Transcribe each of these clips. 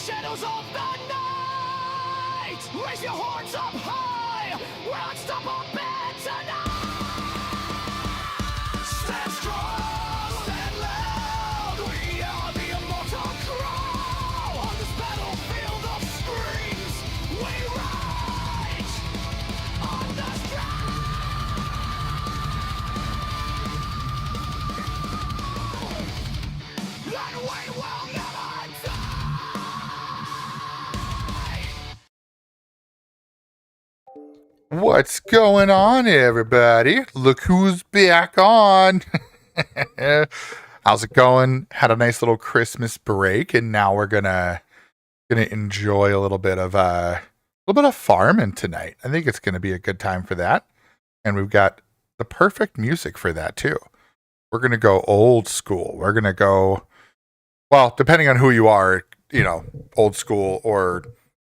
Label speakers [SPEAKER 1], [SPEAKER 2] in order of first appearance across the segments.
[SPEAKER 1] Shadows of the night, raise your horns up high, we're unstoppable tonight. Stand strong, stand loud, we are the immortal crow. On this battlefield of screams, we rise on the stride. Then we will never die.
[SPEAKER 2] What's going on, everybody? Look who's back on. How's it going? Had a nice little Christmas break, and now we're gonna enjoy a little bit of farming tonight. I think it's gonna be a good time for that, and we've got the perfect music for that too. We're gonna go old school. We're gonna go, well, depending on who you are, you know, old school or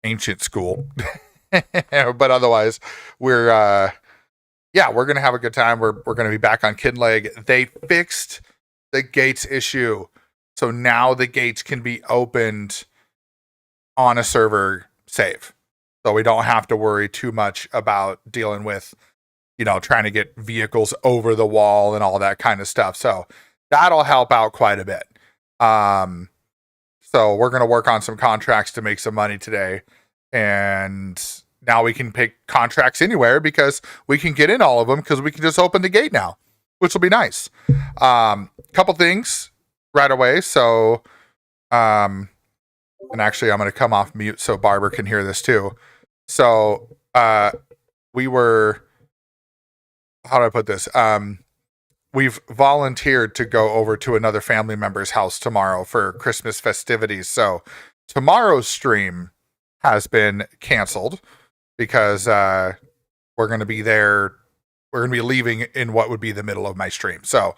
[SPEAKER 2] ancient school. But otherwise, we're gonna have a good time. We're gonna be back on Kinleg. They fixed the gates issue, so now the gates can be opened on a server save, so we don't have to worry too much about dealing with, you know, trying to get vehicles over the wall and all that kind of stuff. So that'll help out quite a bit. So we're gonna work on some contracts to make some money today. And now we can pick contracts anywhere because we can get in all of them because we can just open the gate now, which will be nice. Couple things right away. So, and actually I'm going to come off mute so Barbara can hear this too. So, we were, how do I put this? We've volunteered to go over to another family member's house tomorrow for Christmas festivities. So tomorrow's stream has been canceled because we're going to be there. We're going to be leaving in what would be the middle of my stream. So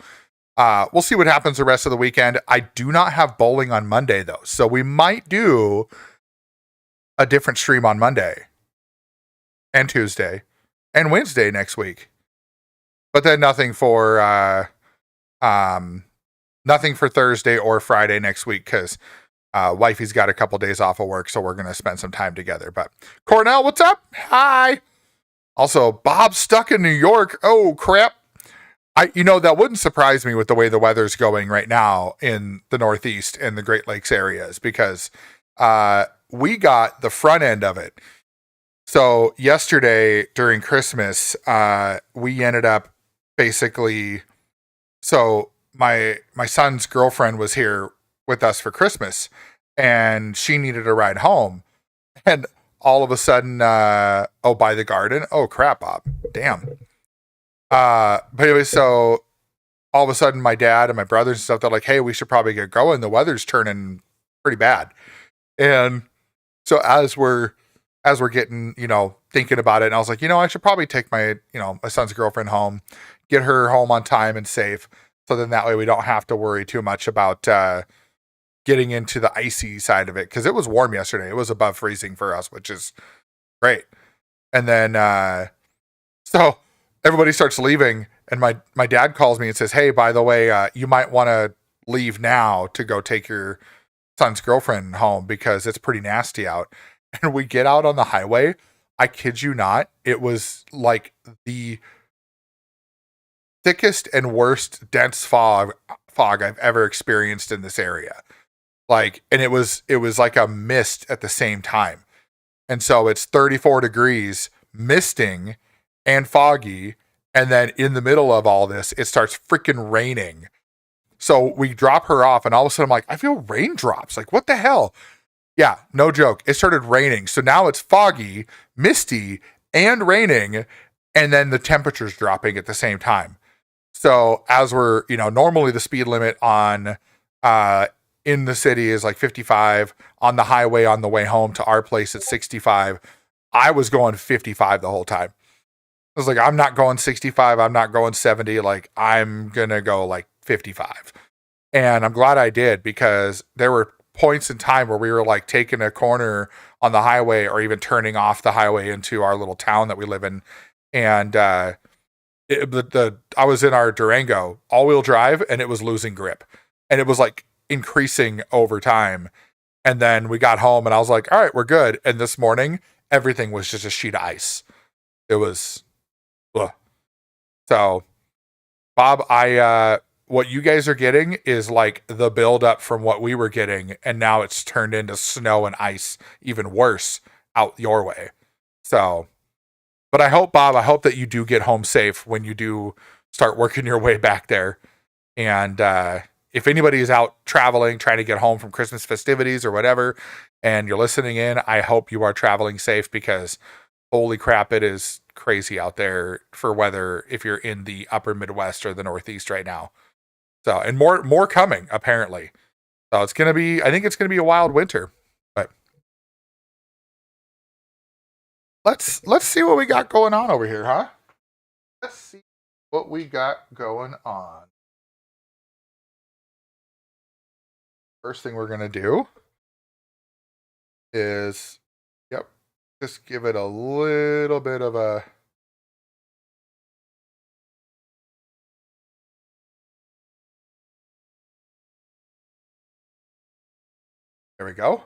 [SPEAKER 2] we'll see what happens the rest of the weekend. I do not have bowling on Monday, though. So we might do a different stream on Monday and Tuesday and Wednesday next week. But then nothing for Thursday or Friday next week because wifey's got a couple days off of work, so we're going to spend some time together. But Cornell, what's up? Hi. Also, Bob's stuck in New York. Oh, crap. That wouldn't surprise me with the way the weather's going right now in the Northeast and the Great Lakes areas because we got the front end of it. So yesterday during Christmas, we ended up basically, so my son's girlfriend was here with us for Christmas and she needed a ride home, and all of a sudden by the garden, oh crap, Bob, damn. But anyway, so all of a sudden my dad and my brothers and stuff, they're like, hey, we should probably get going, the weather's turning pretty bad. And so as we're getting, thinking about it, and I was like, I should probably take my son's girlfriend home, get her home on time and safe, so then that way we don't have to worry too much about getting into the icy side of it, because it was warm yesterday. It was above freezing for us, which is great. And then so everybody starts leaving, and my dad calls me and says, hey, by the way, you might want to leave now to go take your son's girlfriend home because it's pretty nasty out. And we get out on the highway. I kid you not, it was like the thickest and worst dense fog I've ever experienced in this area. And it was like a mist at the same time. And so it's 34 degrees, misting and foggy. And then in the middle of all this, it starts freaking raining. So we drop her off, and all of a sudden I'm like, I feel raindrops. Like, what the hell? Yeah, no joke. It started raining. So now it's foggy, misty, and raining. And then the temperature's dropping at the same time. So as we're, normally the speed limit on, in the city is like 55, on the highway on the way home to our place at 65. I was going 55 the whole time. I was like, I'm not going 65. I'm not going 70. Like, I'm going to go like 55. And I'm glad I did, because there were points in time where we were like taking a corner on the highway or even turning off the highway into our little town that we live in. And I was in our Durango all-wheel drive, and it was losing grip. And it was like increasing over time. And then we got home and I was like, all right, we're good. And this morning, everything was just a sheet of ice. It was, ugh. So, Bob, what you guys are getting is like the buildup from what we were getting, and now it's turned into snow and ice, even worse, out your way. So, but I hope, Bob, that you do get home safe when you do start working your way back there. And if anybody is out traveling, trying to get home from Christmas festivities or whatever, and you're listening in, I hope you are traveling safe, because holy crap, it is crazy out there for weather if you're in the upper Midwest or the Northeast right now. So, and more coming, apparently. So it's going to be, I think it's going to be a wild winter. But let's see what we got going on over here, huh? Let's see what we got going on. First thing we're going to do is, just give it a little bit of a, there we go.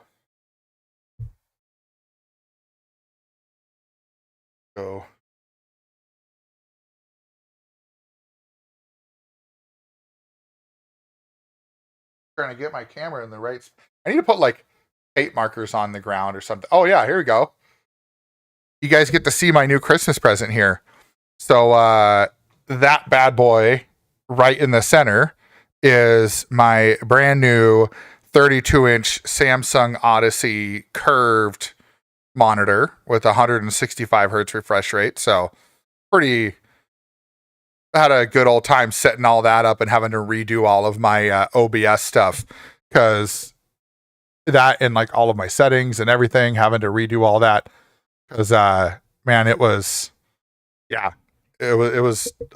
[SPEAKER 2] So, trying to get my camera in the right. I need to put like tape markers on the ground or something. Oh yeah, here we go. You guys get to see my new Christmas present here. So that bad boy right in the center is my brand new 32-inch Samsung Odyssey curved monitor with 165 hertz refresh rate. So had a good old time setting all that up and having to redo all of my OBS stuff, because that and like all of my settings and everything, having to redo all that, because man, it was a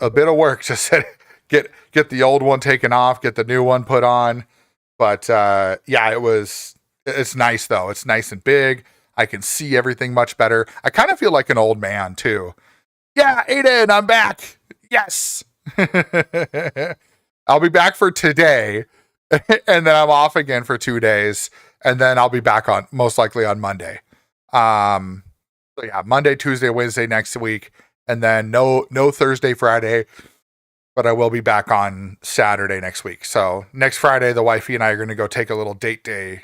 [SPEAKER 2] bit of work to get the old one taken off, get the new one put on. But it's nice though. It's nice and big. I can see everything much better. I kind of feel like an old man too. Yeah, Aiden, I'm back. Yes. I'll be back for today, and then I'm off again for 2 days, and then I'll be back on most likely on Monday. So yeah, Monday, Tuesday, Wednesday next week, and then no Thursday, Friday, but I will be back on Saturday next week. So next Friday, the wifey and I are going to go take a little date day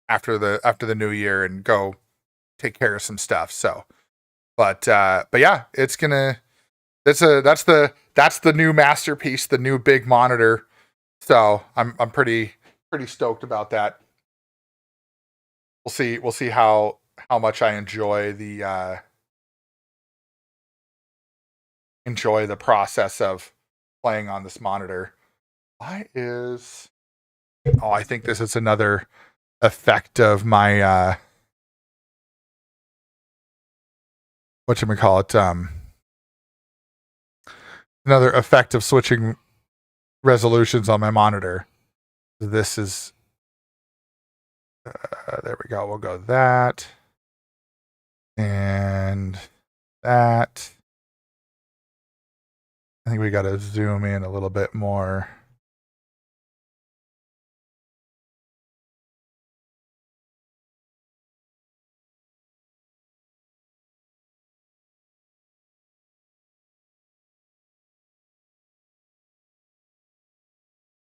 [SPEAKER 2] after the new year and go take care of some stuff. So, but yeah, it's gonna. That's the new masterpiece, the new big monitor. So I'm pretty stoked about that. We'll see how much I enjoy the process of playing on this monitor. I think this is another effect of my another effect of switching resolutions on my monitor. This is there we go. We'll go that and that. I think we got to zoom in a little bit more.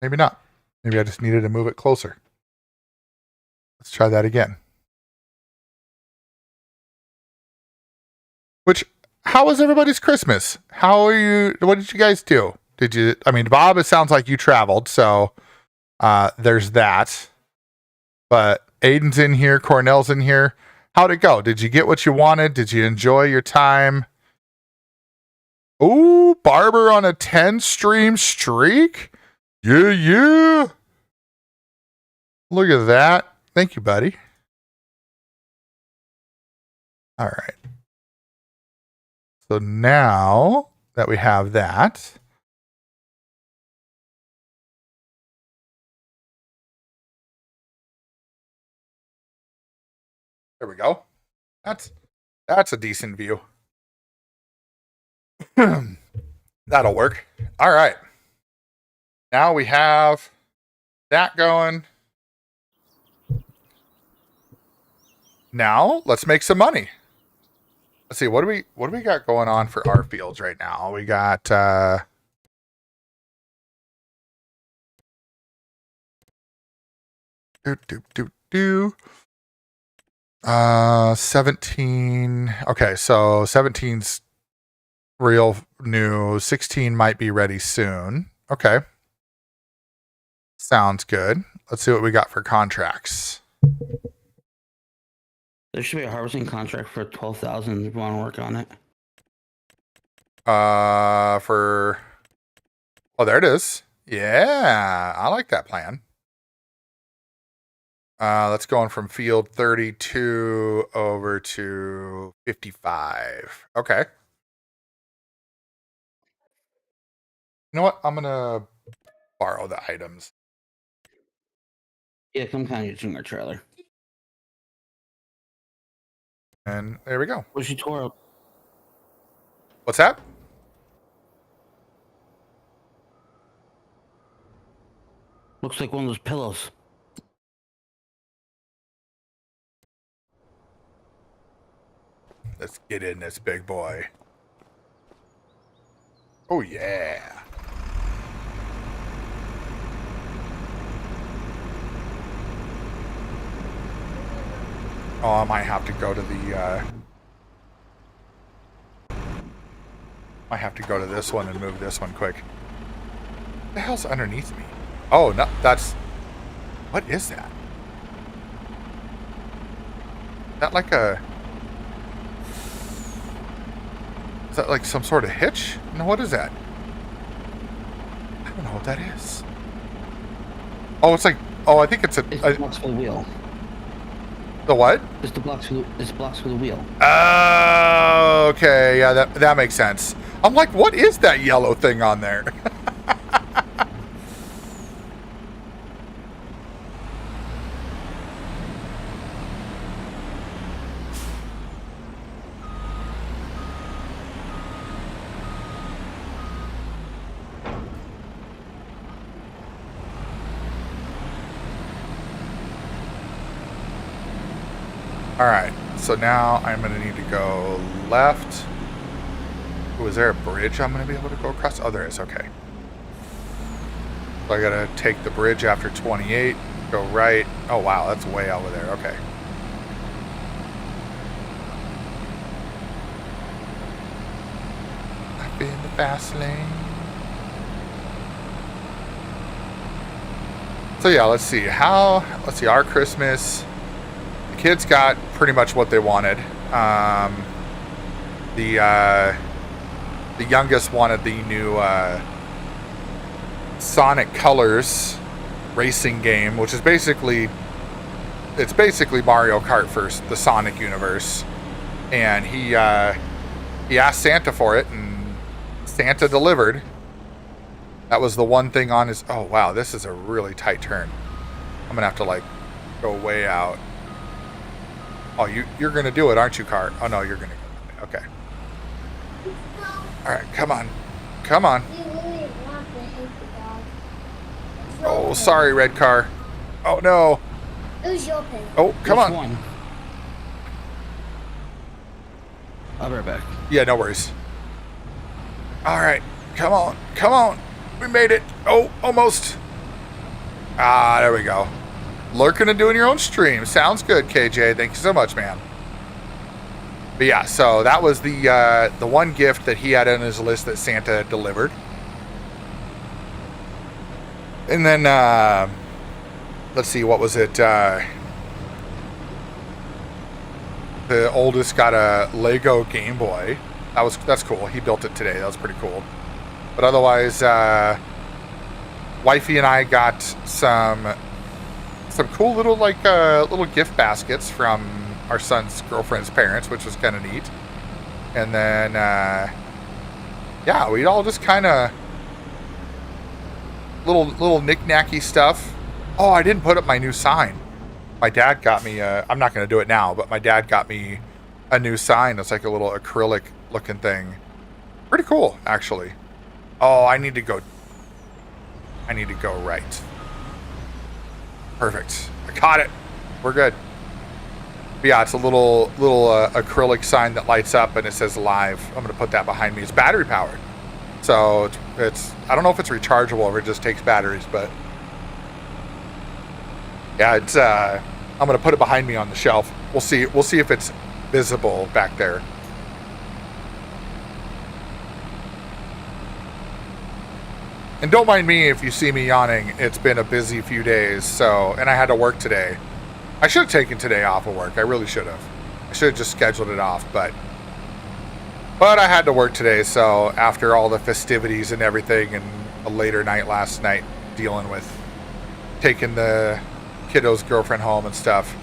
[SPEAKER 2] Maybe not. Maybe I just needed to move it closer. Let's try that again. How was everybody's Christmas? How are you? What did you guys do? Bob, it sounds like you traveled, so there's that. But Aiden's in here, Cornell's in here. How'd it go? Did you get what you wanted? Did you enjoy your time? Ooh, Barber on a 10-stream streak? Yeah. Look at that. Thank you, buddy. All right. So now that we have that, There we go. That's a decent view. That'll work. All right. Now we have that going. Now let's make some money. Let's see, what do we got going on for our fields right now? We got 17. Okay, so 17's real new. 16 might be ready soon. Okay. Sounds good. Let's see what we got for contracts.
[SPEAKER 3] There should be a harvesting contract for 12,000 if you want to work on it.
[SPEAKER 2] There it is. Yeah, I like that plan. Let's go on from field 32 over to 55. Okay. You know what? I'm gonna borrow the items.
[SPEAKER 3] Yeah, come kind of using our trailer.
[SPEAKER 2] And there we go.
[SPEAKER 3] Where's she tore up?
[SPEAKER 2] What's that?
[SPEAKER 3] Looks like one of those pillows.
[SPEAKER 2] Let's get in this big boy. Oh, yeah. Oh, I might have to go to the, might have to go to this one and move this one quick. What the hell's underneath me? Oh, no, that's... What is that? Is that like a... Is that like some sort of hitch? No, what is that? I don't know what that is. Oh, it's like... Oh, I think it's a...
[SPEAKER 3] It's the blocks for the wheel.
[SPEAKER 2] The what?
[SPEAKER 3] It's the blocks for the wheel.
[SPEAKER 2] Oh, okay. Yeah, that makes sense. I'm like, what is that yellow thing on there? Alright, so now I'm going to need to go left. Oh, is there a bridge I'm going to be able to go across? Oh, there is, okay. So I got to take the bridge after 28, go right. Oh, wow, that's way over there, okay. I've been the fast lane. So yeah, let's see, our Christmas... Kids got pretty much what they wanted. The youngest wanted the new Sonic Colors racing game, which is basically Mario Kart for the Sonic universe. And he asked Santa for it, and Santa delivered. That was the one thing on his... Oh wow, this is a really tight turn. I'm gonna have to like go way out. Oh, you're going to do it, aren't you, car? Oh, no, you're going to go. Okay. All right, come on. Come on. Oh, sorry, red car. Oh, no.
[SPEAKER 4] It was your pick.
[SPEAKER 2] Oh, come on.
[SPEAKER 3] One. I'll be right back.
[SPEAKER 2] Yeah, no worries. All right, come on. Come on. We made it. Oh, almost. Ah, there we go. Lurking and doing your own stream. Sounds good, KJ. Thank you so much, man. But yeah, so that was the one gift that he had on his list that Santa had delivered. And then, let's see, what was it? The oldest got a Lego Game Boy. That's cool. He built it today. That was pretty cool. But otherwise, wifey and I got some cool little little gift baskets from our son's girlfriend's parents, which was kind of neat. And then yeah, we all just kind of little knick-knacky stuff. Oh, I didn't put up my new sign. My dad got me I'm not going to do it now, but my dad got me a new sign that's like a little acrylic looking thing. Pretty cool, actually. Oh, I need to go right. Perfect. I caught it. We're good. But yeah, it's a little acrylic sign that lights up and it says live. I'm going to put that behind me. It's battery powered. So it's I don't know if it's rechargeable or it just takes batteries, but yeah, it's I'm going to put it behind me on the shelf. We'll see if it's visible back there. And don't mind me if you see me yawning. It's been a busy few days, and I had to work today. I should have taken today off of work. I really should have. I should have just scheduled it off, but I had to work today, so after all the festivities and everything and a later night last night dealing with taking the kiddo's girlfriend home and stuff,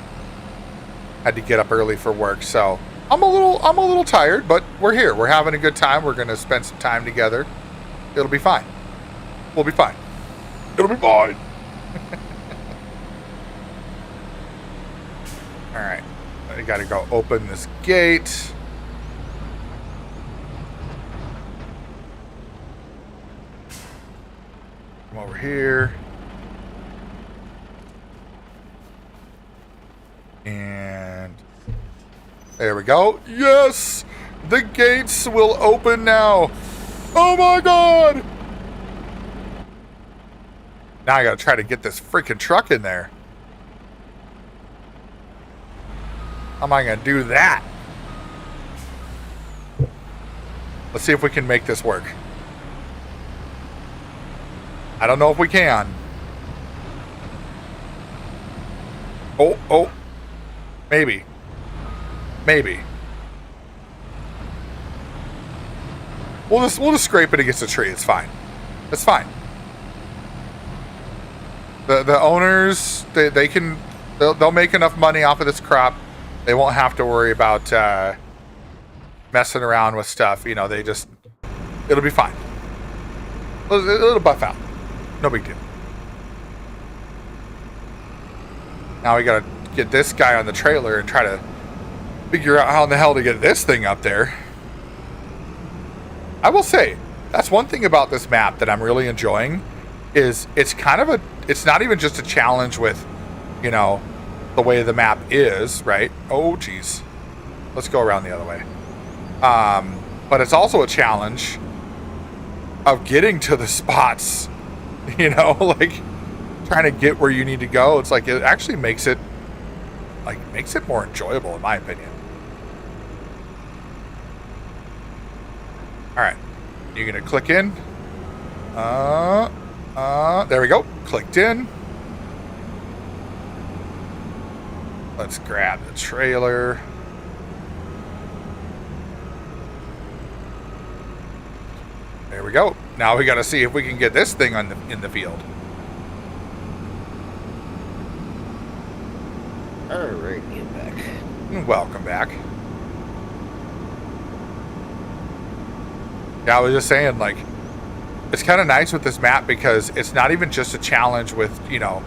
[SPEAKER 2] had to get up early for work, so I'm a little tired, but we're here. We're having a good time. We're going to spend some time together. It'll be fine. We'll be fine. It'll be fine. All right. I got to go open this gate. Come over here. And there we go. Yes! The gates will open now. Oh my god! Now I gotta try to get this freaking truck in there. How am I gonna do that? Let's see if we can make this work. I don't know if we can. Oh. Maybe. We'll just scrape it against a tree. It's fine. It's fine. The owners, they'll make enough money off of this crop. They won't have to worry about messing around with stuff. You know, it'll be fine. It'll buff out. No big deal. Now we gotta get this guy on the trailer and try to figure out how in the hell to get this thing up there. I will say, that's one thing about this map that I'm really enjoying, is it's not even just a challenge with, you know, the way the map is, right? Oh, geez. Let's go around the other way. But it's also a challenge of getting to the spots, you know, like trying to get where you need to go. It's like, it actually makes it more enjoyable, in my opinion. All right, you're gonna click in. There we go. Clicked in. Let's grab the trailer. There we go. Now we got to see if we can get this thing in the field.
[SPEAKER 3] All right, get back.
[SPEAKER 2] Welcome back. Yeah, I was just saying, like, it's kind of nice with this map because it's not even just a challenge with, you know,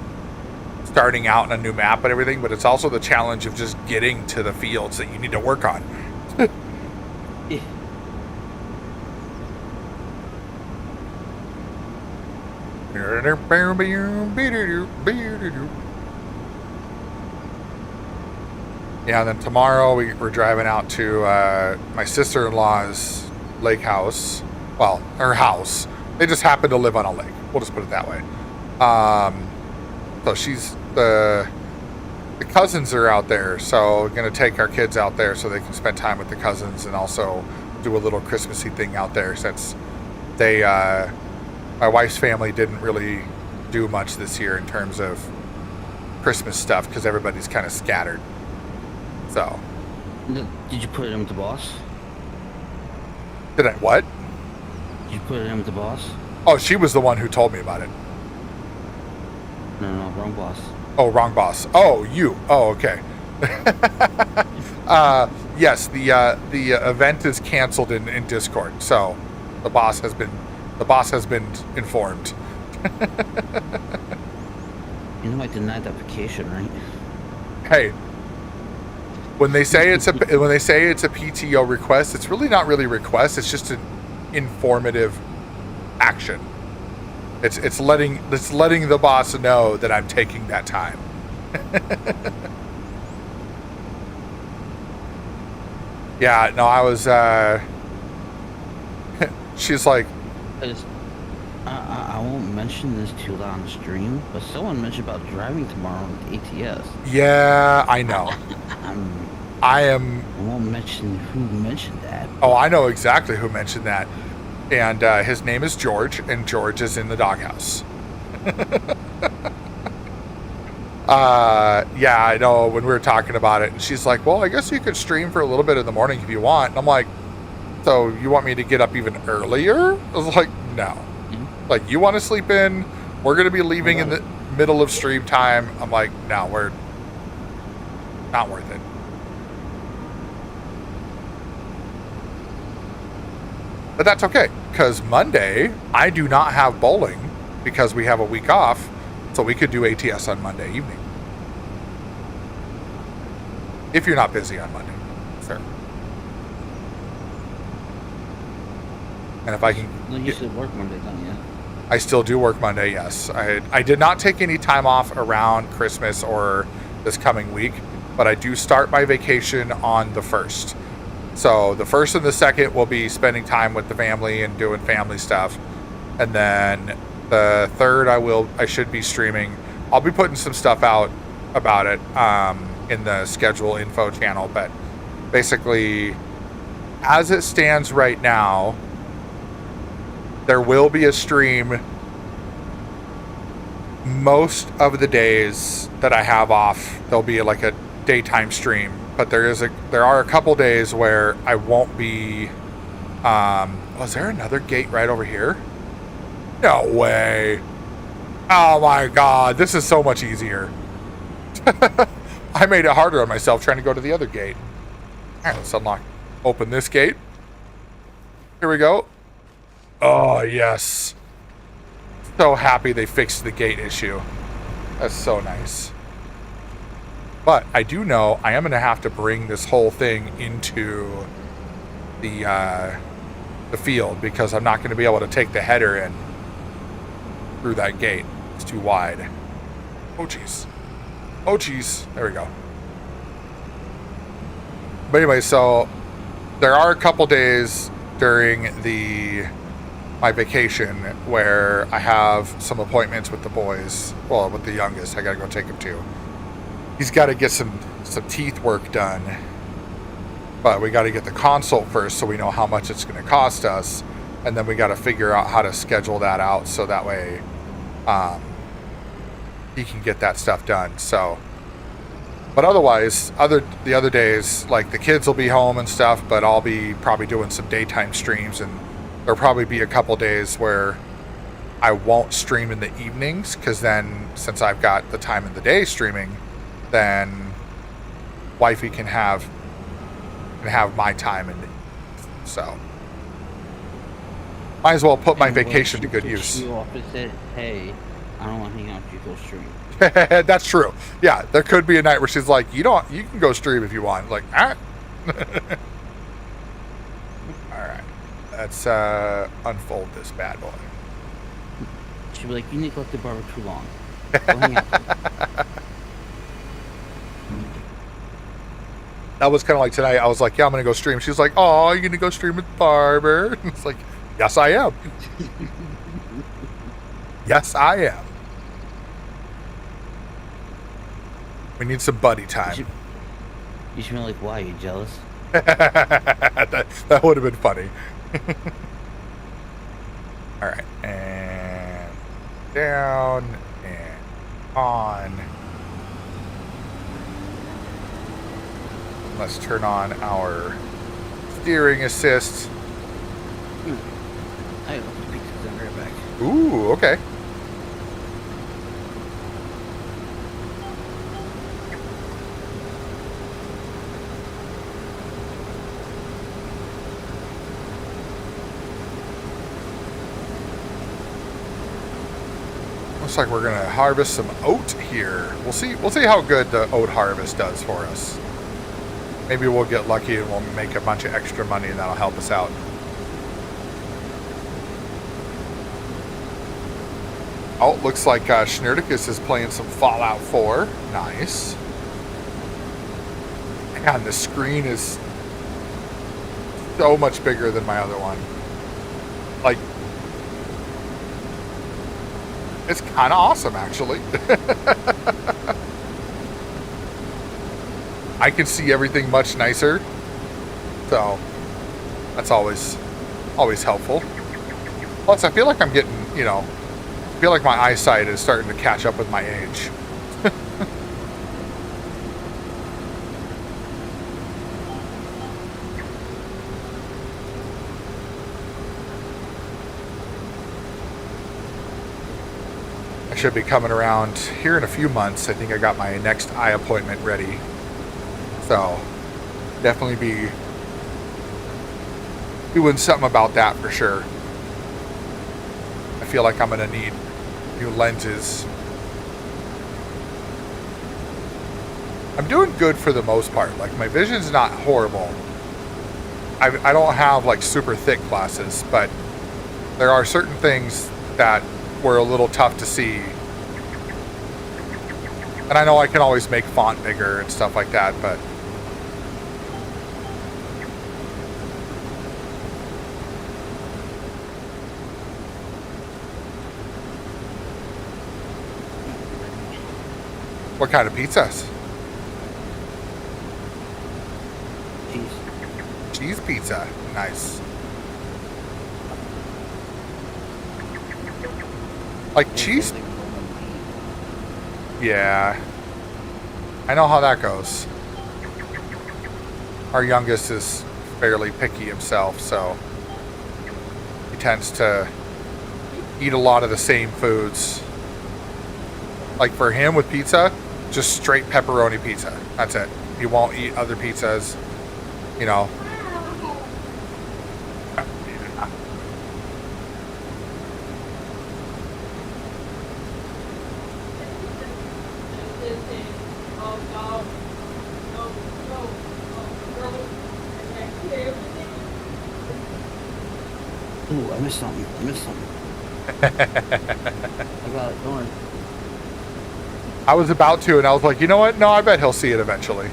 [SPEAKER 2] starting out in a new map and everything, but it's also the challenge of just getting to the fields that you need to work on.
[SPEAKER 3] Yeah.
[SPEAKER 2] Yeah, and then tomorrow we're driving out to my sister-in-law's lake house. Well, her house. They just happen to live on a lake. We'll just put it that way. So the cousins are out there, so we're going to take our kids out there so they can spend time with the cousins and also do a little Christmassy thing out there, since my wife's family didn't really do much this year in terms of Christmas stuff because everybody's kind of scattered. So.
[SPEAKER 3] Did you put it in with the boss?
[SPEAKER 2] Did I what?
[SPEAKER 3] Did you put it in with the boss?
[SPEAKER 2] Oh, she was the one who told me about it.
[SPEAKER 3] No, wrong boss.
[SPEAKER 2] Oh, wrong boss. Oh, you. Oh, okay. Yes, the event is canceled in Discord, so the boss has been informed.
[SPEAKER 3] You know I denied the application, right?
[SPEAKER 2] Hey, when they say it's a PTO request, it's really not really request. It's just an informative action. It's letting the boss know that I'm taking that time. Yeah, no, I was. She's like,
[SPEAKER 3] I won't mention this too loud on stream, but someone mentioned about driving tomorrow with ATS.
[SPEAKER 2] yeah, I know.
[SPEAKER 3] I won't mention who mentioned that.
[SPEAKER 2] Oh, I know exactly who mentioned that. And his name is George, and George is in the doghouse. Yeah, I know when we were talking about it, and she's like, well, I guess you could stream for a little bit in the morning if you want. And I'm like, so you want me to get up even earlier? I was like, no. Like, you want to sleep in? We're going to be leaving in the middle of stream time. I'm like, no, we're not worth it. But that's okay, because Monday, I do not have bowling because we have a week off, so we could do ATS on Monday evening. If you're not busy on Monday. Fair. And if I can...
[SPEAKER 3] No, you should work Monday, don't you?
[SPEAKER 2] I still do work Monday, yes. I did not take any time off around Christmas or this coming week, but I do start my vacation on the 1st. So the 1st and the 2nd will be spending time with the family and doing family stuff. And then the 3rd I should be streaming. I'll be putting some stuff out about it in the schedule info channel, but basically as it stands right now, there will be a stream most of the days that I have off. There'll be like a daytime stream, but there are a couple days where I won't be. Was there another gate right over here? No way. Oh my god, this is so much easier. I made it harder on myself trying to go to the other gate. Alright, let's open this gate. Here we go. Oh yes. So happy they fixed the gate issue. That's so nice. But I do know I am going to have to bring this whole thing into the field because I'm not going to be able to take the header in through that gate. It's too wide. Oh, jeez. Oh, jeez. There we go. But anyway, so there are a couple days during my vacation where I have some appointments with the boys. Well, with the youngest. I got to go take him to. He's got to get some teeth work done, but we got to get the consult first so we know how much it's going to cost us, and then we got to figure out how to schedule that out so that way he can get that stuff done. So, but otherwise, the other days, like the kids will be home and stuff, but I'll be probably doing some daytime streams, and there'll probably be a couple days where I won't stream in the evenings because then since I've got the time in the day streaming, then wifey can have my time in it. So might as well put my vacation to good use.
[SPEAKER 3] You off and said, hey, I don't want to hang out with you, go stream.
[SPEAKER 2] That's true. Yeah, there could be a night where she's like, you can go stream if you want. Like, all right. All right. Let's unfold this bad boy.
[SPEAKER 3] She'll be like, you neglected Barbara too long. Go hang out.
[SPEAKER 2] That was kind of like tonight. I was like, yeah, I'm going to go stream. She's like, oh, you're going to go stream with Barber? It's like, yes, I am. Yes, I am. We need some buddy time.
[SPEAKER 3] You should be like, why, you jealous?
[SPEAKER 2] that would have been funny. All right. And down and on. Let's turn on our steering assist.
[SPEAKER 3] I love the pizzas and right back.
[SPEAKER 2] Ooh, okay. Looks like we're gonna harvest some oat here. We'll see how good the oat harvest does for us. Maybe we'll get lucky and we'll make a bunch of extra money and that'll help us out. Oh, looks like Schnerdicus is playing some Fallout 4. Nice. And the screen is so much bigger than my other one. Like, it's kind of awesome, actually. I can see everything much nicer. So, that's always helpful. Plus, I feel like I'm getting, I feel like my eyesight is starting to catch up with my age. I should be coming around here in a few months. I think I got my next eye appointment ready. So, definitely be doing something about that for sure. I feel like I'm going to need new lenses. I'm doing good for the most part. Like, my vision's not horrible. I don't have like super thick glasses, but there are certain things that were a little tough to see. And I know I can always make font bigger and stuff like that, but what kind of pizzas? Cheese pizza. Nice. Like cheese? Yeah. I know how that goes. Our youngest is fairly picky himself, so he tends to eat a lot of the same foods. Like for him with pizza, just straight pepperoni pizza. That's it. He won't eat other pizzas, you know.
[SPEAKER 3] Ooh, I missed something. I got it. Don't worry.
[SPEAKER 2] I was about to, and I was like, you know what? No, I bet he'll see it eventually.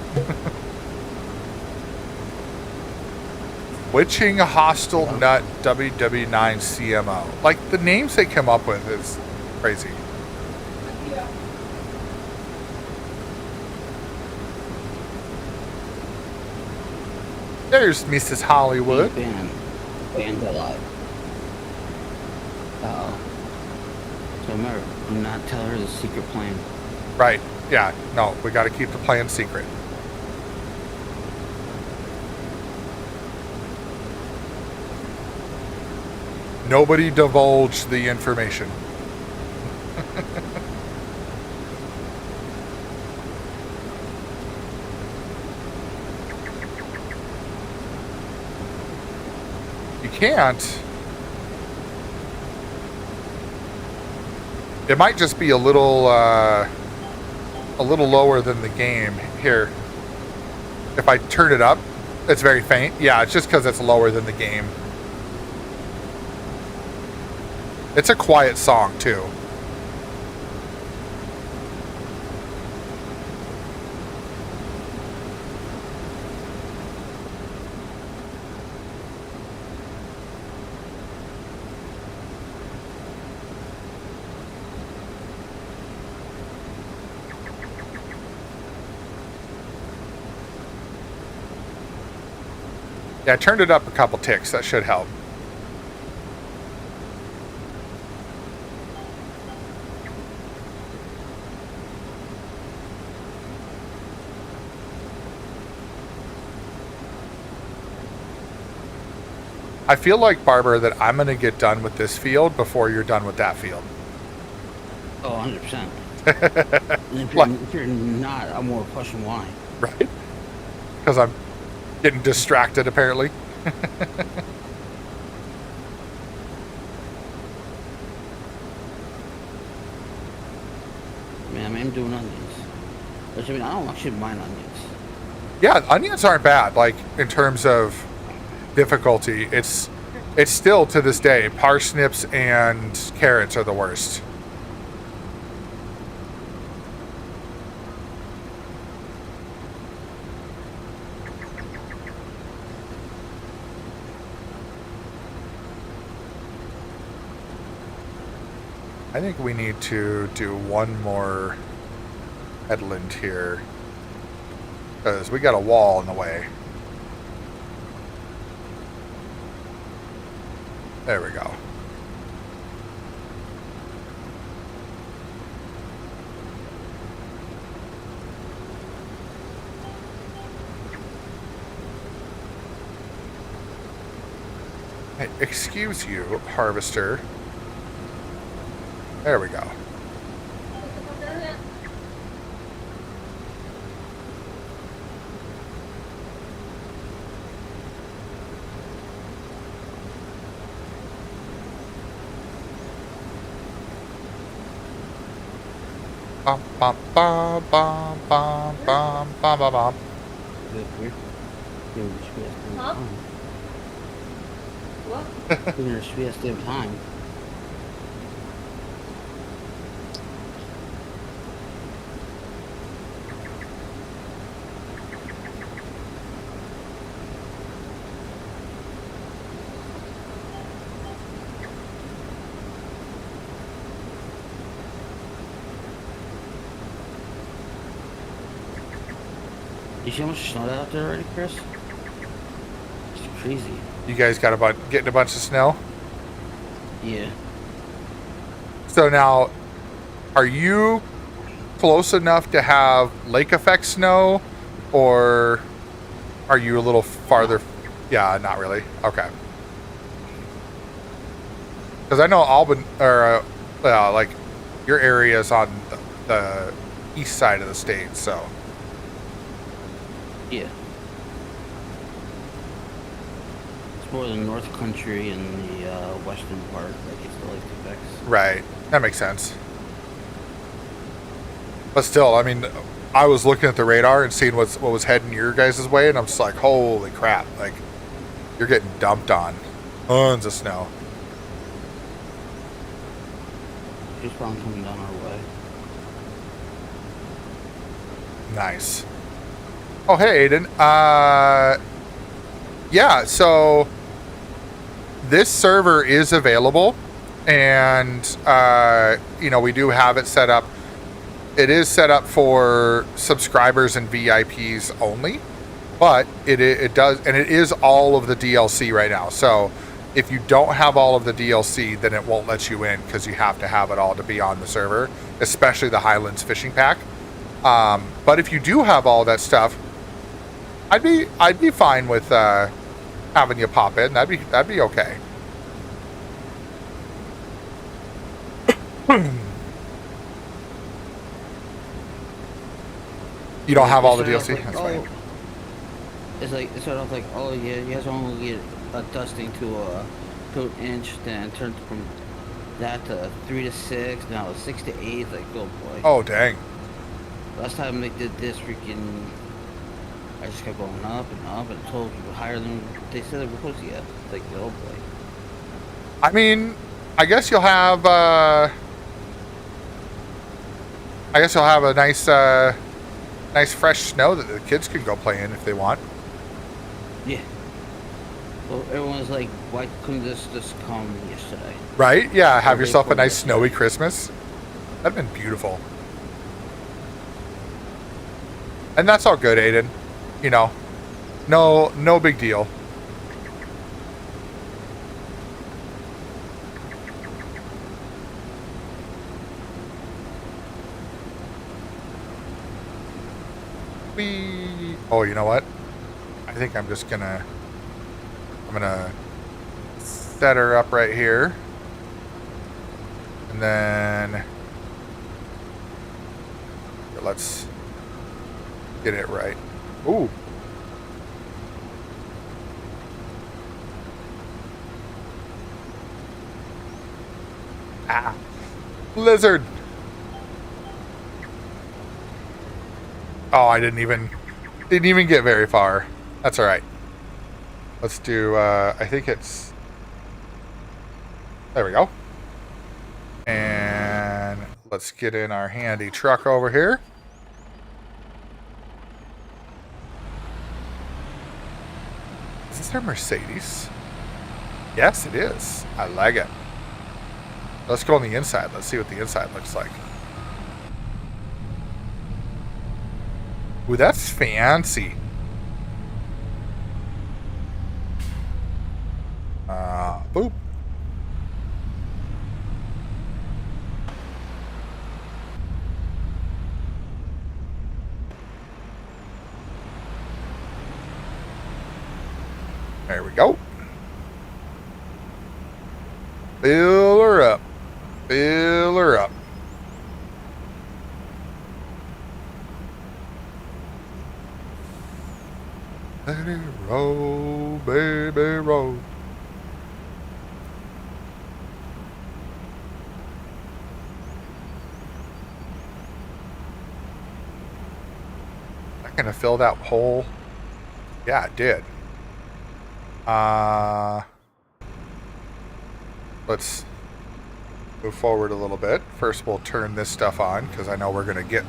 [SPEAKER 2] Witching Hostile Nut WW9 CMO. Like, the names they come up with is crazy. There's Mrs. Hollywood.
[SPEAKER 3] Banned alive. So remember, do not tell her the secret plan.
[SPEAKER 2] Right. Yeah. No, we got to keep the plan secret. Nobody divulge the information. You can't. It might just be a little lower than the game. Here, if I turn it up, it's very faint. Yeah, it's just because it's lower than the game. It's a quiet song, too. Yeah, I turned it up a couple ticks. That should help. I feel like, Barbara, that I'm going to get done with this field before you're done with that field.
[SPEAKER 3] Oh, 100%. If you're not, I'm more question why.
[SPEAKER 2] Right? Because I'm getting distracted, apparently.
[SPEAKER 3] Yeah, I mean, I'm doing onions. Which, I mean, I don't actually mind onions.
[SPEAKER 2] Yeah, onions aren't bad. Like in terms of difficulty, it's still to this day parsnips and carrots are the worst. I think we need to do one more headland here because we got a wall in the way. There we go. Hey, excuse you, harvester. There we go. Bum bum bum bum bum bum bum bum bum.
[SPEAKER 3] Huh? What? Giving her a sweet damn time. You see how much snow out there already, Chris? It's crazy.
[SPEAKER 2] You guys got getting a bunch of snow?
[SPEAKER 3] Yeah.
[SPEAKER 2] So now, are you close enough to have lake effect snow, or are you a little farther? Yeah, not really. Okay. Because I know Albany, or like your area is on the east side of the state, so.
[SPEAKER 3] Yeah. It's more the North Country and the western part that gets the lake effects.
[SPEAKER 2] Right. That makes sense. But still, I mean, I was looking at the radar and seeing what was heading your guys' way, and I'm just like, holy crap. Like, you're getting dumped on. Tons of snow.
[SPEAKER 3] Just probably coming down our way.
[SPEAKER 2] Nice. Oh, hey, Aiden. Yeah, so this server is available, and, we do have it set up. It is set up for subscribers and VIPs only, but it does, and it is all of the DLC right now. So if you don't have all of the DLC, then it won't let you in because you have to have it all to be on the server, especially the Highlands Fishing Pack. But if you do have all that stuff, I'd be fine with having you pop in. That'd be okay. You don't have all the DLC?
[SPEAKER 3] Like,
[SPEAKER 2] That's fine.
[SPEAKER 3] It's like, it started off like, oh yeah, you guys only get a dusting to an inch, then it turned from that to 3 to 6, now it's 6 to 8, like, oh boy.
[SPEAKER 2] Oh, dang.
[SPEAKER 3] Last time they did this, freaking, I just kept going up and told people higher than they said they were supposed to get. Like, oh boy.
[SPEAKER 2] I mean, I guess you'll have a nice fresh snow that the kids can go play in if they want.
[SPEAKER 3] Yeah. Well, everyone's like, why couldn't this just come yesterday?
[SPEAKER 2] Right? Yeah, have
[SPEAKER 3] Or
[SPEAKER 2] yourself a
[SPEAKER 3] April
[SPEAKER 2] nice
[SPEAKER 3] yesterday.
[SPEAKER 2] snowy Christmas. That'd been beautiful. And that's all good, Aiden. You know, no big deal. Oh, you know what? I think I'm gonna set her up right here. And then let's get it right. Ooh. Ah. Lizard. Oh, I didn't even get very far. That's all right. Let's do, I think it's, there we go. And let's get in our handy truck over here. Is this our Mercedes? Yes, it is. I like it. Let's go on the inside. Let's see what the inside looks like. Ooh, that's fancy. Boop. There we go. Fill her up. Fill her up. Let it roll, baby, roll. That gonna fill that hole? Yeah, it did. Let's move forward a little bit. First, we'll turn this stuff on because I know we're gonna get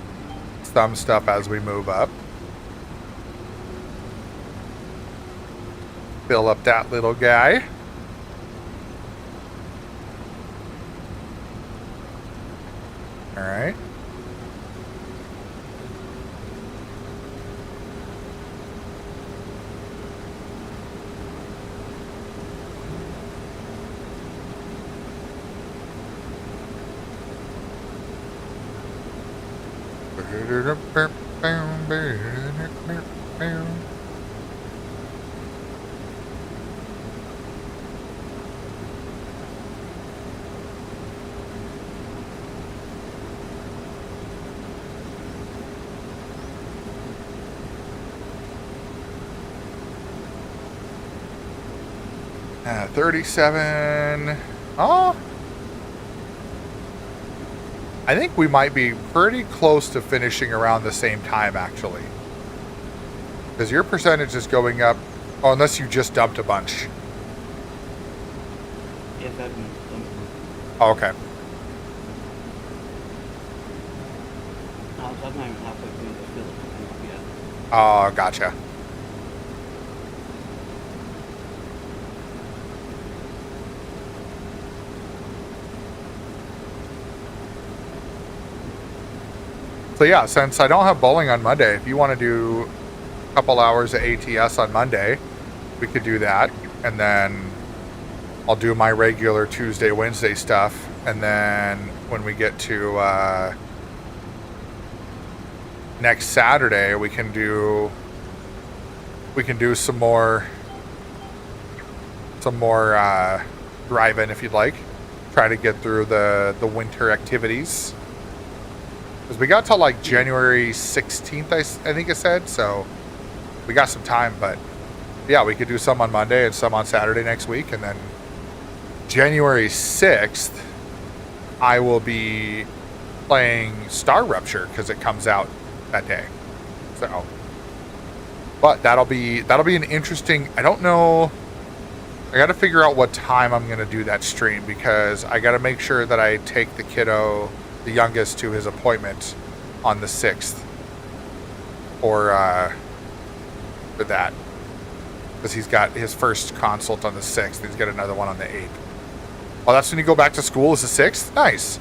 [SPEAKER 2] some stuff as we move up. Fill up that little guy. All right. Uh, 37. Oh, I think we might be pretty close to finishing around the same time, actually. Because your percentage is going up. Oh, unless you just dumped a bunch.
[SPEAKER 3] Yes, I've been.
[SPEAKER 2] Oh, okay.
[SPEAKER 3] I'm not even halfway through the field yet.
[SPEAKER 2] Oh, gotcha. So yeah, since I don't have bowling on Monday, if you want to do a couple hours of ATS on Monday, we could do that. And then I'll do my regular Tuesday, Wednesday stuff. And then when we get to next Saturday, we can do some more driving if you'd like. Try to get through the winter activities. Because we got till like January 16th, I think it said. So we got some time. But yeah, we could do some on Monday and some on Saturday next week. And then January 6th, I will be playing Star Rupture because it comes out that day. So, but that'll be an interesting. I don't know. I got to figure out what time I'm going to do that stream because I got to make sure that I take the kiddo, the youngest, to his appointment on the 6th for that, because he's got his first consult on the 6th. He's got another one on the 8th. Oh, that's when you go back to school, is the 6th? Nice.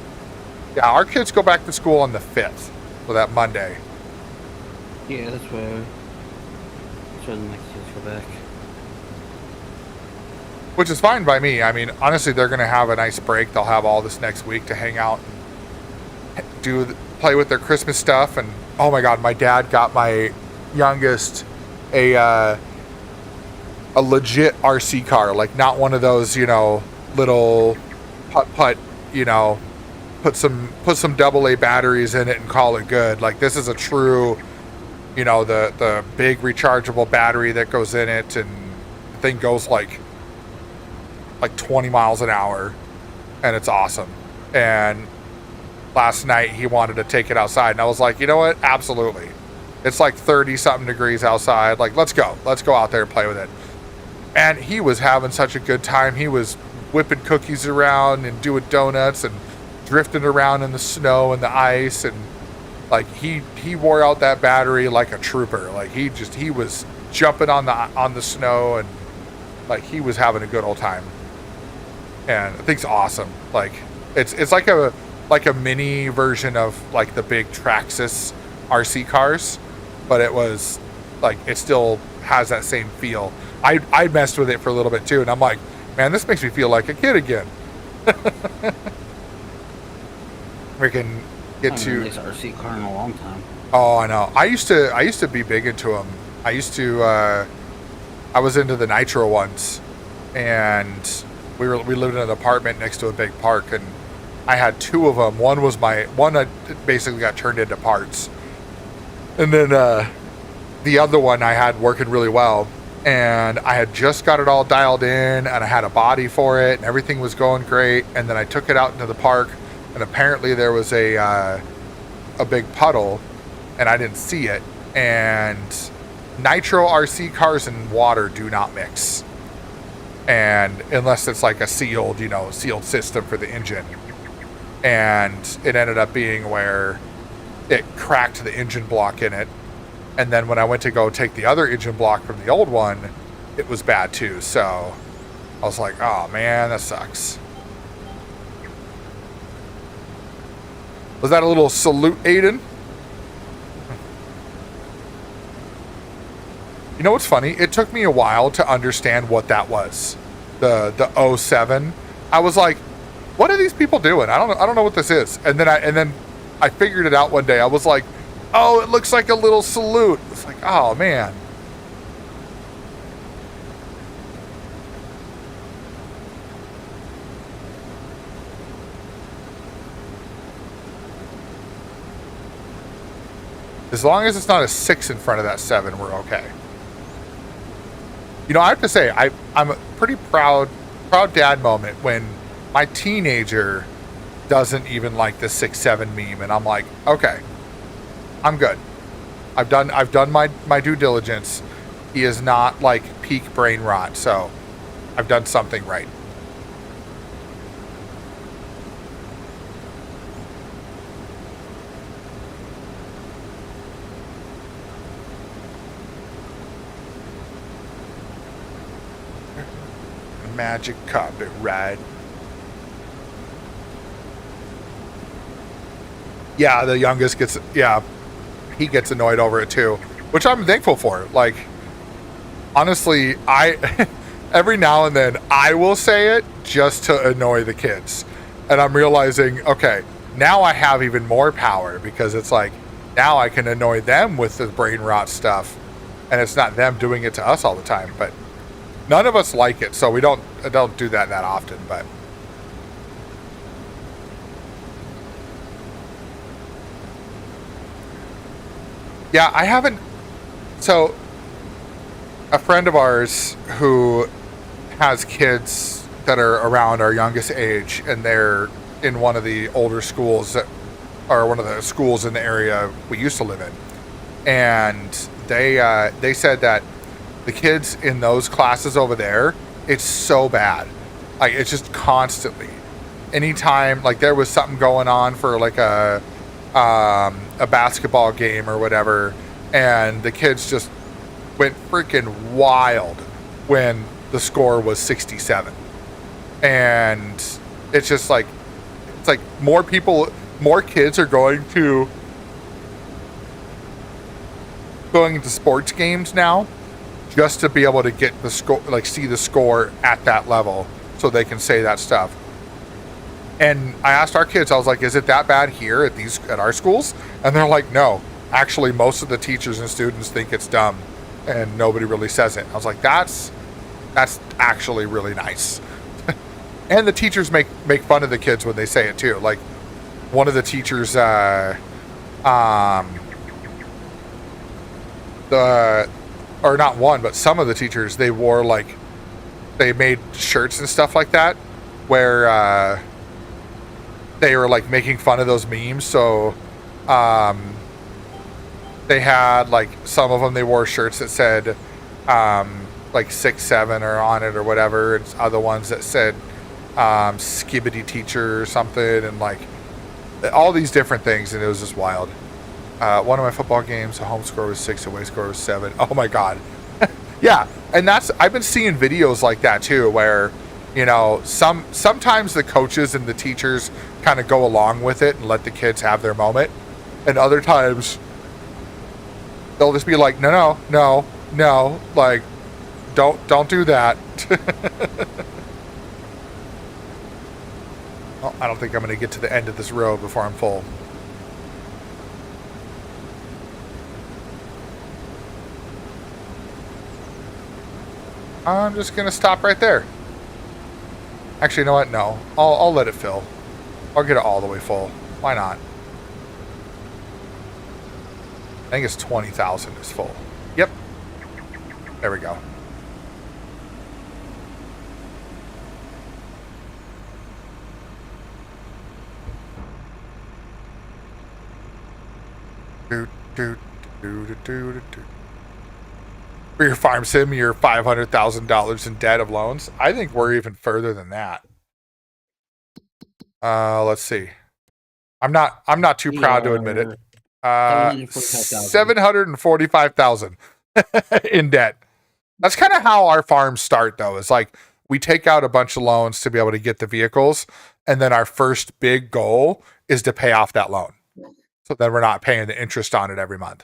[SPEAKER 2] Yeah, our kids go back to school on the 5th, so that Monday.
[SPEAKER 3] Yeah, that's where the next kids go back.
[SPEAKER 2] Which is fine by me. I mean, honestly, they're going to have a nice break. They'll have all this next week to hang out and play with their Christmas stuff. And oh my God, my dad got my youngest a legit RC car, like not one of those, little putt, put some AA batteries in it and call it good. Like this is a true, the big rechargeable battery that goes in it, and the thing goes like 20 miles an hour, and it's awesome. And last night he wanted to take it outside, and I was like, you know what? Absolutely. It's like 30 something degrees outside. Like, let's go out there and play with it. And he was having such a good time. He was whipping cookies around and doing donuts and drifting around in the snow and the ice. And like, he wore out that battery like a trooper. Like, he was jumping on the snow, and like, he was having a good old time. And I think it's awesome. Like, it's like a mini version of like the big Traxxas RC cars, but it was like, it still has that same feel. I messed with it for a little bit too, and I'm like, man, this makes me feel like a kid again. We can get to
[SPEAKER 3] nice RC car in a long time.
[SPEAKER 2] Oh, I know. I used to be big into them. I was into the Nitro ones, and we lived in an apartment next to a big park, and I had two of them. One I basically got turned into parts, and then the other one I had working really well, and I had just got it all dialed in, and I had a body for it, and everything was going great. And then I took it out into the park, and apparently there was a big puddle, and I didn't see it. And Nitro RC cars and water do not mix, and unless it's like a sealed system for the engine. And it ended up being where it cracked the engine block in it. And then when I went to go take the other engine block from the old one, it was bad too. So I was like, oh man, that sucks. Was that a little salute, Aiden? You know what's funny? It took me a while to understand what that was. The 07. I was like, what are these people doing? I don't know what this is. And then I figured it out one day. I was like, oh, it looks like a little salute. It's like, oh man. As long as it's not a 6 in front of that 7, we're okay. You know, I have to say, I'm a pretty proud dad moment when my teenager doesn't even like the 6-7 meme, and I'm like, okay, I'm good. I've done my due diligence. He is not like peak brain rot, so I've done something right. Magic carpet ride. Yeah, the youngest he gets annoyed over it too, which I'm thankful for. Like, honestly, every now and then I will say it just to annoy the kids. And I'm realizing, okay, now I have even more power, because it's like, now I can annoy them with the brain rot stuff, and it's not them doing it to us all the time. But none of us like it, so we don't do that often. But yeah, I haven't. So a friend of ours who has kids that are around our youngest age, and they're in one of the older schools that are one of the schools in the area we used to live in, and they said that the kids in those classes over there, it's so bad. Like, it's just constantly. Anytime, like, there was something going on for like a basketball game or whatever, and the kids just went freaking wild when the score was 67. And it's just like, it's like more kids are going to sports games now, just to be able to get the score, like see the score at that level, so they can say that stuff. And I asked our kids, I was like, is it that bad here at our schools? And they're like, no. Actually, most of the teachers and students think it's dumb, and nobody really says it. I was like, that's actually really nice. And the teachers make fun of the kids when they say it too. Like, one of the teachers, or not one, but some of the teachers, they made shirts and stuff like that, where they were like making fun of those memes. So they had like some of them, they wore shirts that said like 6'7" or on it or whatever. It's other ones that said skibbity teacher or something, and like all these different things, and it was just wild. One of my football games, the home score was 6, away score was 7. Oh my god. Yeah, and I've been seeing videos like that too, where, you know, sometimes the coaches and the teachers kind of go along with it and let the kids have their moment, and other times they'll just be like, no, like, don't do that. Well, I don't think I'm going to get to the end of this road before I'm full. I'm just going to stop right there. Actually, you know what? No. I'll let it fill. I'll get it all the way full. Why not? I think it's 20,000 is full. Yep. There we go. For your farm sim, you're $500,000 in debt of loans. I think we're even further than that. Let's see. I'm not too proud to admit it. 745,000 in debt. That's kind of how our farms start, though. It's like we take out a bunch of loans to be able to get the vehicles, and then our first big goal is to pay off that loan. So then we're not paying the interest on it every month.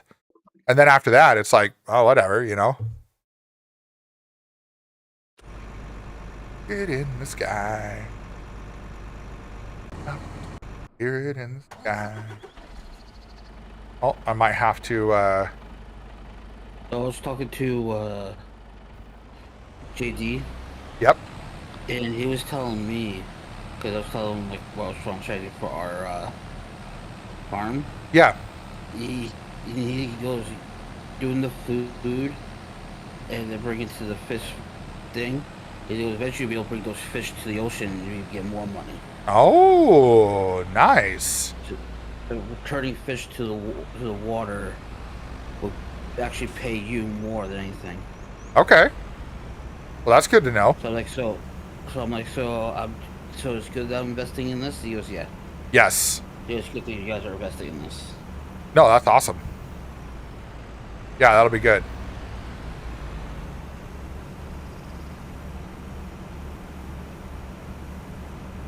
[SPEAKER 2] And then after that, it's like, oh, whatever, you know. It in the sky. Hear it in the sky. Oh, I might have to.
[SPEAKER 3] I was talking to JD.
[SPEAKER 2] Yep.
[SPEAKER 3] And he was telling me, because I was telling him like what I was trying to do for our farm.
[SPEAKER 2] Yeah.
[SPEAKER 3] He goes doing the food and then bring it to the fish thing. And he'll eventually be able to bring those fish to the ocean and you get more money.
[SPEAKER 2] Oh, nice.
[SPEAKER 3] So returning fish to the water will actually pay you more than anything.
[SPEAKER 2] Okay. Well, that's good to know.
[SPEAKER 3] So I'm like, so it's good that I'm investing in this? He goes, yeah.
[SPEAKER 2] Yes.
[SPEAKER 3] Yeah, it's good that you guys are investing in this.
[SPEAKER 2] No, that's awesome. Yeah, that'll be good.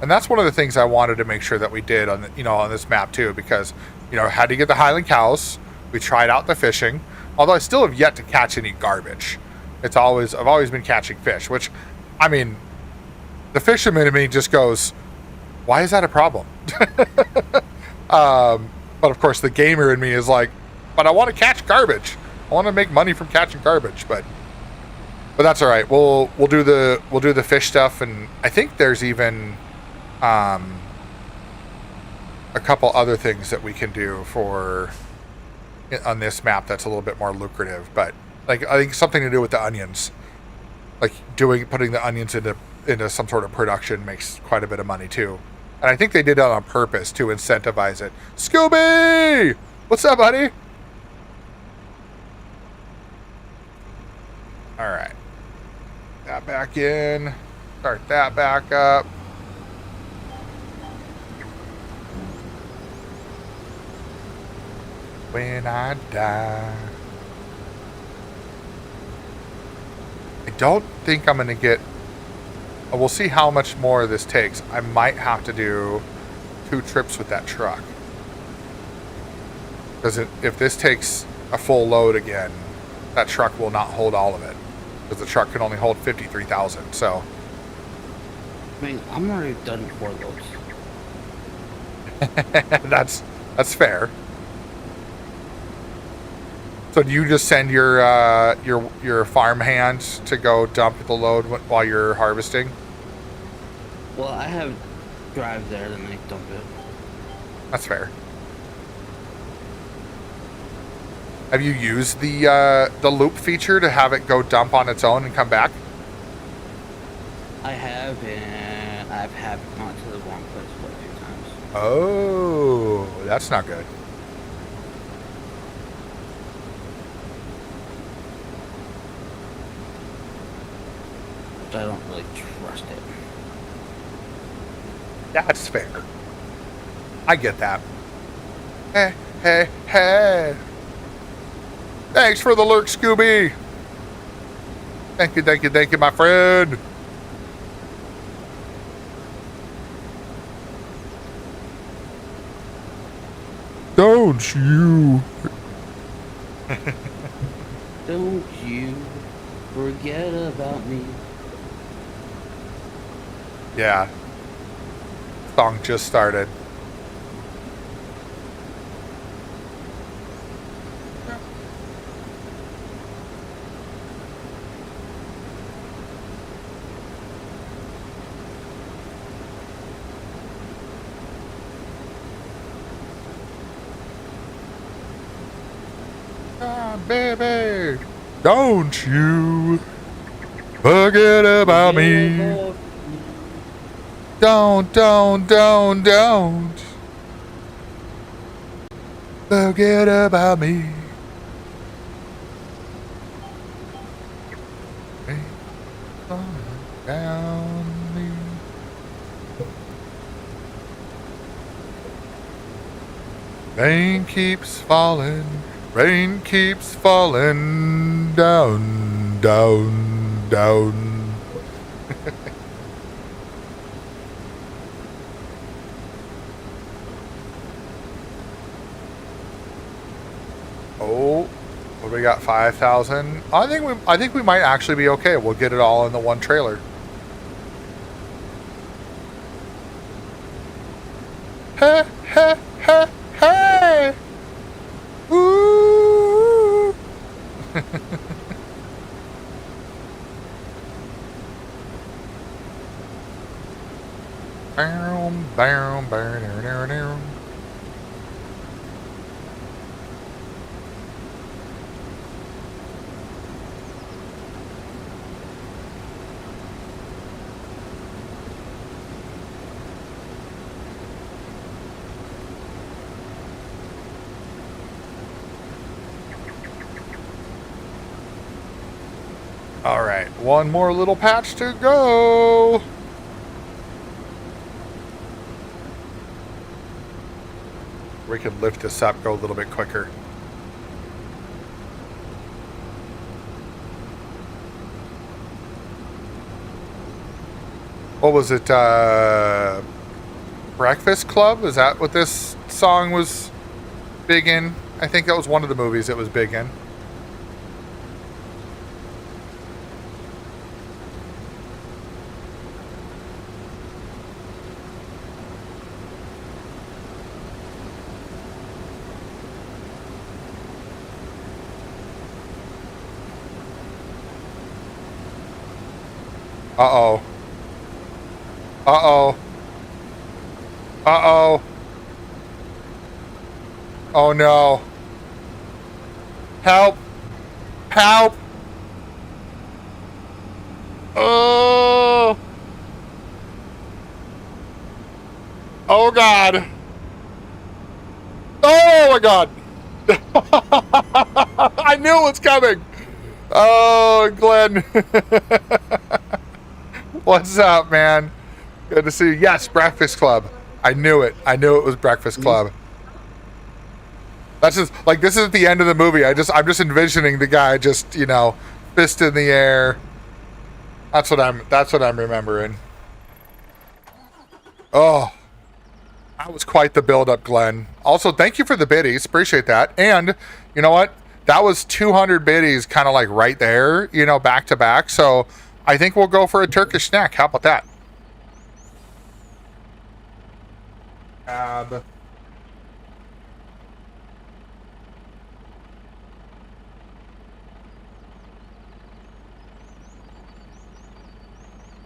[SPEAKER 2] And that's one of the things I wanted to make sure that we did on on this map too, because had to get the Highland cows. We tried out the fishing, although I still have yet to catch any garbage. I've always been catching fish, which, I mean, the fisherman in me just goes, why is that a problem? But of course the gamer in me is like, but I want to catch garbage. I want to make money from catching garbage, but that's all right. We'll do the fish stuff, and I think there's even a couple other things that we can do on this map that's a little bit more lucrative. But like, I think something to do with the onions, like putting the onions into some sort of production makes quite a bit of money too. And I think they did that on purpose to incentivize it. Scooby! What's up, buddy? All right. That back in. Start that back up. When I die. I don't think I'm going to get... We'll see how much more this takes. I might have to do 2 trips with that truck. Because if this takes a full load again, that truck will not hold all of it. Because the truck can only hold 53,000, so...
[SPEAKER 3] I mean, I'm already done 4 loads.
[SPEAKER 2] That's fair. So do you just send your farm hand to go dump the load while you're harvesting?
[SPEAKER 3] Well, I have drive there, then I dump it.
[SPEAKER 2] That's fair. Have you used the loop feature to have it go dump on its own and come back?
[SPEAKER 3] I have, and I've had gone to the wrong place quite a few times.
[SPEAKER 2] Oh, that's not good.
[SPEAKER 3] I don't really trust it.
[SPEAKER 2] That's fair. I get that. Hey, hey, hey. Thanks for the lurk, Scooby. Thank you, my friend. Don't you?
[SPEAKER 3] Don't you forget about me.
[SPEAKER 2] Yeah. Song just started. Baby, don't you forget about me. Don't forget about me. Down me. Rain keeps falling. Rain keeps falling down, down, down. Oh, what do we got? 5,000. I think we might actually be okay. We'll get it all in the one trailer. Hey, hey, hey, hey. Ooh. Bam, bam, bam, bam, bam. All right, one more little patch to go. We can lift this up, go a little bit quicker. What was it? Breakfast Club? Is that what this song was big in? I think that was one of the movies it was big in. Uh-oh. Uh-oh. Uh-oh. Oh, no. Help. Help. Oh. Oh, God. Oh, my God. I knew it was coming. Oh, Glenn. What's up, man? Good to see you. Yes, Breakfast Club. I knew it. I knew it was Breakfast Club. That's just like, this is at the end of the movie. I'm just envisioning the guy just, you know, fist in the air. That's what I'm remembering. Oh, that was quite the build-up, Glenn. Also, thank you for the biddies. Appreciate that. And you know what? That was 200 biddies, kind of like right there, you know, back to back. So I think we'll go for a Turkish snack. How about that?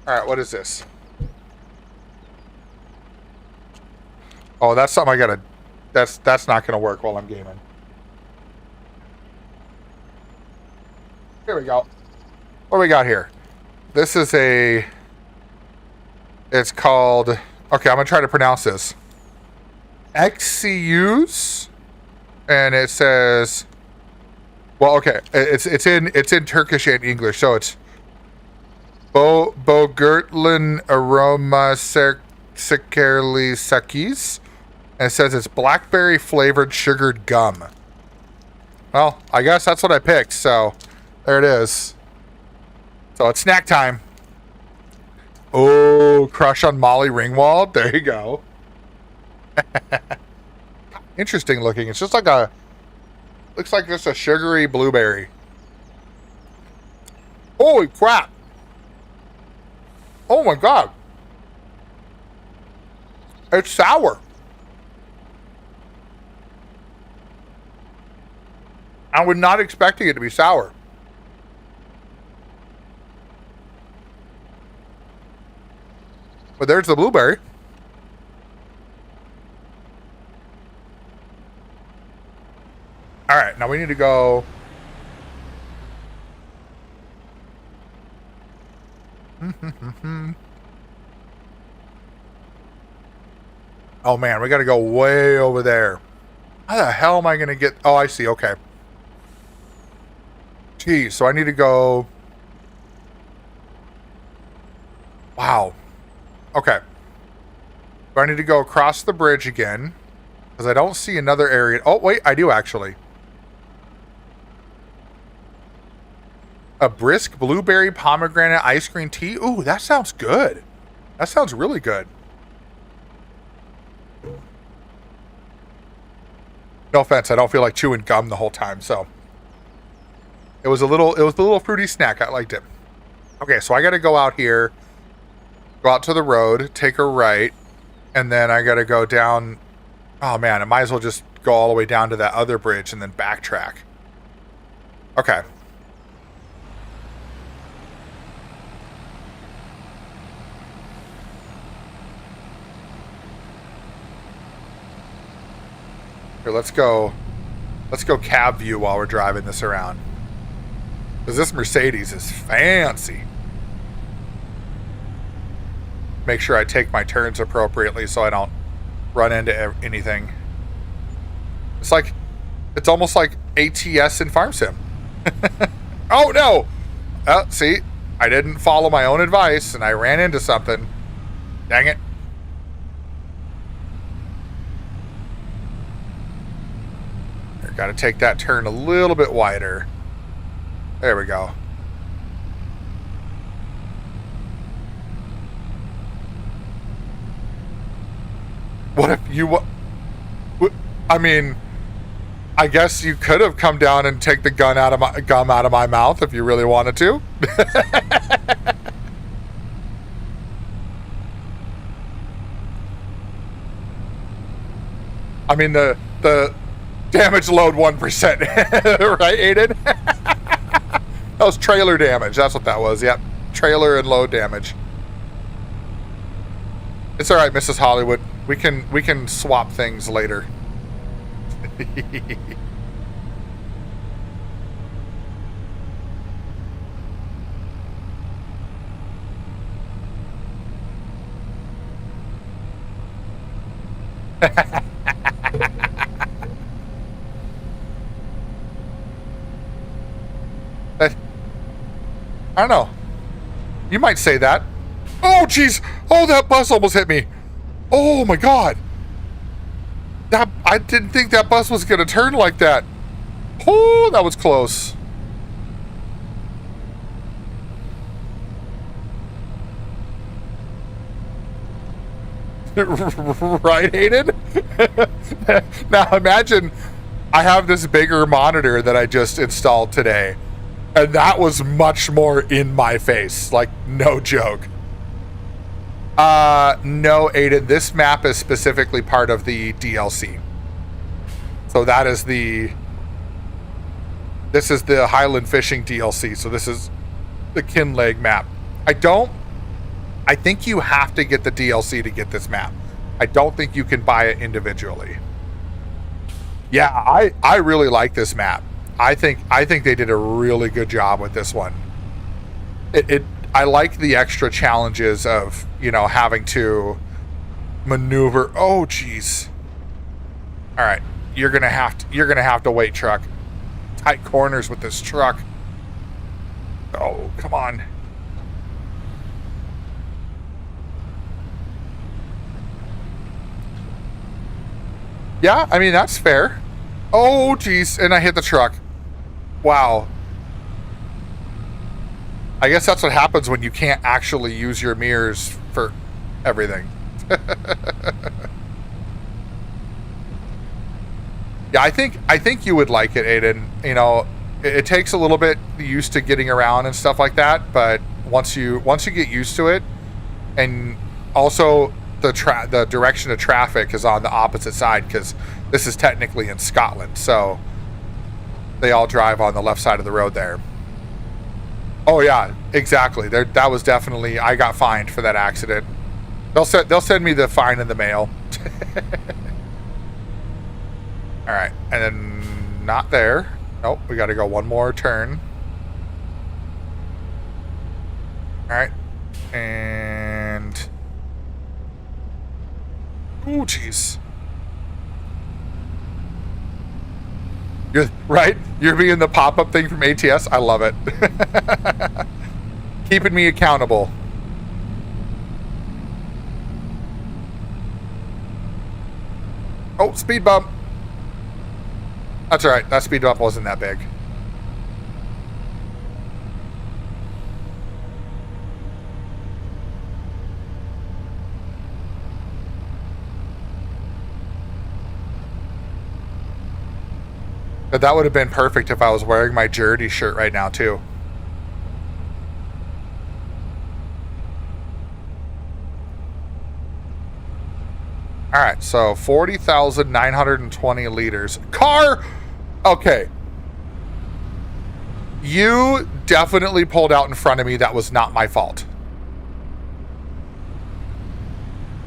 [SPEAKER 2] All right, what is this? Oh, that's something I gotta. That's not gonna work while I'm gaming. Here we go. What do we got here? This is a. It's called. Okay, I'm gonna try to pronounce this. XCUs, and it says. Well, okay, it's in Turkish and English, so it's Bogertland aroma sicarly sakis. And it says it's blackberry flavored sugared gum. Well, I guess that's what I picked, so there it is. So it's snack time. Oh, crush on Molly Ringwald. There you go. Interesting looking. It's just like a... Looks like just a sugary blueberry. Holy crap. Oh my god. It's sour. I was not expecting it to be sour. But there's the blueberry. All right, now we need to go. Oh man, we got to go way over there. How the hell am I going to get... Oh, I see. Okay. Geez, so I need to go... Wow. Okay. Do I need to go across the bridge again? Because I don't see another area. Oh, wait, I do actually. A brisk blueberry pomegranate ice cream tea. Ooh, that sounds good. That sounds really good. No offense, I don't feel like chewing gum the whole time, so... It was a little fruity snack. I liked it. Okay, so I got to go out here, go out to the road, take a right, and then I got to go down. Oh man, I might as well just go all the way down to that other bridge and then backtrack. Okay. Here, let's go cab view while we're driving this around. Because this Mercedes is fancy. Make sure I take my turns appropriately so I don't run into anything. It's almost like ATS in Farm Sim. Oh no! See, I didn't follow my own advice and I ran into something. Dang it. Got to take that turn a little bit wider. There we go. What if you... I mean, I guess you could have come down and take the gum out of my mouth if you really wanted to. I mean, the damage load 1%, right, Aiden? That was trailer damage. That's what that was. Yep, trailer and load damage. It's all right, Mrs. Hollywood. We can swap things later. I don't know. You might say that. Oh, jeez. Oh, that bus almost hit me. Oh, my God. I didn't think that bus was going to turn like that. Oh, that was close. Right, Hayden? Now, imagine I have this bigger monitor that I just installed today. And that was much more in my face. Like, no joke. No, Aiden. This map is specifically part of the DLC. So that is this is the Highland Fishing DLC. So this is the Kinleg map. I think you have to get the DLC to get this map. I don't think you can buy it individually. Yeah, I really like this map. I think they did a really good job with this one. I like the extra challenges of, having to maneuver. Oh, jeez. All right, you're gonna have to wait, truck. Tight corners with this truck. Oh, come on. Yeah, I mean, that's fair. Oh, geez. And I hit the truck. Wow. I guess that's what happens when you can't actually use your mirrors for everything. Yeah, I think you would like it, Aiden. You know, it takes a little bit used to getting around and stuff like that, but once you get used to it, and also the direction of traffic is on the opposite side because this is technically in Scotland, so they all drive on the left side of the road there. Oh yeah, exactly. That was definitely, I got fined for that accident. They'll send me the fine in the mail. All right, and then not there. Nope, we got to go one more turn. All right, and oh jeez, you're right. You're being the pop-up thing from ATS. I love it. Keeping me accountable. Oh, speed bump. That's all right. That speed bump wasn't that big. But that would have been perfect if I was wearing my Jerdy shirt right now, too. All right, so 40,920 liters. Car! Okay. You definitely pulled out in front of me. That was not my fault.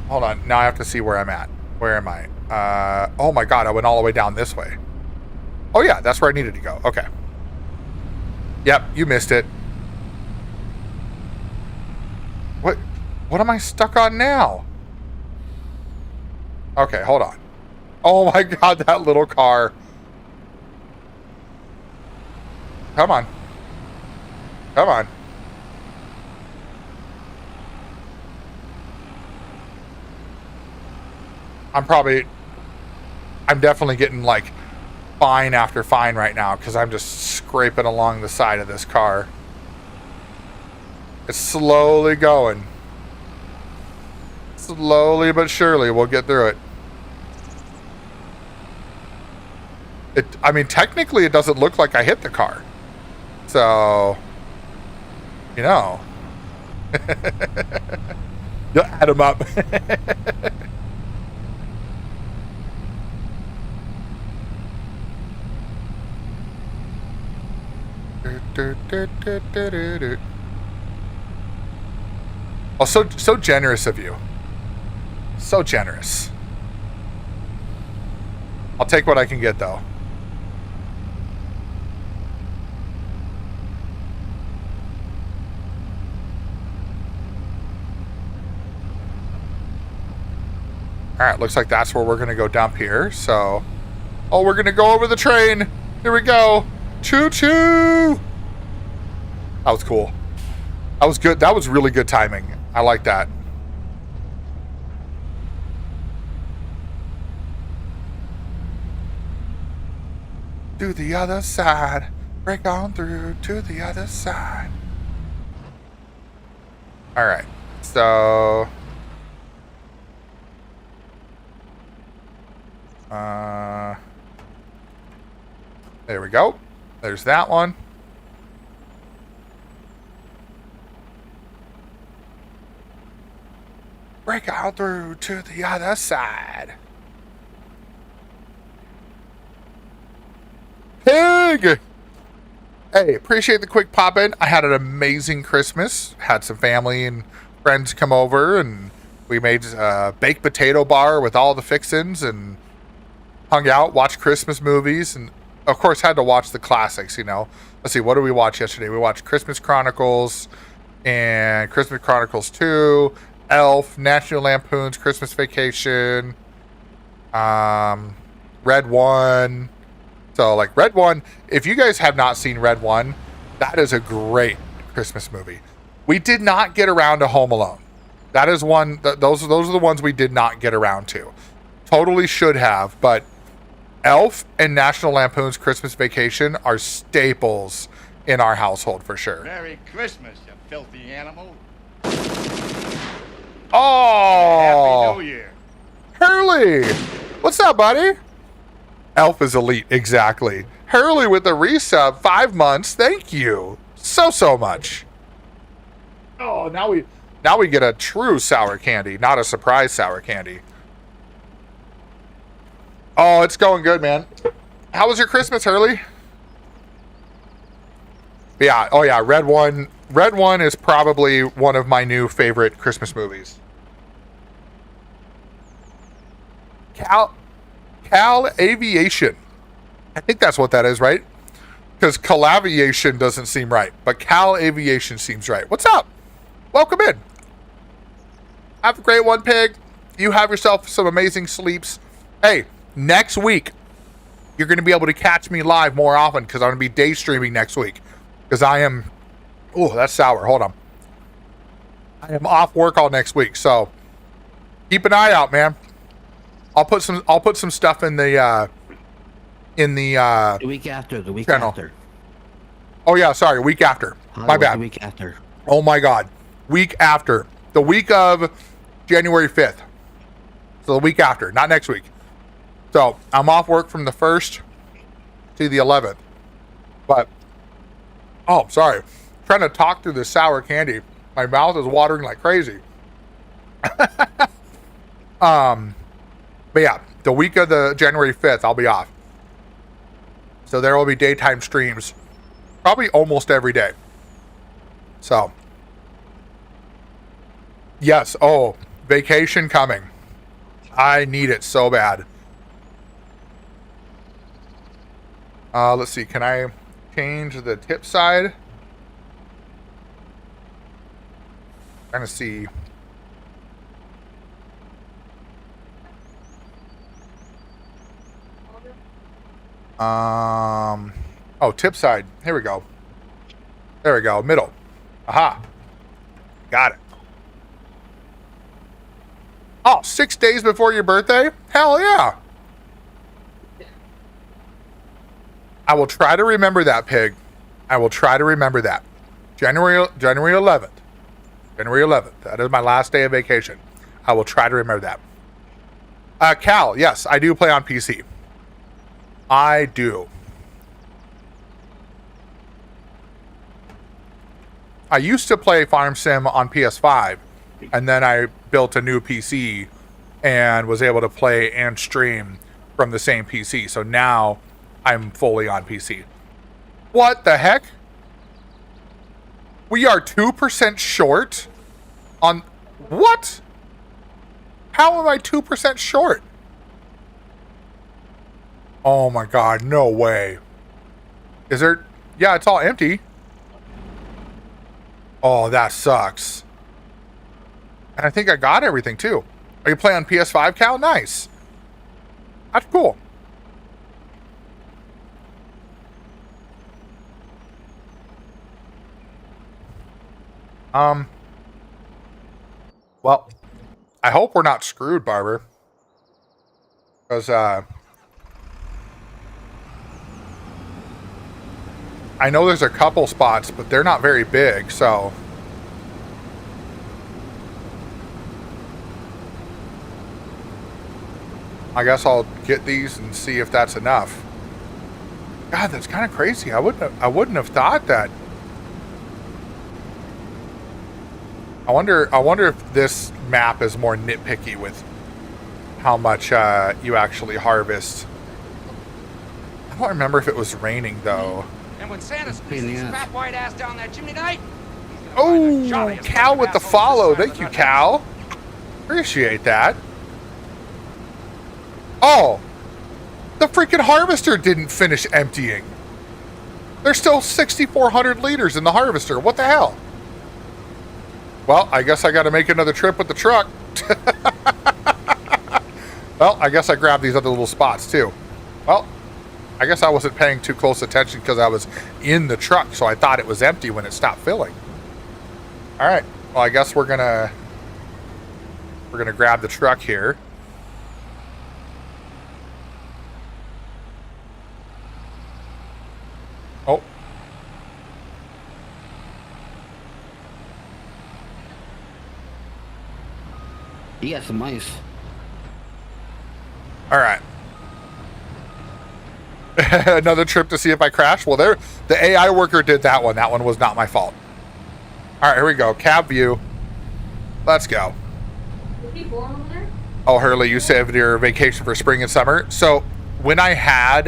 [SPEAKER 2] Hold on. Now I have to see where I'm at. Where am I? Oh my God, I went all the way down this way. Oh yeah, that's where I needed to go. Okay. Yep, you missed it. What am I stuck on now? Okay, hold on. Oh my God, that little car. Come on. Come on. I'm definitely getting like fine after fine right now because I'm just scraping along the side of this car. It's slowly going. Slowly but surely we'll get through it. I mean, technically it doesn't look like I hit the car. So, you know. You'll add them up. Oh, so generous of you. So generous. I'll take what I can get, though. All right, looks like that's where we're going to go dump here. So, oh, we're going to go over the train. Here we go. Choo-choo. That was cool. That was good. That was really good timing. I like that. To the other side. Break on through to the other side. All right. So... there we go. There's that one. Break out through to the other side. Pig! Hey, appreciate the quick pop in. I had an amazing Christmas. Had some family and friends come over, and we made a baked potato bar with all the fixins and hung out, watched Christmas movies, and of course had to watch the classics, you know. Let's see, what did we watch yesterday? We watched Christmas Chronicles and Christmas Chronicles 2, Elf, National Lampoon's Christmas Vacation, Red One. So, like, Red One, if you guys have not seen Red One, that is a great Christmas movie. We did not get around to Home Alone. That is one, those are the ones we did not get around to. Totally should have, but Elf and National Lampoon's Christmas Vacation are staples in our household for sure.
[SPEAKER 4] Merry Christmas, you filthy animal.
[SPEAKER 2] Oh,
[SPEAKER 4] Happy New Year.
[SPEAKER 2] Hurley, what's up, buddy? Elf is elite, exactly. Hurley with the resub, 5 months. Thank you so much. Oh, now we get a true sour candy, not a surprise sour candy. Oh, it's going good, man. How was your Christmas, Hurley? Yeah, oh yeah, Red One. Red One is probably one of my new favorite Christmas movies. Cal Aviation. I think that's what that is, right? Because Calaviation doesn't seem right, but Cal Aviation seems right. What's up? Welcome in. Have a great one, Pig. You have yourself some amazing sleeps. Hey, next week, you're going to be able to catch me live more often because I'm going to be day streaming next week. Because I am... Oh, that's sour. Hold on. I am off work all next week, so keep an eye out, man. I'll put some stuff in the
[SPEAKER 3] The week after. The week
[SPEAKER 2] channel.
[SPEAKER 3] after.
[SPEAKER 2] Oh yeah, sorry, week after. My bad.
[SPEAKER 3] The week after.
[SPEAKER 2] Oh my god. Week after. The week of January 5th. So the week after, not next week. So I'm off work from the 1st to the 11th. But oh, sorry. Trying to talk through this sour candy. My mouth is watering like crazy. But yeah, the week of the January 5th, I'll be off. So there will be daytime streams probably almost every day. So, yes. Oh, vacation coming. I need it so bad. Let's see. Can I change the tip side? Trying to see. Oh, tip side. Here we go. There we go. Middle. Aha. Got it. Oh, 6 days before your birthday? Hell yeah. I will try to remember that, Pig. I will try to remember that. January 11th. January 11th. That is my last day of vacation. I will try to remember that. Cal, yes, I do play on PC. I do. I used to play Farm Sim on PS5, and then I built a new PC and was able to play and stream from the same PC. So now I'm fully on PC. What the heck? We are 2% short on... What? How am I 2% short? Oh my god, no way. Is there... Yeah, it's all empty. Oh, that sucks. And I think I got everything too. Are you playing on PS5, Cal? Nice. That's cool. Well, I hope we're not screwed, Barber. Because, I know there's a couple spots, but they're not very big, so... I guess I'll get these and see if that's enough. God, that's kind of crazy. I wouldn't have thought that. I wonder if this map is more nitpicky with how much you actually harvest. I don't remember if it was raining though.
[SPEAKER 4] And when Santa squeezes his fat white ass down that chimney tonight,
[SPEAKER 2] Oh, Cal with the follow. Thank you, Cal. Appreciate that. Oh, the freaking harvester didn't finish emptying. There's still 6,400 liters in the harvester. What the hell? Well, I guess I got to make another trip with the truck. Well, I guess I grabbed these other little spots too. Well, I guess I wasn't paying too close attention because I was in the truck, so I thought it was empty when it stopped filling. All right. Well, I guess we're gonna grab the truck here.
[SPEAKER 3] You got some mice.
[SPEAKER 2] All right. Another trip to see if I crash. Well, the AI worker did that one. That one was not my fault. All right, here we go. Cab view. Let's go.
[SPEAKER 5] Is he born over there?
[SPEAKER 2] Oh, Hurley, you saved your vacation for spring and summer. So when I had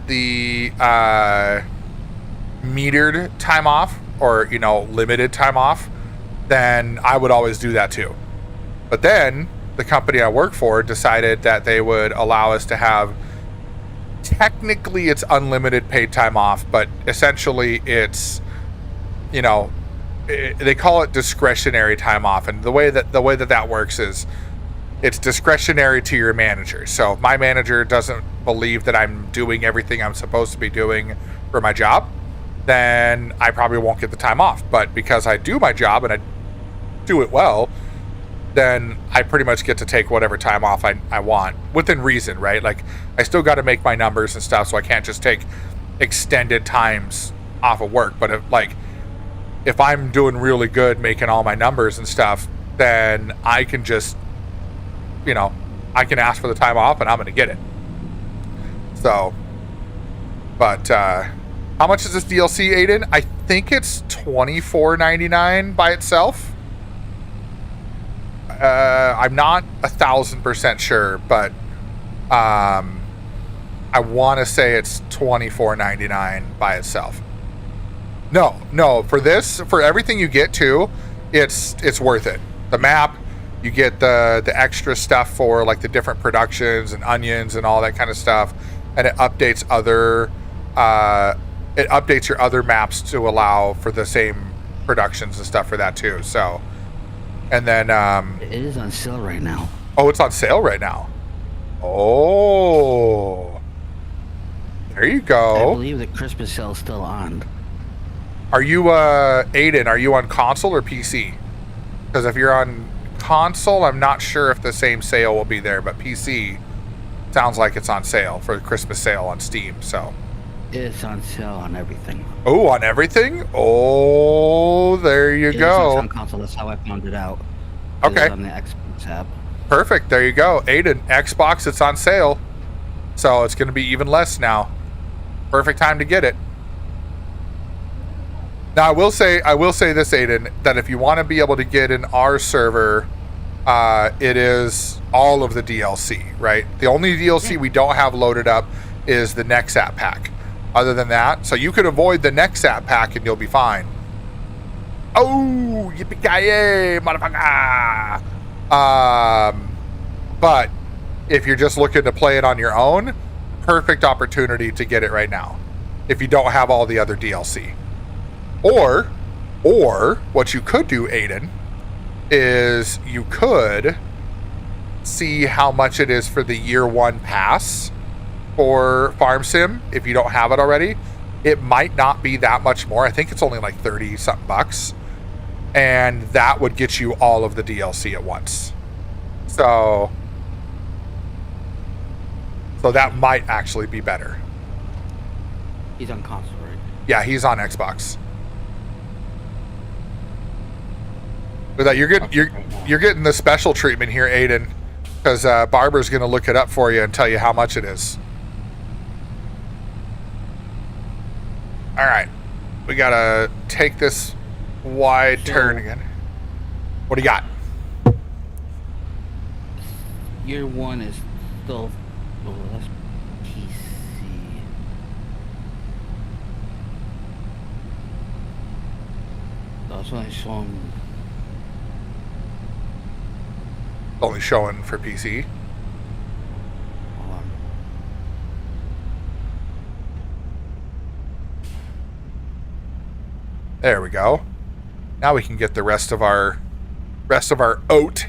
[SPEAKER 2] the metered time off, or limited time off, then I would always do that too. But then the company I work for decided that they would allow us to have, technically it's unlimited paid time off, but essentially it's, they call it discretionary time off. And the way that works is it's discretionary to your manager. So if my manager doesn't believe that I'm doing everything I'm supposed to be doing for my job, then I probably won't get the time off. But because I do my job and I do it well, then I pretty much get to take whatever time off I want within reason, right? Like, I still got to make my numbers and stuff, so I can't just take extended times off of work. But if I'm doing really good making all my numbers and stuff, then I can just, I can ask for the time off and I'm going to get it. So, but how much is this DLC, Aiden? I think it's $24.99 by itself. I'm not 1,000% sure, but I want to say it's $24.99 by itself. No, for everything you get too, it's worth it. The map, you get the extra stuff for like the different productions and onions and all that kind of stuff, and it updates your other maps to allow for the same productions and stuff for that too. So. And then
[SPEAKER 3] It is on sale right now.
[SPEAKER 2] Oh, it's on sale right now. Oh, there you
[SPEAKER 3] I
[SPEAKER 2] go.
[SPEAKER 3] believe the Christmas sale's still on.
[SPEAKER 2] Are you Aiden, are you on console or PC? Because if you're on console, I'm not sure if the same sale will be there, but PC sounds like it's on sale for the Christmas sale on Steam. So
[SPEAKER 3] It's on sale on everything.
[SPEAKER 2] oh, on everything? Oh, there you
[SPEAKER 3] It is
[SPEAKER 2] go.
[SPEAKER 3] on console. That's how I found it out.
[SPEAKER 2] Okay.
[SPEAKER 3] It's on the Xbox app.
[SPEAKER 2] Perfect. There you go. Aiden, Xbox, it's on sale. So it's going to be even less now. Perfect time to get it. Now, I will say this, Aiden, that if you want to be able to get in our server, it is all of the DLC, right? The only DLC we don't have loaded up is the Nexat pack. Other than that, so you could avoid the Nexat pack and you'll be fine. Oh, yippee-ki-yay, motherfucker! But if you're just looking to play it on your own, perfect opportunity to get it right now. If you don't have all the other DLC. Or what you could do, Aiden, is you could see how much it is for the year one pass for Farm Sim. If you don't have it already, it might not be that much more. I think it's only like 30 something bucks, and that would get you all of the DLC at once. So that might actually be better.
[SPEAKER 3] He's on console, right?
[SPEAKER 2] Yeah, he's on Xbox. But that you're getting the special treatment here, Aiden, because Barbara's going to look it up for you and tell you how much it is. All right, we gotta take this wide turn again. What do you got?
[SPEAKER 3] Year one is still. Oh, that's PC. That's only showing.
[SPEAKER 2] Only showing for PC.
[SPEAKER 3] Hold on.
[SPEAKER 2] There we go. Now we can get the rest of our oat.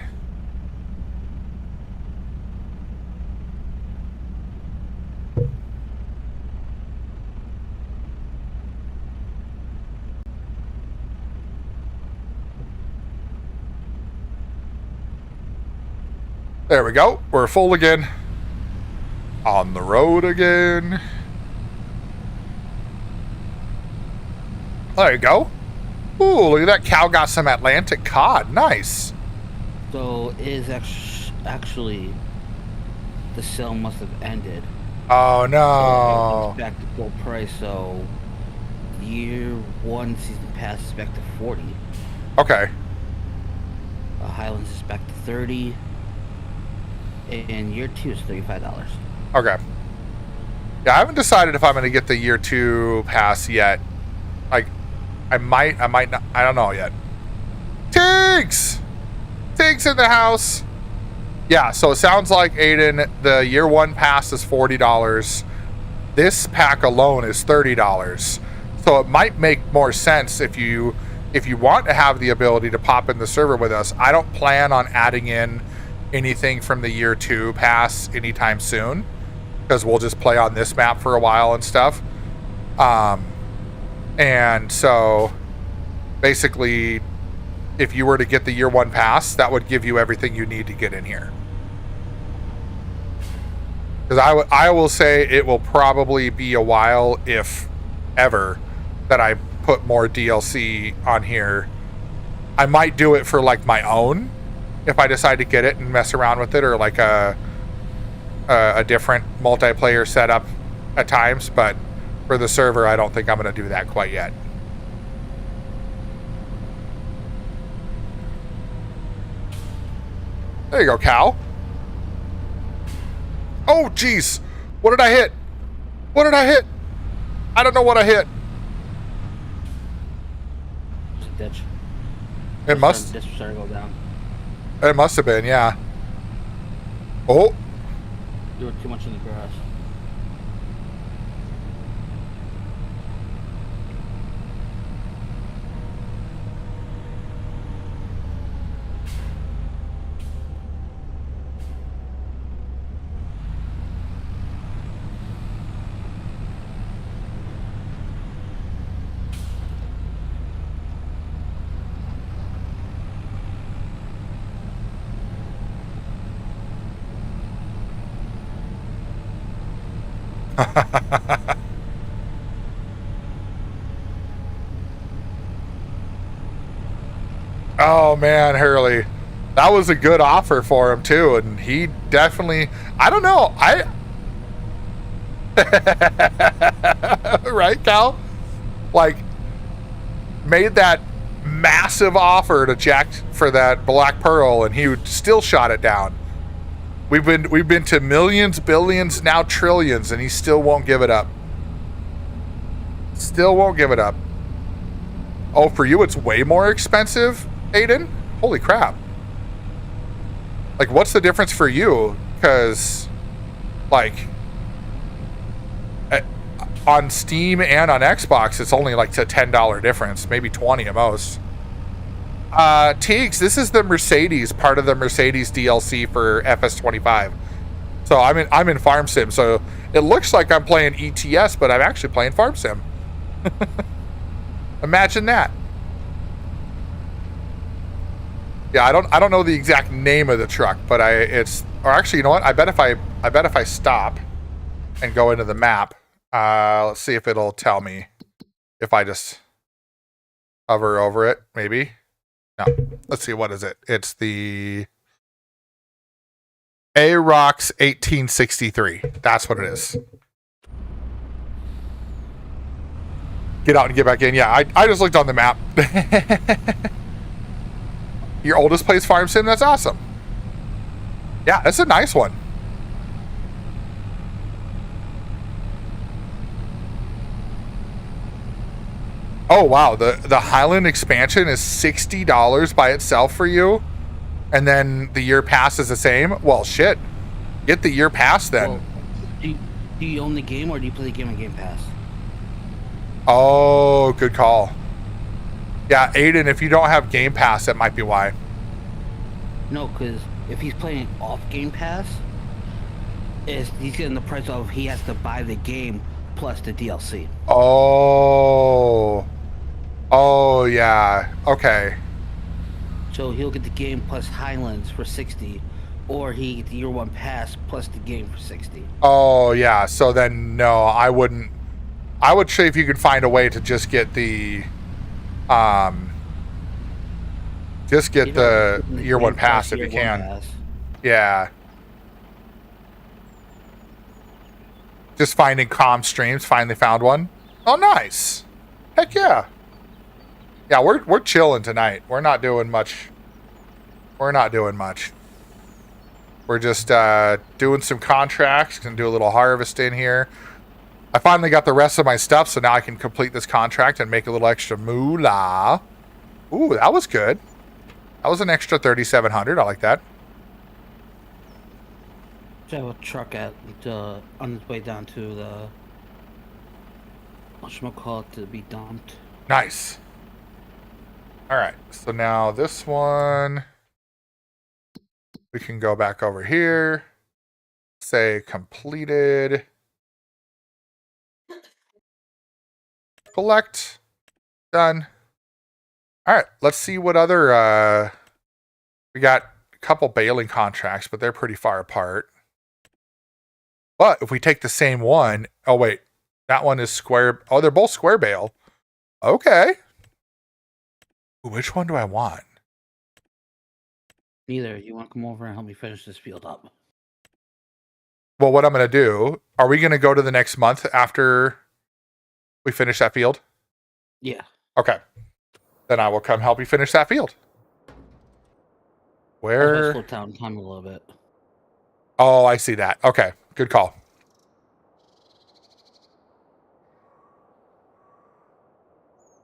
[SPEAKER 2] There we go. We're full again. On the road again. There you go. Ooh, look at that. Cal got some Atlantic cod. Nice.
[SPEAKER 3] So it is actually the sale must have ended.
[SPEAKER 2] Oh,
[SPEAKER 3] So
[SPEAKER 2] no.
[SPEAKER 3] it's back to full price. So year 1 season pass is back to 40.
[SPEAKER 2] Okay.
[SPEAKER 3] Highlands is back to 30. And year 2 is $35.
[SPEAKER 2] Okay. Yeah, I haven't decided if I'm going to get the year 2 pass yet. Like, I might not. I don't know yet. Tiggs! Tiggs in the house. Yeah, so it sounds like, Aiden, the year 1 pass is $40. This pack alone is $30. So it might make more sense if you want to have the ability to pop in the server with us. I don't plan on adding in anything from the year 2 pass anytime soon, because we'll just play on this map for a while and stuff. And so basically, if you were to get the year 1 pass, that would give you everything you need to get in here. Because I will say it will probably be a while, if ever, that I put more DLC on here. I might do it for like my own, if I decide to get it and mess around with it, or like a different multiplayer setup at times, but for the server, I don't think I'm going to do that quite yet. There you go, Cal. Oh, jeez. What did I hit? What did I hit? I don't know what I hit.
[SPEAKER 3] It's a ditch.
[SPEAKER 2] It must.
[SPEAKER 3] This started to go down.
[SPEAKER 2] It must have been, yeah. Oh.
[SPEAKER 3] You were too much in the grass.
[SPEAKER 2] Oh man, Hurley, that was a good offer for him too, and he definitely, I don't know, right, Cal? Like, made that massive offer to Jack for that Black Pearl, and he still shot it down. We've been to millions, billions, now trillions, and he still won't give it up. Still won't give it up. Oh, for you, it's way more expensive, Aiden? Holy crap. Like, what's the difference for you? Because, like, on Steam and on Xbox, it's only like a $10 difference, maybe 20 at most. Teagues, this is the Mercedes, part of the Mercedes DLC for FS25. So I'm in Farm Sim, so it looks like I'm playing ETS, but I'm actually playing Farm Sim. Imagine that. Yeah, I don't know the exact name of the truck, but or actually, you know what? I bet if I stop and go into the map, let's see if it'll tell me if I just hover over it, maybe. No, let's see, what is it? It's the Arox 1863. That's what it is. Get out and get back in. Yeah, I just looked on the map. Your oldest plays Farm Sim? That's awesome. Yeah, that's a nice one. Oh, wow. The Highland expansion is $60 by itself for you, and then the year pass is the same? Well, shit. Get the year pass then.
[SPEAKER 3] Well, do you own the game, or do you play the game on Game Pass?
[SPEAKER 2] Oh, good call. Yeah, Aiden, if you don't have Game Pass, that might be why.
[SPEAKER 3] No, because if he's playing off Game Pass, he's getting the price of he has to buy the game plus the DLC.
[SPEAKER 2] Oh, yeah. Okay.
[SPEAKER 3] So he'll get the game plus Highlands for 60, or he get the year 1 pass plus the game for 60.
[SPEAKER 2] Oh, yeah. So then, no, I wouldn't. I would say if you could find a way to just get the Just get
[SPEAKER 3] You
[SPEAKER 2] the
[SPEAKER 3] know,
[SPEAKER 2] year one
[SPEAKER 3] Game
[SPEAKER 2] pass if
[SPEAKER 3] year
[SPEAKER 2] you
[SPEAKER 3] one
[SPEAKER 2] can.
[SPEAKER 3] pass.
[SPEAKER 2] Yeah. Just finding calm streams. Finally found one. Oh, nice. Heck yeah. Yeah, we're chilling tonight. We're not doing much. We're not doing much. We're just doing some contracts. Gonna do a little harvest in here. I finally got the rest of my stuff, so now I can complete this contract and make a little extra moolah. Ooh, that was good. That was an extra 3,700. I like that.
[SPEAKER 3] I have a truck at on its way down to the whatchamacallit to be dumped.
[SPEAKER 2] Nice. All right, so now this one, we can go back over here, say completed, collect, done. All right, let's see what other, we got a couple baling contracts, but they're pretty far apart. But if we take the same one, oh wait, that one is square, oh, they're both square bale. Okay. Which one do I want?
[SPEAKER 3] Neither. You want to come over and help me finish this field up?
[SPEAKER 2] Well, what I'm going to do, are we going to go to the next month after we finish that field?
[SPEAKER 3] Yeah.
[SPEAKER 2] Okay. Then I will come help you finish that field.
[SPEAKER 3] I was gonna
[SPEAKER 2] Where?
[SPEAKER 3] slow down time a little bit.
[SPEAKER 2] Oh, I see that. Okay. Good call.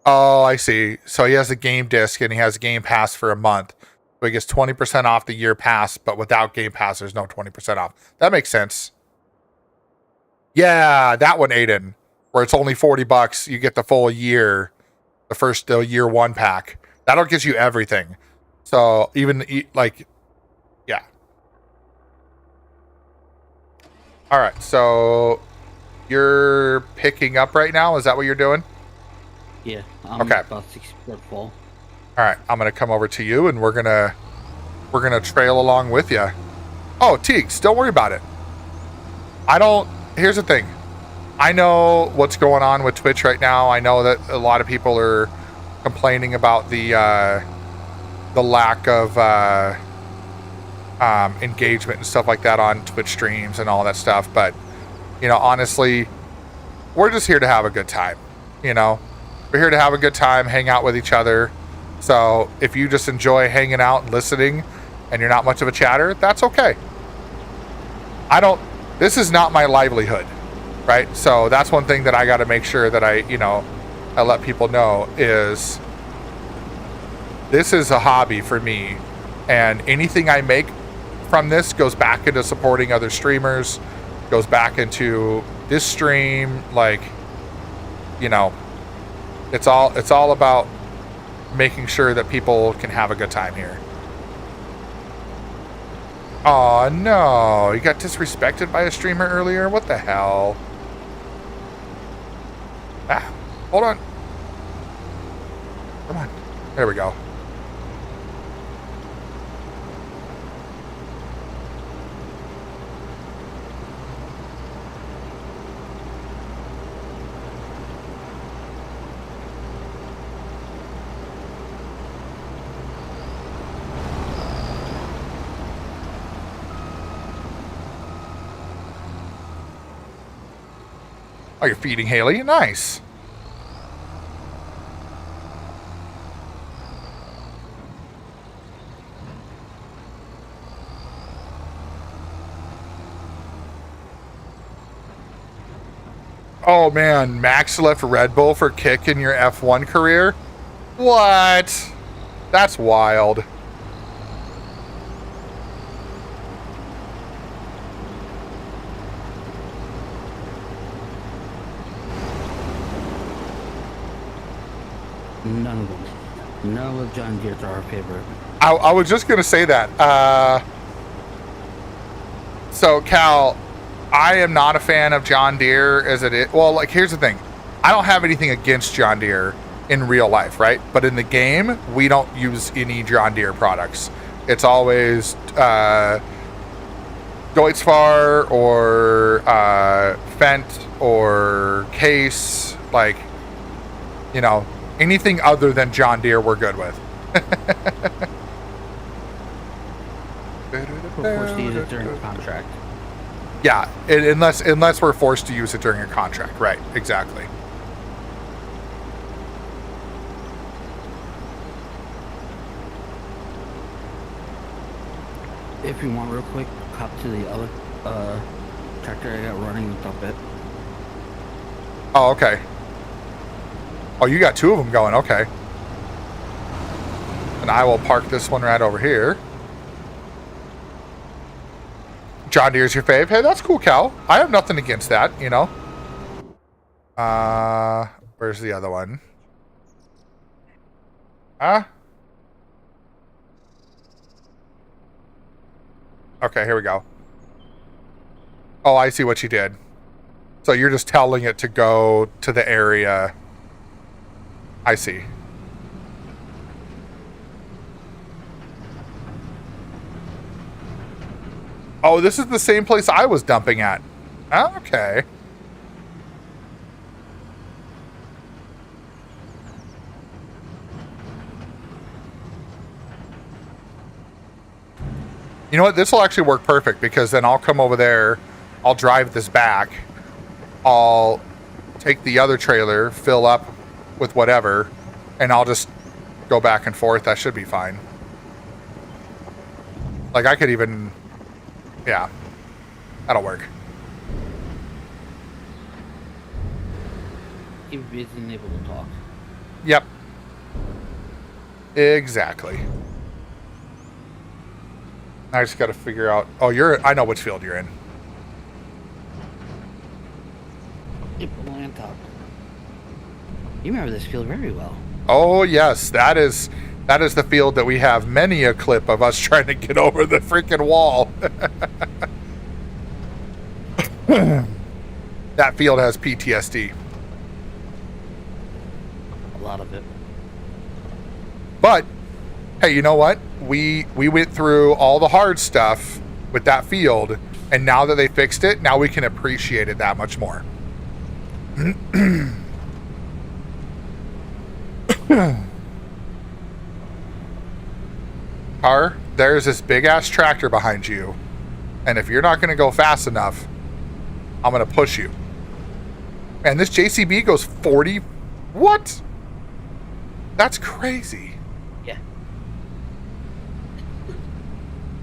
[SPEAKER 2] Oh, I see. So he has a game disc and he has Game Pass for a month. So he gets 20% off the year pass, but without Game Pass, there's no 20% off. That makes sense. Yeah, that one, Aiden, where it's only $40. You get the full year, the year one pack. That'll get you everything. So even like, yeah. All right. So you're picking up right now. Is that what you're doing?
[SPEAKER 3] Yeah. I'm
[SPEAKER 2] Okay.
[SPEAKER 3] about 60% full.
[SPEAKER 2] All right, I'm gonna come over to you, and we're gonna trail along with you. Oh, Teagues, don't worry about it. Here's the thing. I know what's going on with Twitch right now. I know that a lot of people are complaining about the lack of engagement and stuff like that on Twitch streams and all that stuff. But you know, honestly, we're just here to have a good time. You know, we're here to have a good time, hang out with each other. So if you just enjoy hanging out and listening and you're not much of a chatter, that's okay. This is not my livelihood, right? So that's one thing that I got to make sure that I let people know is this is a hobby for me, and anything I make from this goes back into supporting other streamers, goes back into this stream. Like, it's all about making sure that people can have a good time here. Oh no, you got disrespected by a streamer earlier? What the hell? Ah, hold on. Come on. There we go. Oh, you're feeding Haley? Nice. Oh man, Max left Red Bull for kick in your F1 career? What? That's wild.
[SPEAKER 3] None of them. None of the John Deere's are our favorite.
[SPEAKER 2] I was just gonna say that. So Cal, I am not a fan of John Deere as it is. Well, like, here's the thing. I don't have anything against John Deere in real life, right? But in the game, we don't use any John Deere products. It's always Deutzfahr or Fendt or Case, like, anything other than John Deere we're good with.
[SPEAKER 3] We're forced to use it during contract.
[SPEAKER 2] Yeah, unless we're forced to use it during a contract. Right, exactly.
[SPEAKER 3] If you want, real quick, hop to the other tractor I got running and dump it.
[SPEAKER 2] Oh, okay. Oh, you got two of them going. Okay. And I will park this one right over here. John Deere's your fave. Hey, that's cool, Cal. I have nothing against that, you know. Where's the other one? Huh? Okay, here we go. Oh, I see what you did. So you're just telling it to go to the area. I see. Oh, this is the same place I was dumping at. Okay. You know what? This will actually work perfect because then I'll come over there. I'll drive this back. I'll take the other trailer, fill up with whatever, and I'll just go back and forth. That should be fine. Like I could even... Yeah. That'll work.
[SPEAKER 3] Keep busy and able to talk.
[SPEAKER 2] Yep. Exactly. I just got to figure out... Oh, I know which field you're in.
[SPEAKER 3] Yep, on top. You remember this field very well.
[SPEAKER 2] Oh, yes. That is the field that we have many a clip of us trying to get over the freaking wall. That field has PTSD.
[SPEAKER 3] A lot of it.
[SPEAKER 2] But, hey, you know what? We went through all the hard stuff with that field, and now that they fixed it, now we can appreciate it that much more. Car, there's this big-ass tractor behind you, and if you're not going to go fast enough, I'm going to push you. And this JCB goes 40... What? That's crazy.
[SPEAKER 3] Yeah.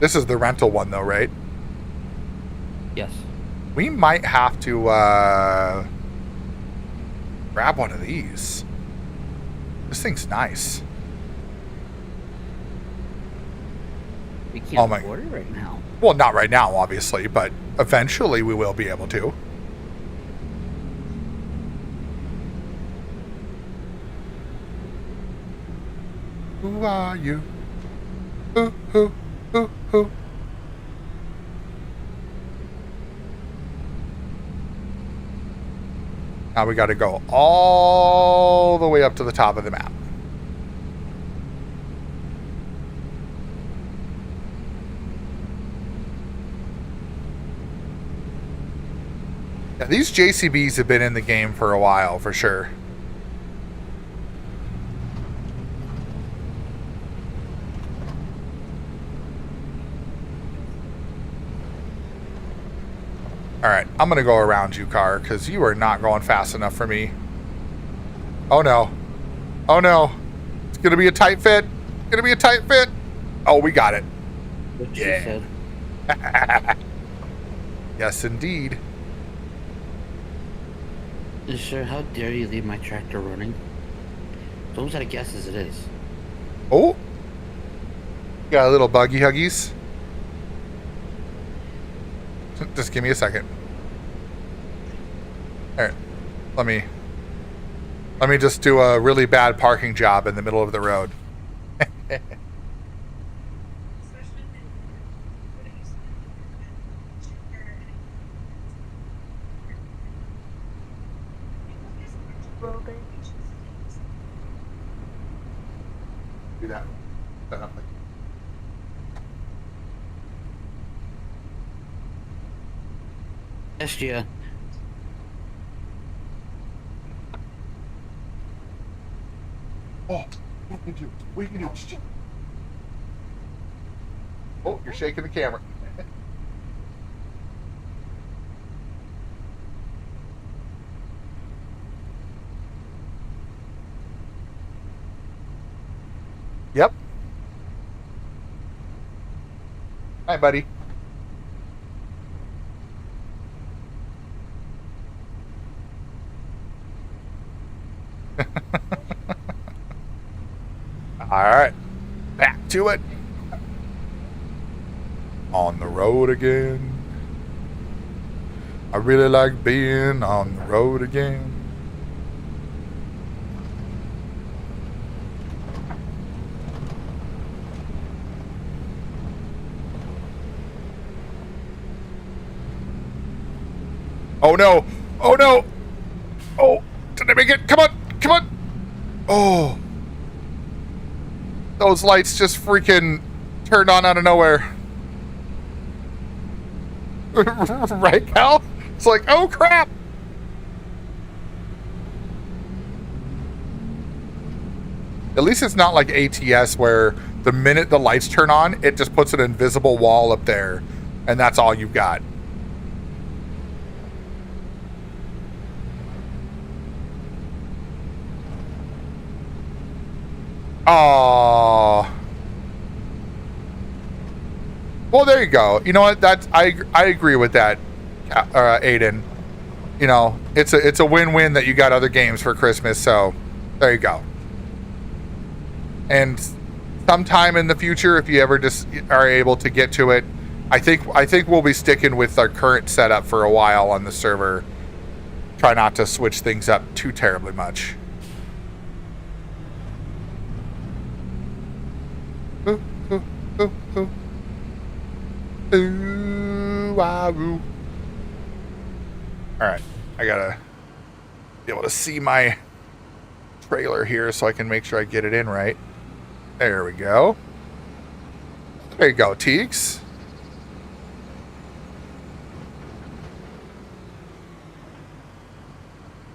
[SPEAKER 2] This is the rental one, though, right?
[SPEAKER 3] Yes.
[SPEAKER 2] We might have to grab one of these. This thing's nice.
[SPEAKER 3] We
[SPEAKER 2] Oh
[SPEAKER 3] can't
[SPEAKER 2] my-
[SPEAKER 3] afford it right now.
[SPEAKER 2] Well, not right now, obviously, but eventually we will be able to. Who are you? Who? Now we got to go all the way up to the top of the map. Yeah, these JCBs have been in the game for a while, for sure. Alright, I'm going to go around you, car, because you are not going fast enough for me. Oh, no. Oh, no. It's going to be a tight fit. Going to be a tight fit. Oh, we got it.
[SPEAKER 3] What she
[SPEAKER 2] Yeah.
[SPEAKER 3] said.
[SPEAKER 2] Yes, indeed.
[SPEAKER 3] Sir, how dare you leave my tractor running? It's almost out of guess as it is.
[SPEAKER 2] Oh. Got a little buggy huggies. Just give me a second. Alright. Let me just do a really bad parking job in the middle of the road. Do that. Set up like
[SPEAKER 3] Yes, Gia.
[SPEAKER 2] Oh, what can you do? What can you do? Oh, you're shaking the camera. Yep. Hi, buddy. All right. Back to it. On the road again. I really like being on the road again. Oh no! Oh no! Oh! Did I make it? Come on! Come on! Oh! Those lights just freaking turned on out of nowhere. Right, Cal? It's like, oh crap! At least it's not like ATS where the minute the lights turn on, it just puts an invisible wall up there, and that's all you've got. Oh. Well, there you go. You know what? That's I agree with that, Aiden. You know, it's a win-win that you got other games for Christmas. So there you go. And sometime in the future, if you ever just are able to get to it, I think we'll be sticking with our current setup for a while on the server. Try not to switch things up too terribly much. Ooh, ooh, ooh, ooh. Ooh, ah, ooh. All right, I gotta be able to see my trailer here so I can make sure I get it in right. There we go. There you go, Teeks.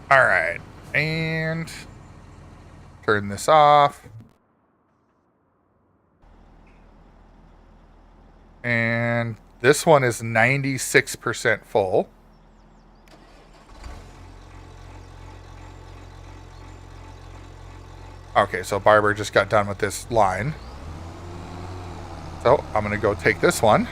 [SPEAKER 2] All right, and turn this off. And this one is 96% full. Okay, so Barber just got done with this line. So I'm going to go take this one.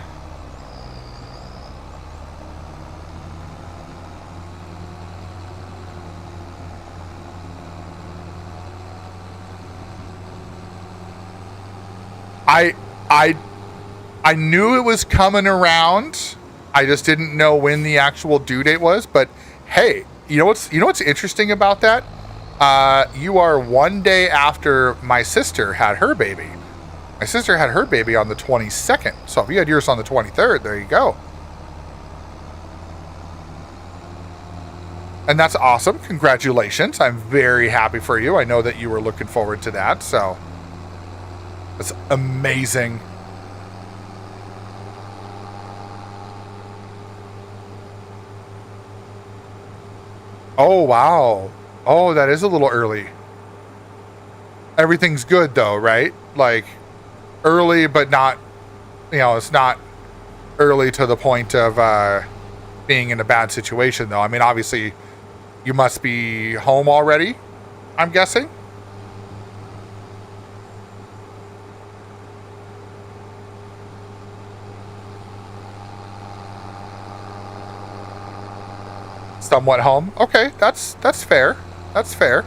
[SPEAKER 2] I knew it was coming around. I just didn't know when the actual due date was. But hey, you know what's interesting about that? You are one day after my sister had her baby. My sister had her baby on the 22nd. So if you had yours on the 23rd, there you go. And that's awesome. Congratulations. I'm very happy for you. I know that you were looking forward to that. So that's amazing. Oh, wow. Oh, that is a little early. Everything's good, though, right? Like, early, but not, it's not early to the point of being in a bad situation, though. I mean, obviously, you must be home already, I'm guessing. Somewhat home. Okay, that's fair. That's fair.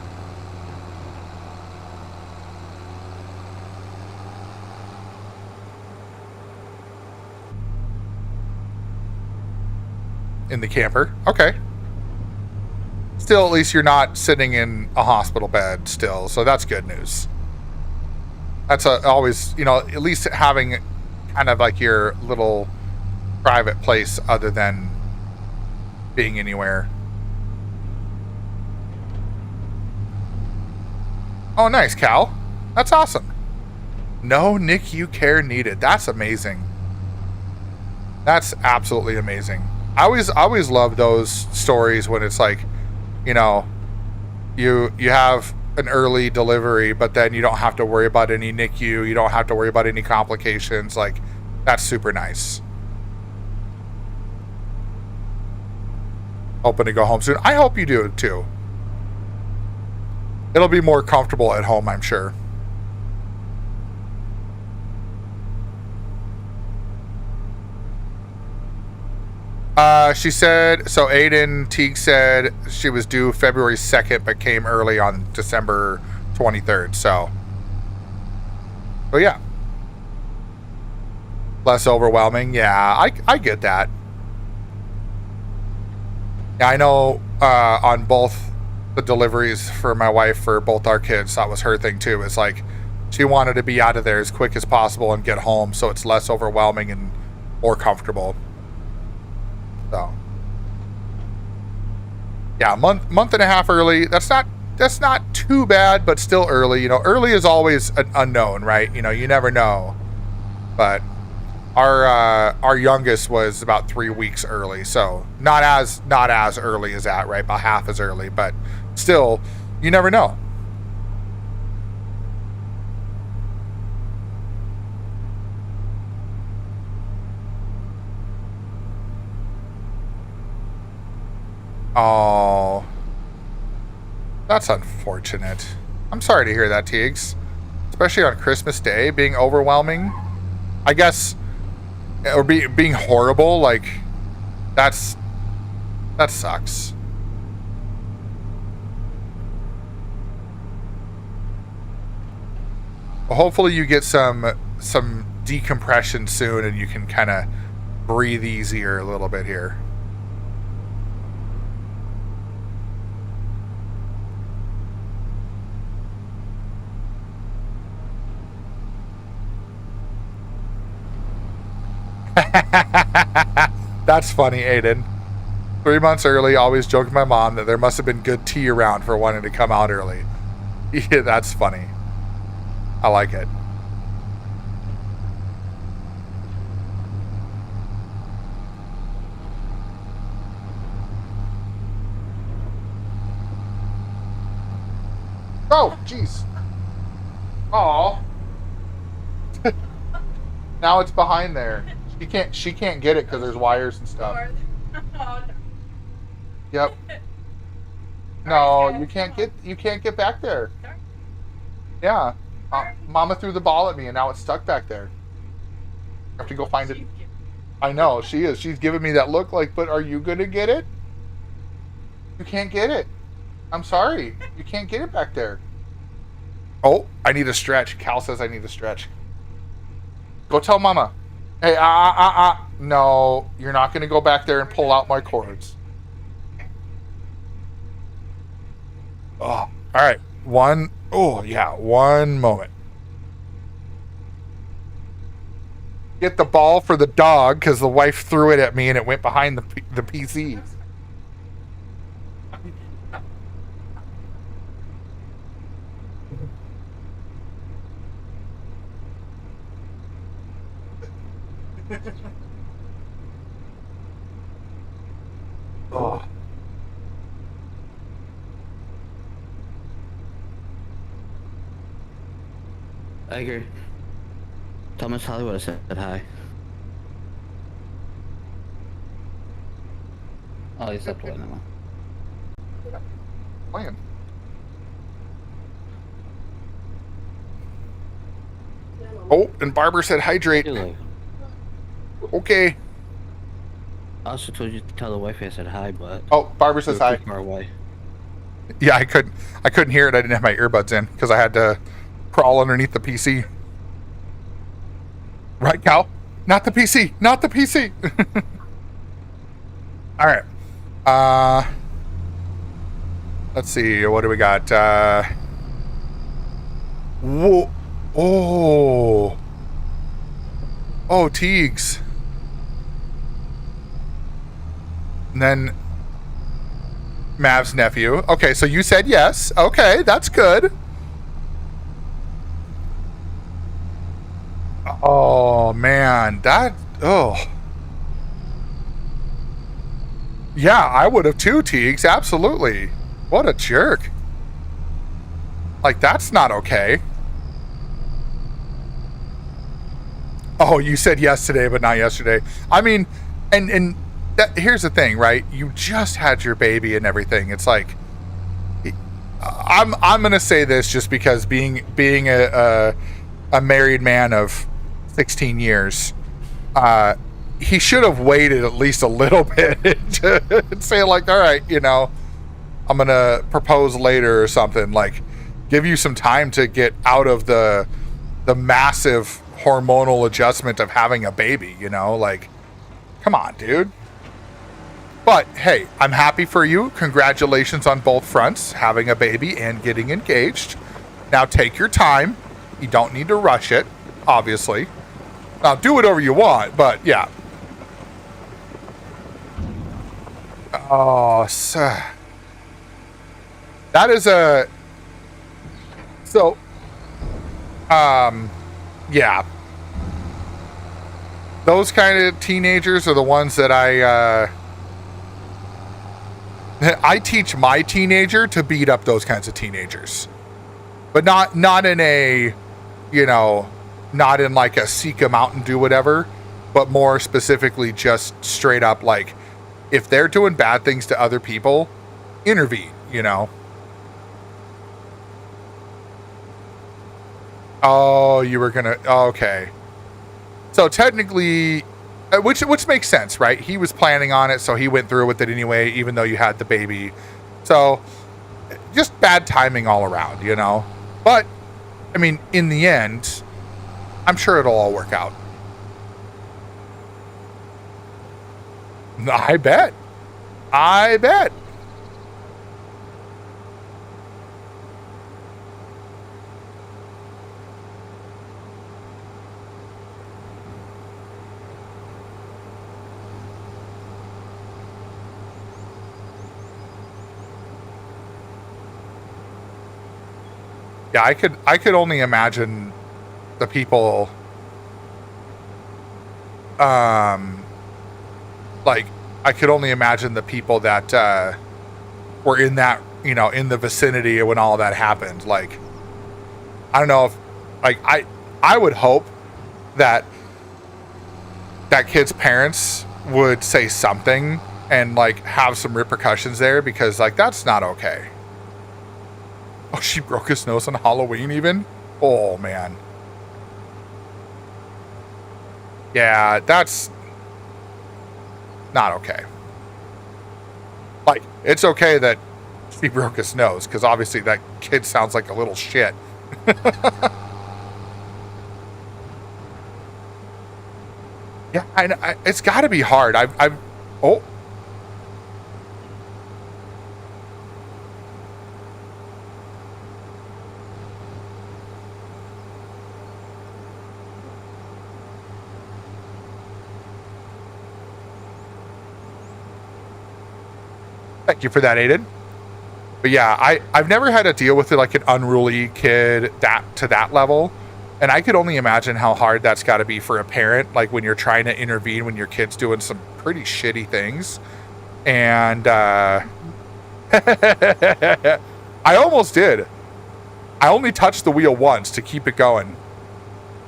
[SPEAKER 2] In the camper. Okay. Still, at least you're not sitting in a hospital bed still, so that's good news. That's always, at least having kind of like your little private place other than being anywhere. Oh, nice, Cal. That's awesome. No NICU care needed. That's amazing. That's absolutely amazing. I always love those stories when it's like, you have an early delivery, but then you don't have to worry about any NICU. You don't have to worry about any complications. Like, that's super nice. Hoping to go home soon. I hope you do too. It'll be more comfortable at home, I'm sure. She said, so Aiden Teague said she was due February 2nd, but came early on December 23rd. So yeah. Less overwhelming. Yeah, I get that. Yeah, I know on both the deliveries for my wife, for both our kids, that was her thing too. It's like she wanted to be out of there as quick as possible and get home so it's less overwhelming and more comfortable. So yeah, month and a half early. That's not too bad, but still early. You know, early is always an unknown, right? You know, you never know. But our youngest was about 3 weeks early, so not as early as that, right? About half as early, but still, you never know. Oh, that's unfortunate. I'm sorry to hear that, Teagues. Especially on Christmas Day, being overwhelming. I guess, or being horrible, like, that sucks. Well, hopefully you get some decompression soon and you can kind of breathe easier a little bit here. That's funny, Aiden. 3 months early, always joking my mom that there must have been good tea around for wanting to come out early. Yeah, that's funny. I like it. Oh, jeez. Aw. Now it's behind there. She can't get it because there's wires and stuff. Yep. No, you can't get back there. Yeah. Mama threw the ball at me and now it's stuck back there. I have to go find it. I know, she is. She's giving me that look like, but are you gonna get it? You can't get it. I'm sorry. You can't get it back there. Oh, I need a stretch. Cal says I need a stretch. Go tell Mama. Hey, no, you're not going to go back there and pull out my cords. Oh, all right. One moment. Get the ball for the dog because the wife threw it at me and it went behind the PCs. Oh.
[SPEAKER 3] I agree. Thomas Hollywood said hi. Oh, he's up playing now.
[SPEAKER 2] Playing. Oh, and Barbara said hydrate. Okay.
[SPEAKER 3] I also told you to tell the wife I said hi, but
[SPEAKER 2] oh, Barbara says hi.
[SPEAKER 3] Far away.
[SPEAKER 2] Yeah, I couldn't hear it. I didn't have my earbuds in because I had to crawl underneath the PC. Right, Cal? Not the PC. Not the PC. All right. Let's see. What do we got? Whoa. Oh, Teagues. And then Mav's nephew. Okay, so you said yes. Okay, that's good. Oh, man. Yeah, I would have too, Teagues. Absolutely. What a jerk. Like, that's not okay. Oh, you said yes today, but not yesterday. I mean, and here's the thing, right? You just had your baby and everything. It's like, I'm gonna say this just because being a married man of 16 years, he should have waited at least a little bit to say like, all right, you know, I'm gonna propose later or something. Like, give you some time to get out of the massive hormonal adjustment of having a baby, you know, like, come on, dude. But hey, I'm happy for you. Congratulations on both fronts, having a baby and getting engaged. Now take your time. You don't need to rush it, obviously. Now do whatever you want, but yeah. Oh, so that is a... So, yeah. Those kind of teenagers are the ones that I teach my teenager to beat up those kinds of teenagers. But not in a, you know, not in like a seek 'em out and do whatever, but more specifically just straight up like, if they're doing bad things to other people, intervene, you know. Oh, you were gonna... Okay. So technically, which makes sense, right? He was planning on it, so he went through with it anyway, even though you had the baby. So, just bad timing all around, you know? But, I mean, in the end, I'm sure it'll all work out. I bet. Yeah, I could only imagine the people, like, I could only imagine the people that were in that, you know, in the vicinity when all that happened. Like, I don't know if, like, I would hope that that kid's parents would say something and like have some repercussions there, because like that's not okay. Oh, she broke his nose on Halloween even? Oh, man. Yeah, that's not okay. Like, it's okay that she broke his nose, because obviously that kid sounds like a little shit. Yeah, it's got to be hard. Oh. Thank you for that, Aiden. But yeah, I've never had to deal with it like an unruly kid to that level. And I could only imagine how hard that's got to be for a parent, like when you're trying to intervene when your kid's doing some pretty shitty things. And I almost did. I only touched the wheel once to keep it going.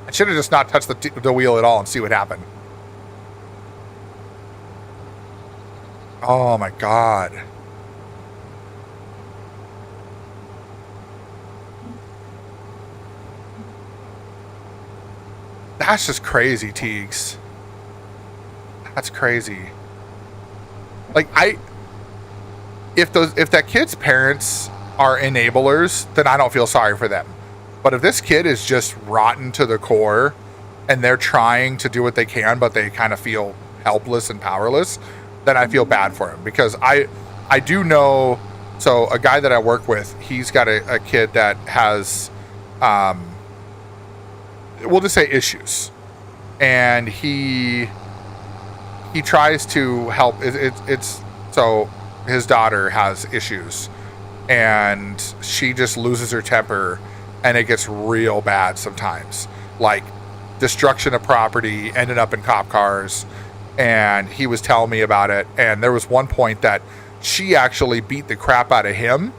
[SPEAKER 2] I should have just not touched the wheel at all and see what happened. Oh my God. That's just crazy, Teagues. That's crazy. Like, if that kid's parents are enablers, then I don't feel sorry for them. But if this kid is just rotten to the core and they're trying to do what they can, but they kind of feel helpless and powerless, then I feel bad for him, because I do know. So a guy that I work with, he's got a kid that has, we'll just say issues, and he tries to help. It's so his daughter has issues, and she just loses her temper, and it gets real bad sometimes, like destruction of property, ended up in cop cars. And he was telling me about it. And there was one point that she actually beat the crap out of him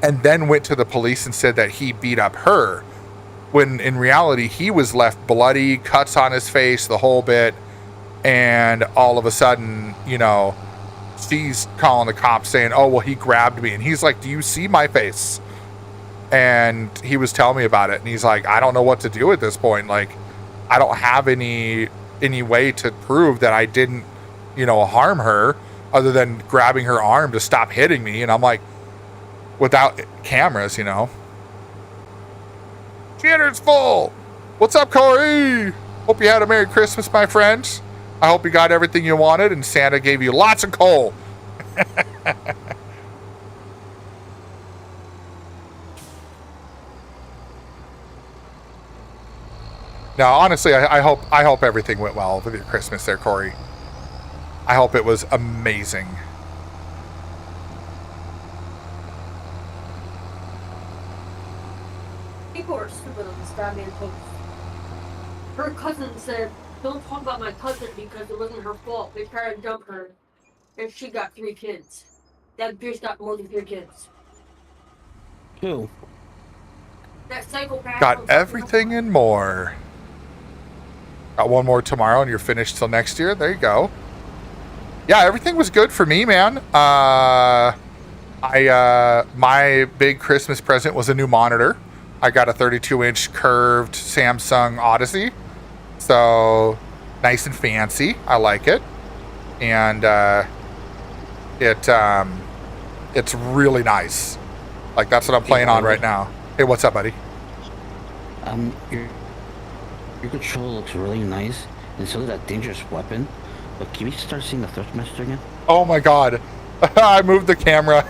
[SPEAKER 2] and then went to the police and said that he beat up her, when in reality he was left bloody, cuts on his face, the whole bit. And all of a sudden, you know, she's calling the cops saying, oh, well, he grabbed me. And he's like, do you see my face? And he was telling me about it. And he's like, I don't know what to do at this point. Like, I don't have any any way to prove that I didn't, harm her other than grabbing her arm to stop hitting me. And I'm like, without cameras, Theater's full. What's up, Corey? Hope you had a Merry Christmas, my friends. I hope you got everything you wanted and Santa gave you lots of coal. No, honestly, I hope everything went well with your Christmas there, Corey. I hope it was amazing.
[SPEAKER 5] People are stupid on this Batman post. Her cousin said, "Don't talk about my cousin because it wasn't her fault. They tried to dump her, and she got 3 kids. That bitch got more than 3 kids.
[SPEAKER 3] Who?
[SPEAKER 5] That psychopath
[SPEAKER 2] Got everything and more. Got one more tomorrow and you're finished till next year. There you go. Yeah, everything was good for me, man. My big Christmas present was a new monitor. I got a 32-inch curved Samsung Odyssey. So nice and fancy. I like it. And it's really nice. Like, that's what I'm playing on right now. Hey, what's up, buddy?
[SPEAKER 3] Your control looks really nice, and so does that dangerous weapon. But can we start seeing the Thrustmaster again?
[SPEAKER 2] Oh my god. I moved the camera.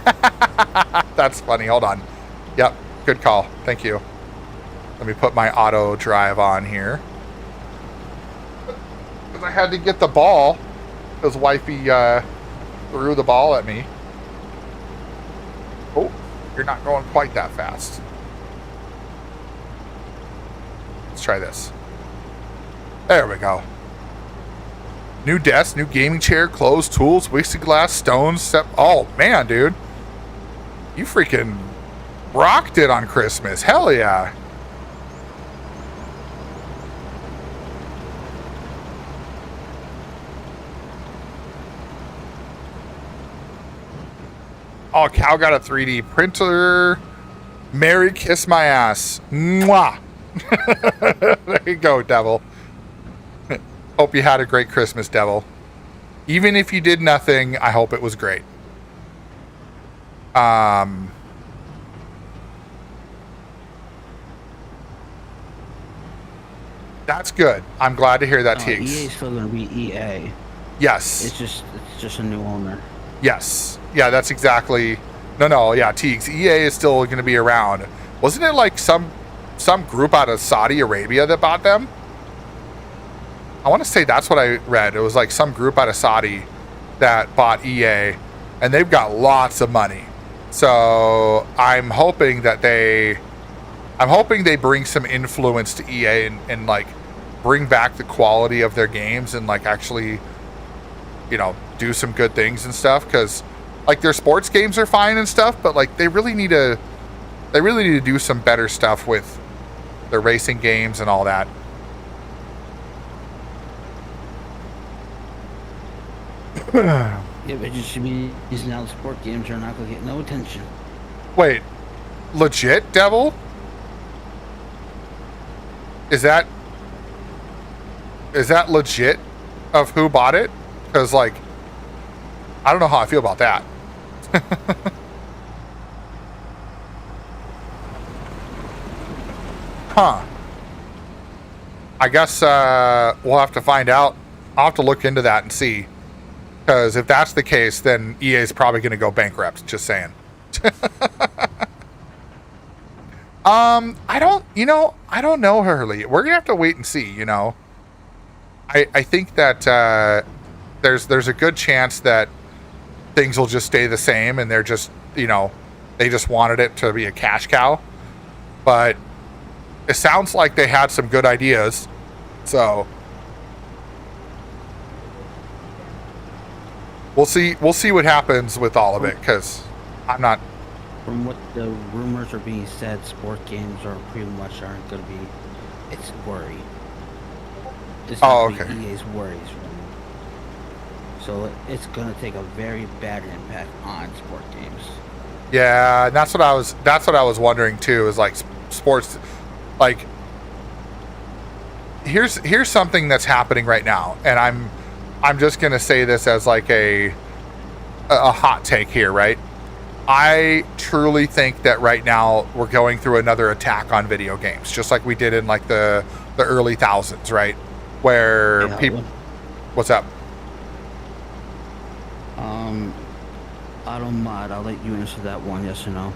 [SPEAKER 2] That's funny. Hold on. Yep. Good call. Thank you. Let me put my auto drive on here. Because I had to get the ball. Because wifey threw the ball at me. Oh, you're not going quite that fast. Let's try this. There we go. New desk, new gaming chair, clothes, tools, wasted glass, stones, oh man, dude. You freaking rocked it on Christmas. Hell yeah. Oh, Cal got a 3D printer. Merry kiss my ass. Mwah. There you go, Devil. Hope you had a great Christmas, Devil. Even if you did nothing, I hope it was great. That's good. I'm glad to hear that, TX.
[SPEAKER 3] EA is still going to be EA.
[SPEAKER 2] Yes.
[SPEAKER 3] It's just a new owner.
[SPEAKER 2] Yes. Yeah, that's exactly... No, yeah, TX. EA is still going to be around. Wasn't it like some group out of Saudi Arabia that bought them? I want to say that's what I read. It was like some group out of Saudi that bought EA, and they've got lots of money. So I'm hoping they bring some influence to EA and like bring back the quality of their games and like actually, do some good things and stuff. Because like their sports games are fine and stuff, but like they really need to do some better stuff with their racing games and all that.
[SPEAKER 3] Yeah, but it just should be these now sport games are not going to get no attention.
[SPEAKER 2] Wait, legit, Devil? Is that legit of who bought it? Because like, I don't know how I feel about that. Huh. I guess we'll have to find out. I'll have to look into that and see. Because if that's the case, then EA is probably going to go bankrupt. Just saying. I don't know, Hurley. We're going to have to wait and see, I think that there's a good chance that things will just stay the same and they're just, they just wanted it to be a cash cow. But it sounds like they had some good ideas. So we'll see what happens with all of it, because I'm not.
[SPEAKER 3] From what the rumors are being said, sport games are pretty much aren't going to be. It's worry. It's not
[SPEAKER 2] okay.
[SPEAKER 3] EA's worries. So it's going to take a very bad impact on sport games.
[SPEAKER 2] Yeah, and that's what I was wondering too. Is like sports, like here's something that's happening right now, and I'm just gonna say this as like a hot take here, right? I truly think that right now we're going through another attack on video games, just like we did in like the early thousands, right? Where
[SPEAKER 3] Yeah,
[SPEAKER 2] people, what's up?
[SPEAKER 3] Automod, I'll let you answer that one, yes or no.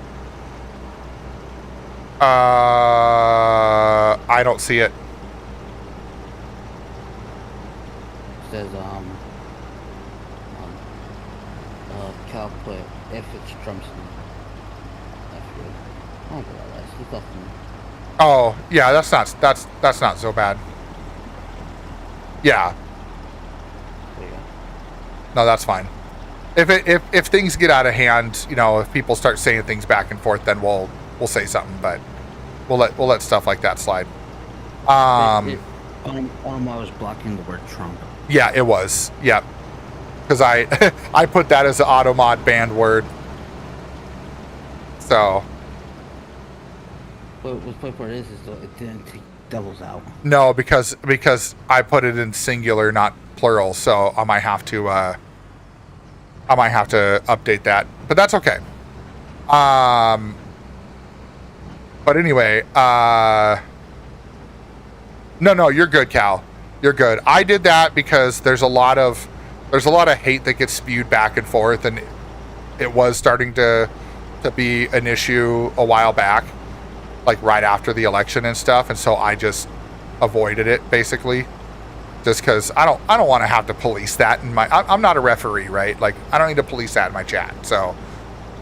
[SPEAKER 2] I don't see it.
[SPEAKER 3] It says, Cal put if it's Trump's F you. Oh, God, he left me.
[SPEAKER 2] Oh, yeah, that's not so bad. Yeah,
[SPEAKER 3] There you go.
[SPEAKER 2] no, that's fine. If things get out of hand, you know, if people start saying things back and forth, then we'll say something, but we'll let stuff like that slide.
[SPEAKER 3] Automod was blocking the word Trump.
[SPEAKER 2] Yeah, it was. Yep. Because I put that as an Automod banned word. So
[SPEAKER 3] But what's the part is though, it didn't take doubles out.
[SPEAKER 2] no, because I put it in singular, not plural. So I might have to update that, but that's okay. But anyway, no, you're good, Cal. You're good. I did that because there's a lot of hate that gets spewed back and forth, and it was starting to be an issue a while back, like right after the election and stuff, and so I just avoided it basically, just because I don't want to have to police that in my. I'm not a referee, right? Like I don't need to police that in my chat. So,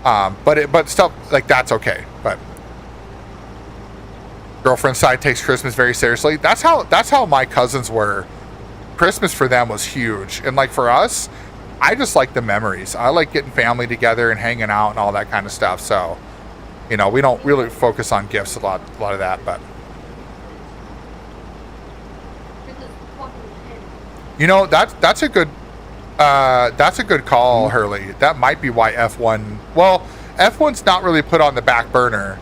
[SPEAKER 2] but stuff like that's okay. But girlfriend's side takes Christmas very seriously. That's how my cousins were. Christmas for them was huge, and like for us, I just like the memories. I like getting family together and hanging out and all that kind of stuff. So, you know, we don't really focus on gifts a lot of that, but you know that's a good call, Hurley. That might be why F1. Well, F1's not really put on the back burner.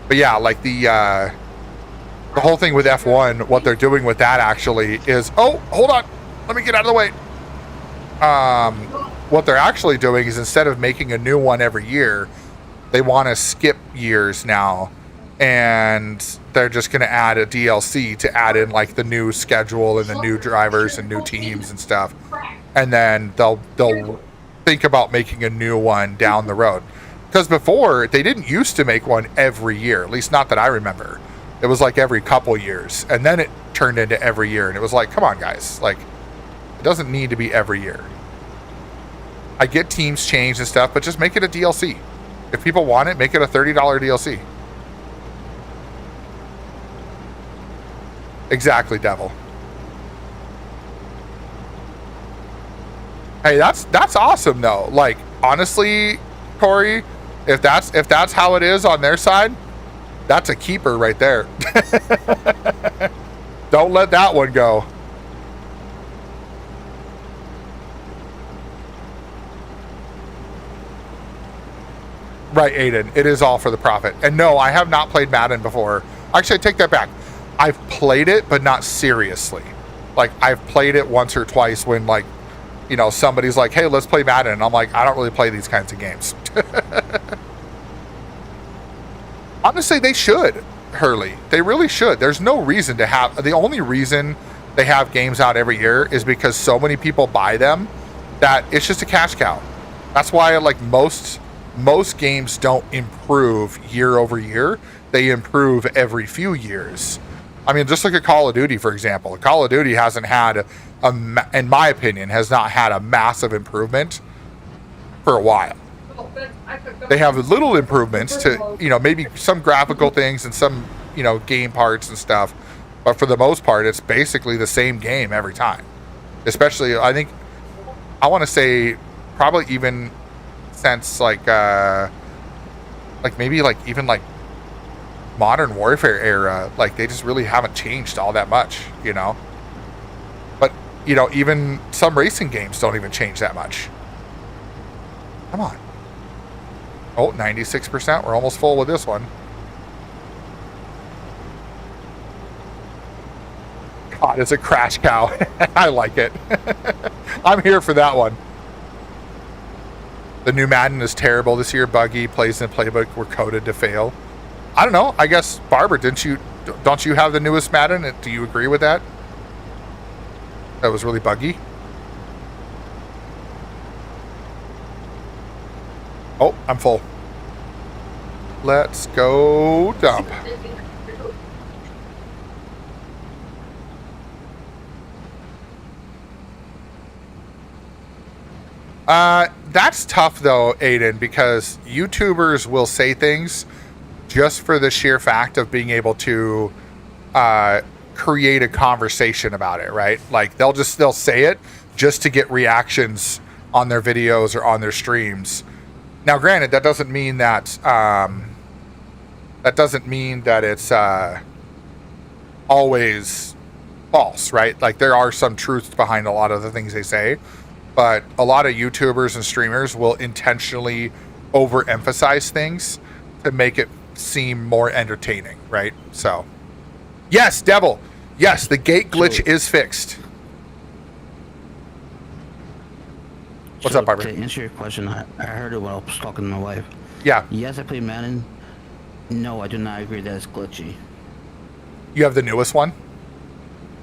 [SPEAKER 2] But yeah, like the whole thing with F1, what they're doing with that actually is, oh, hold on, let me get out of the way. What they're actually doing is instead of making a new one every year, they want to skip years now, and they're just going to add a DLC to add in like the new schedule and the new drivers and new teams and stuff, and then they'll think about making a new one down the road. Because before, they didn't used to make one every year, at least not that I remember. It was like every couple years, and then it turned into every year, and it was like, come on, guys. Like, it doesn't need to be every year. I get teams changed and stuff, but just make it a DLC. If people want it, make it a $30 DLC. Exactly, Devil. Hey, that's awesome, though. Like, honestly, Corey, if that's how it is on their side, that's a keeper right there. Don't let that one go. Right, Aiden. It is all for the profit. And no, I have not played Madden before. Actually, I take that back. I've played it, but not seriously. Like, I've played it once or twice when, like, you know, somebody's like, hey, let's play Madden. And I'm like, I don't really play these kinds of games. Honestly, they should, Hurley. They really should. There's no reason to have... The only reason they have games out every year is because so many people buy them that it's just a cash cow. That's why, like, most games don't improve year over year. They improve every few years. I mean, just look at Call of Duty, for example. Call of Duty hasn't had, in my opinion, has not had a massive improvement for a while. They have little improvements to, you know, maybe some graphical things and some, you know, game parts and stuff. But for the most part, it's basically the same game every time. Especially, I think, I want to say probably even since like maybe like even like Modern Warfare era, like they just really haven't changed all that much, you know. But you know, even some racing games don't even change that much. Come on. Oh, 96%. We're almost full with this one. God, it's a crash cow. I like it. I'm here for that one. The new Madden is terrible this year. Buggy plays in the playbook were coded to fail. I don't know. I guess, Barbara, don't you have the newest Madden? Do you agree with that? That was really buggy. Oh, I'm full. Let's go dump. That's tough though, Aiden, because YouTubers will say things just for the sheer fact of being able to create a conversation about it, right? Like they'll say it just to get reactions on their videos or on their streams. Now, granted, that doesn't mean that it's always false, right? Like there are some truths behind a lot of the things they say, but a lot of YouTubers and streamers will intentionally overemphasize things to make it seem more entertaining, right? So, yes, Devil. Yes, the gate glitch is fixed. What's up, Barbara?
[SPEAKER 3] To answer your question, I heard it when I was talking to my wife.
[SPEAKER 2] Yeah.
[SPEAKER 3] Yes, I play Madden. No, I do not agree that it's glitchy.
[SPEAKER 2] You have the newest one?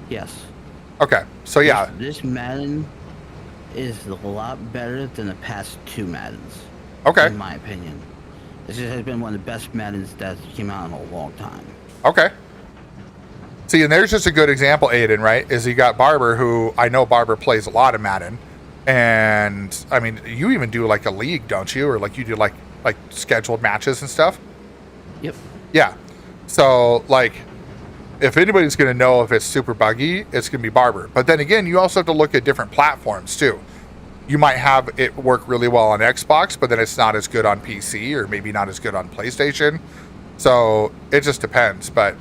[SPEAKER 3] Yes.
[SPEAKER 2] Okay, so yeah.
[SPEAKER 3] This Madden is a lot better than the past two Maddens.
[SPEAKER 2] Okay.
[SPEAKER 3] In my opinion. This has been one of the best Maddens that came out in a long time.
[SPEAKER 2] Okay. See, and there's just a good example, Aiden, right? Is you got Barber, who I know Barber plays a lot of Madden. And, I mean, you even do like a league, don't you? Or like you do like scheduled matches and stuff?
[SPEAKER 3] Yep.
[SPEAKER 2] Yeah. So, like, if anybody's going to know if it's super buggy, it's going to be Barber. But then again, you also have to look at different platforms, too. You might have it work really well on Xbox, but then it's not as good on PC or maybe not as good on PlayStation. So, it just depends. But,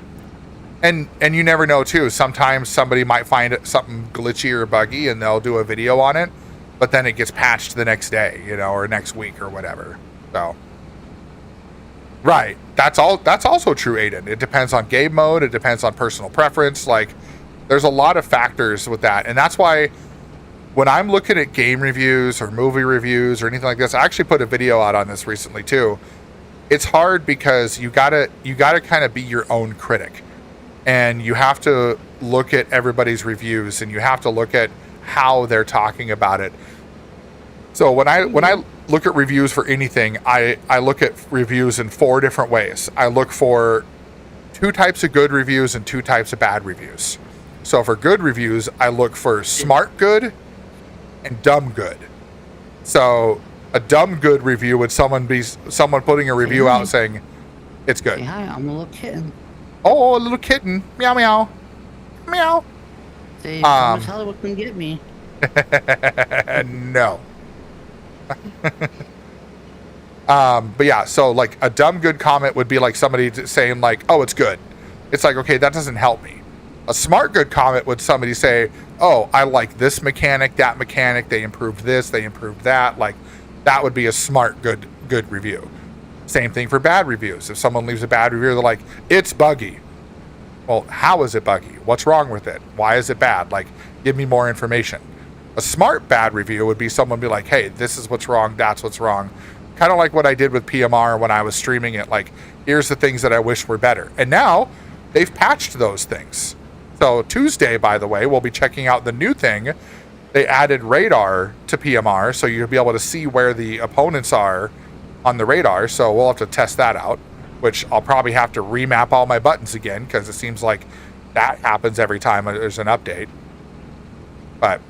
[SPEAKER 2] and you never know, too. Sometimes somebody might find something glitchy or buggy and they'll do a video on it, but then it gets patched the next day, you know, or next week or whatever. So, right. That's also true, Aiden. It depends on game mode. It depends on personal preference. Like, there's a lot of factors with that. And that's why when I'm looking at game reviews or movie reviews or anything like this, I actually put a video out on this recently too. It's hard because you gotta kind of be your own critic. And you have to look at everybody's reviews and you have to look at how they're talking about it. So when I look at reviews for anything, I look at reviews in 4 different ways. I look for 2 types of good reviews and 2 types of bad reviews. So for good reviews, I look for smart good and dumb good. So a dumb good review would someone putting a review out saying it's good.
[SPEAKER 3] Hey, hi, I'm a little kitten.
[SPEAKER 2] Oh, a little kitten. Meow, meow. Meow.
[SPEAKER 3] Say, Thomas Hollywood can get me.
[SPEAKER 2] No. But yeah, so like a dumb good comment would be like somebody saying like, oh, it's good. It's like, okay, that doesn't help me. A smart good comment would somebody say, oh, I like this mechanic, that mechanic, they improved this, they improved that. Like that would be a smart good review. Same thing for bad reviews. If someone leaves a bad review, they're like, it's buggy. Well, how is it buggy? What's wrong with it? Why is it bad? Like, give me more information. A smart bad review would be someone be like, hey, this is what's wrong, that's what's wrong. Kind of like what I did with PMR when I was streaming it. Like, here's the things that I wish were better. And now they've patched those things. So Tuesday, by the way, we'll be checking out the new thing. They added radar to PMR, so you'll be able to see where the opponents are on the radar. So we'll have to test that out, which I'll probably have to remap all my buttons again because it seems like that happens every time there's an update. But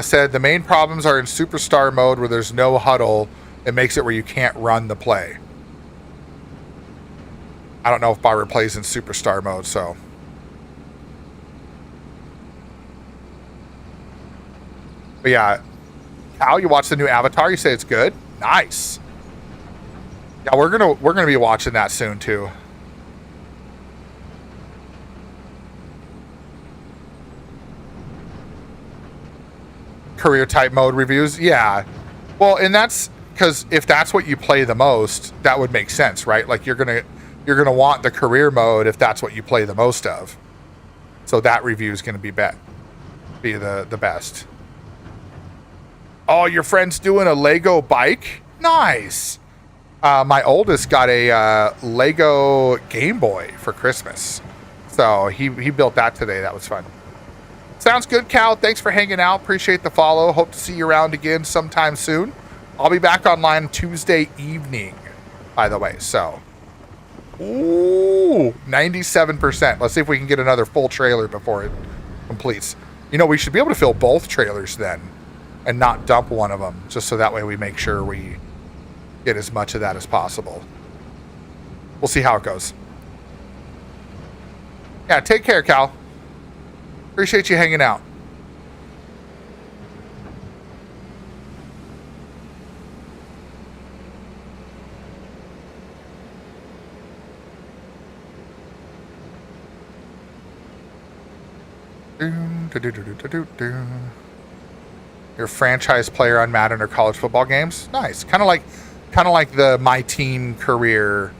[SPEAKER 2] said the main problems are in superstar mode where there's no huddle. It makes it where you can't run the play. I don't know if Barbara plays in superstar mode, so. But yeah, Cal, you watch the new Avatar. You say it's good. Nice. Yeah, we're gonna be watching that soon too. career type mode reviews. Yeah. Well, and that's because if that's what you play the most, that would make sense, right? Like you're gonna want the career mode if that's what you play the most of. So that review is gonna be the best. Oh, your friend's doing a Lego bike? Nice. My oldest got a Lego Game Boy for Christmas. So he built that today. That was fun. Sounds good, Cal. Thanks for hanging out. Appreciate the follow. Hope to see you around again sometime soon. I'll be back online Tuesday evening, by the way. So, ooh, 97%. Let's see if we can get another full trailer before it completes. You know, we should be able to fill both trailers then and not dump one of them, just so that way we make sure we get as much of that as possible. We'll see how it goes. Yeah, take care, Cal. Appreciate you hanging out. Your franchise player on Madden or college football games? Nice. Kind of like the My Team career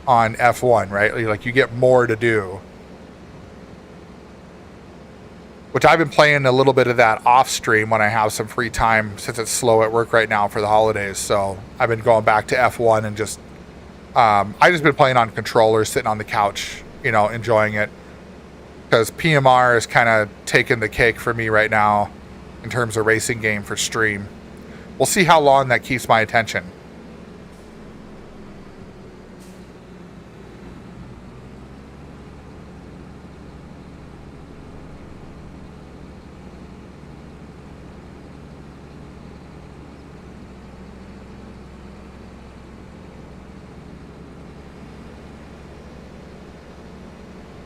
[SPEAKER 2] on F1, right? Like you get more to do. Which I've been playing a little bit of that off stream when I have some free time since it's slow at work right now for the holidays. So I've been going back to F1 and just I just been playing on controllers, sitting on the couch, you know, enjoying it. Because PMR is kind of taking the cake for me right now in terms of racing game for stream. We'll see how long that keeps my attention.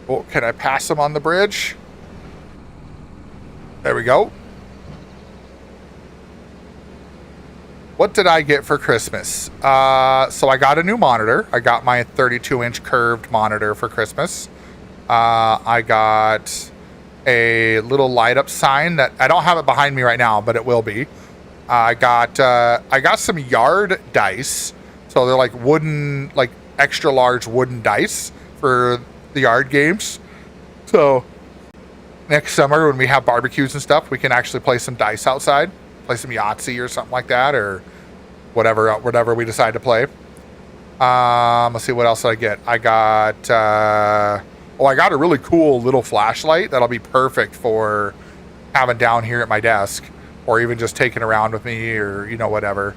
[SPEAKER 2] Oh, can I pass him on the bridge? There we go. What did I get for Christmas? So I got a new monitor. I got my 32-inch curved monitor for Christmas. I got a little light-up sign that I don't have it behind me right now, but it will be. I got some yard dice. So they're like wooden, like extra large wooden dice for the yard games. So next summer when we have barbecues and stuff, we can actually play some dice outside, play some Yahtzee or something like that, or whatever we decide to play. Let's see, what else did I get? I got I got a really cool little flashlight that'll be perfect for having down here at my desk, or even just taking around with me, or you know, whatever.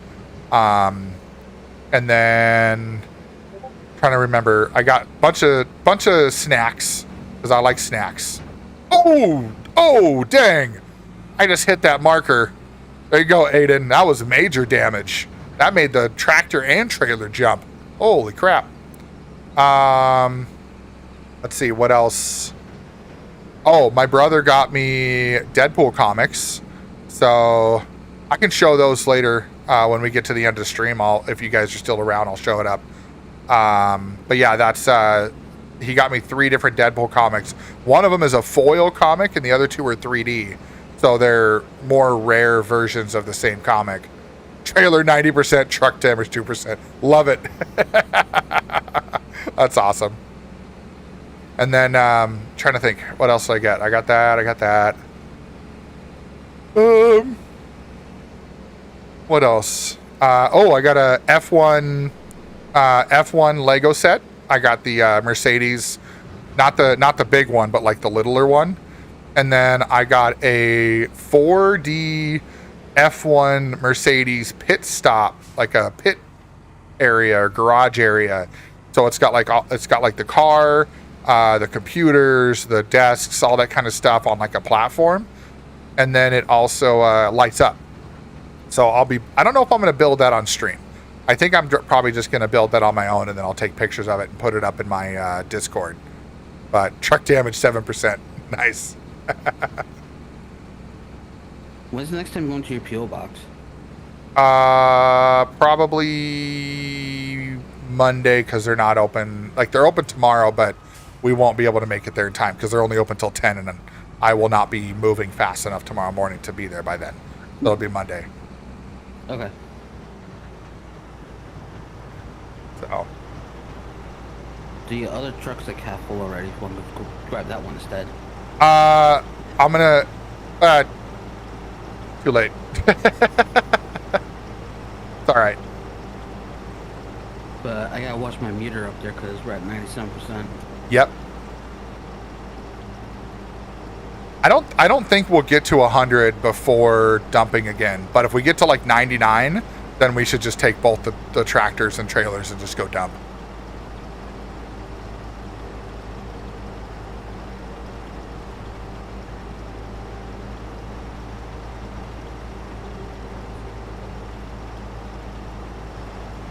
[SPEAKER 2] And then trying to remember, I got bunch of snacks because I like snacks. Oh dang, I just hit that marker. There you go, Aiden. That was major damage. That made the tractor and trailer jump. Holy crap. Let's see, what else? Oh, my brother got me Deadpool comics, so I can show those later when we get to the end of the stream. If you guys are still around, I'll show it up. But yeah, that's he got me 3 different Deadpool comics. One of them is a foil comic and the other 2 are 3D. So they're more rare versions of the same comic. Trailer 90%, truck damage 2%. Love it. That's awesome. And then trying to think, what else did I get? I got that. What else? I got a F1 Lego set. I got the Mercedes, not the big one, but like the littler one. And then I got a 4D F1 Mercedes pit stop, like a pit area or garage area. So it's got like the car, the computers, the desks, all that kind of stuff on like a platform. And then it also lights up. So I don't know if I'm going to build that on stream. I think I'm probably just going to build that on my own, and then I'll take pictures of it and put it up in my Discord. But truck damage 7%. Nice.
[SPEAKER 3] When's the next time you're going to your P.O. box?
[SPEAKER 2] Probably Monday, because they're not open. Like, they're open tomorrow, but we won't be able to make it there in time because they're only open till 10, and then I will not be moving fast enough tomorrow morning to be there by then. That'll be Monday.
[SPEAKER 3] Okay.
[SPEAKER 2] So
[SPEAKER 3] The other truck's like half full already. Want to go grab that one instead?
[SPEAKER 2] I'm gonna too late. It's all right.
[SPEAKER 3] But I gotta watch my meter up there because we're at 97%.
[SPEAKER 2] Yep. I don't think we'll get to 100 before dumping again. But if we get to like 99, then we should just take both the tractors and trailers and just go dump.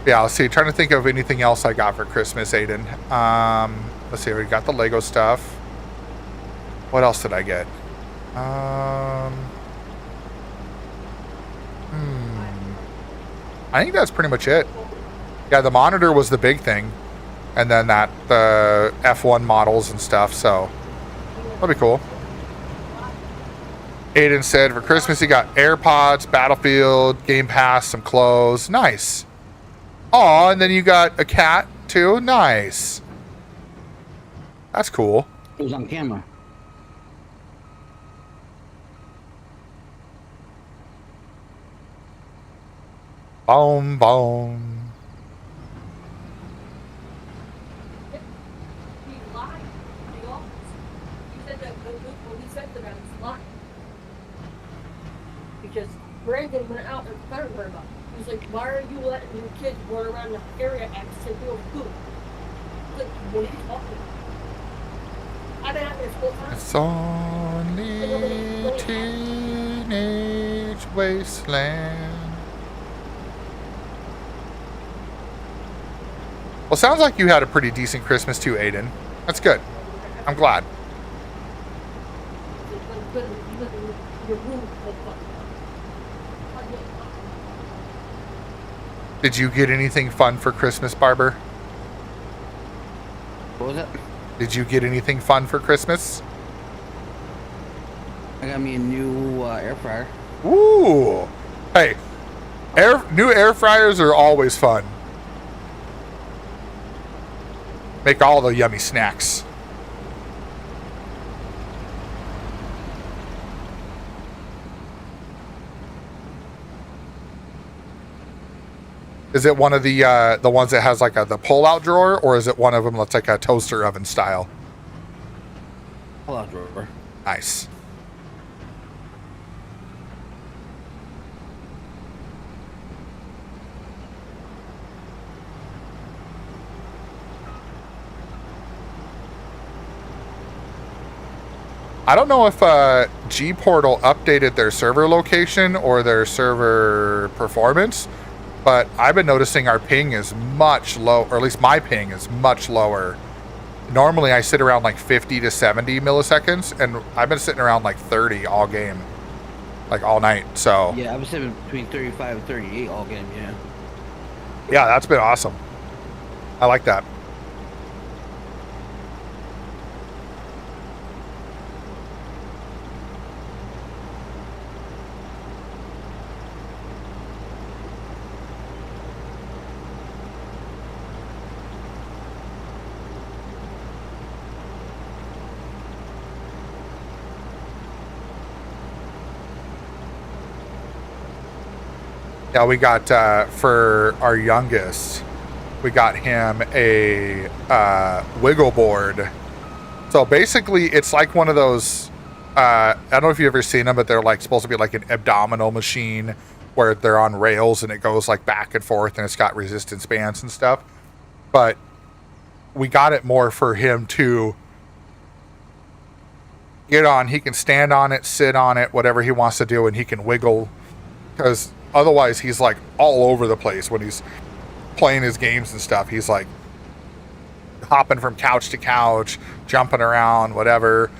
[SPEAKER 2] Yeah, let's see. Trying to think of anything else I got for Christmas, Aiden. Let's see. We got the Lego stuff. What else did I get? I think that's pretty much it. Yeah, the monitor was the big thing, and then the F1 models and stuff. So that'll be cool. Aiden said for Christmas he got AirPods, Battlefield, Game Pass, some clothes. Nice. Oh, and then you got a cat too. Nice. That's cool.
[SPEAKER 3] It was on camera.
[SPEAKER 2] Boom, boom.
[SPEAKER 5] He lied to the office. He said that when he said that I was lying. Because Brandon went out and fired her about it. He was like, why are you letting your kids run around the area and real food? Like, what are you talking about? I've been out there this whole time.
[SPEAKER 2] It's only teenage wasteland. Well, sounds like you had a pretty decent Christmas too, Aiden. That's good. I'm glad. Did you get anything fun for Christmas, Barber?
[SPEAKER 3] What was that?
[SPEAKER 2] Did you get anything fun for Christmas?
[SPEAKER 3] I got me a new air fryer.
[SPEAKER 2] Ooh. Hey, new air fryers are always fun. Make all the yummy snacks. Is it one of the ones that has like the pull-out drawer, or is it one of them that's like a toaster oven style?
[SPEAKER 3] Pull-out drawer.
[SPEAKER 2] Nice. I don't know if G-Portal updated their server location or their server performance, but I've been noticing our ping is much low, or at least my ping is much lower. Normally I sit around like 50 to 70 milliseconds, and I've been sitting around like 30 all game, like all night. So
[SPEAKER 3] Yeah, I was sitting between 35 and 38 all game, yeah.
[SPEAKER 2] yeah, that's been awesome. I like that. Yeah, we got for our youngest, we got him a wiggle board. So basically, it's like one of those. I don't know if you've ever seen them, but they're like supposed to be like an abdominal machine where they're on rails and it goes like back and forth and it's got resistance bands and stuff. But we got it more for him to get on. He can stand on it, sit on it, whatever he wants to do, and he can wiggle, because otherwise he's like all over the place when he's playing his games and stuff. He's like hopping from couch to couch, jumping around, whatever.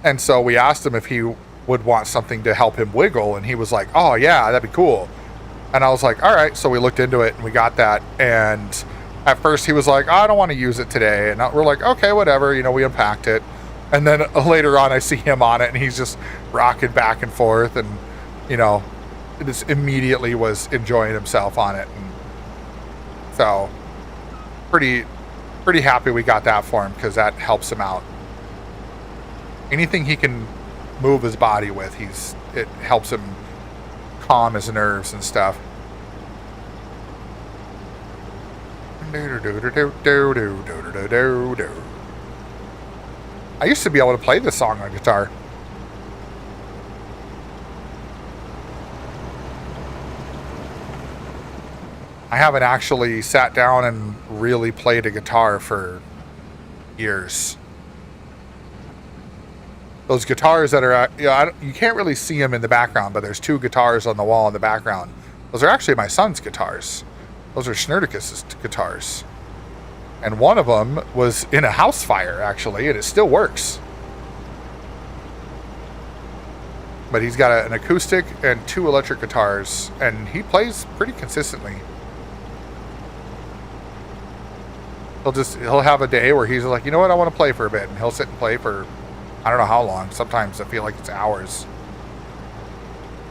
[SPEAKER 2] And so we asked him if he would want something to help him wiggle, and he was like, oh yeah, that'd be cool. And I was like, all right. So we looked into it and we got that. And at first he was like, oh, I don't want to use it today. And we're like, okay, whatever. You know, we unpacked it. And then later on I see him on it and he's just rocking back and forth and, you know, just immediately was enjoying himself on it. And so pretty happy we got that for him, because that helps him out. Anything he can move his body with, it helps him calm his nerves and stuff. I used to be able to play this song on guitar. I haven't actually sat down and really played a guitar for years. Those guitars that are, you can't really see them in the background, but there's 2 guitars on the wall in the background. Those are actually my son's guitars. Those are Schnurticus's guitars. And one of them was in a house fire, actually, and it still works. But he's got an acoustic and 2 electric guitars, and he plays pretty consistently. He'll have a day where he's like, you know what, I want to play for a bit, and he'll sit and play for I don't know how long. Sometimes I feel like it's hours,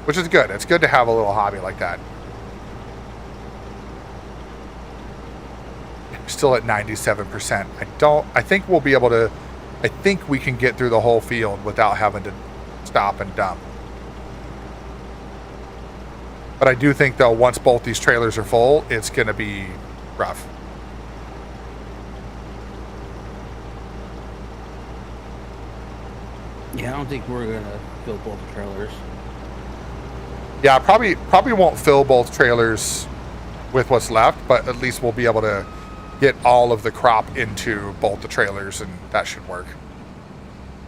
[SPEAKER 2] which is good. It's good to have a little hobby like that. We're still at 97%. I think we'll be able to, I think we can get through the whole field without having to stop and dump. But I do think, though, once both these trailers are full, it's going to be rough.
[SPEAKER 3] Yeah, I don't think we're gonna fill both trailers.
[SPEAKER 2] Yeah, probably won't fill both trailers with what's left, but at least we'll be able to get all of the crop into both the trailers, and that should work.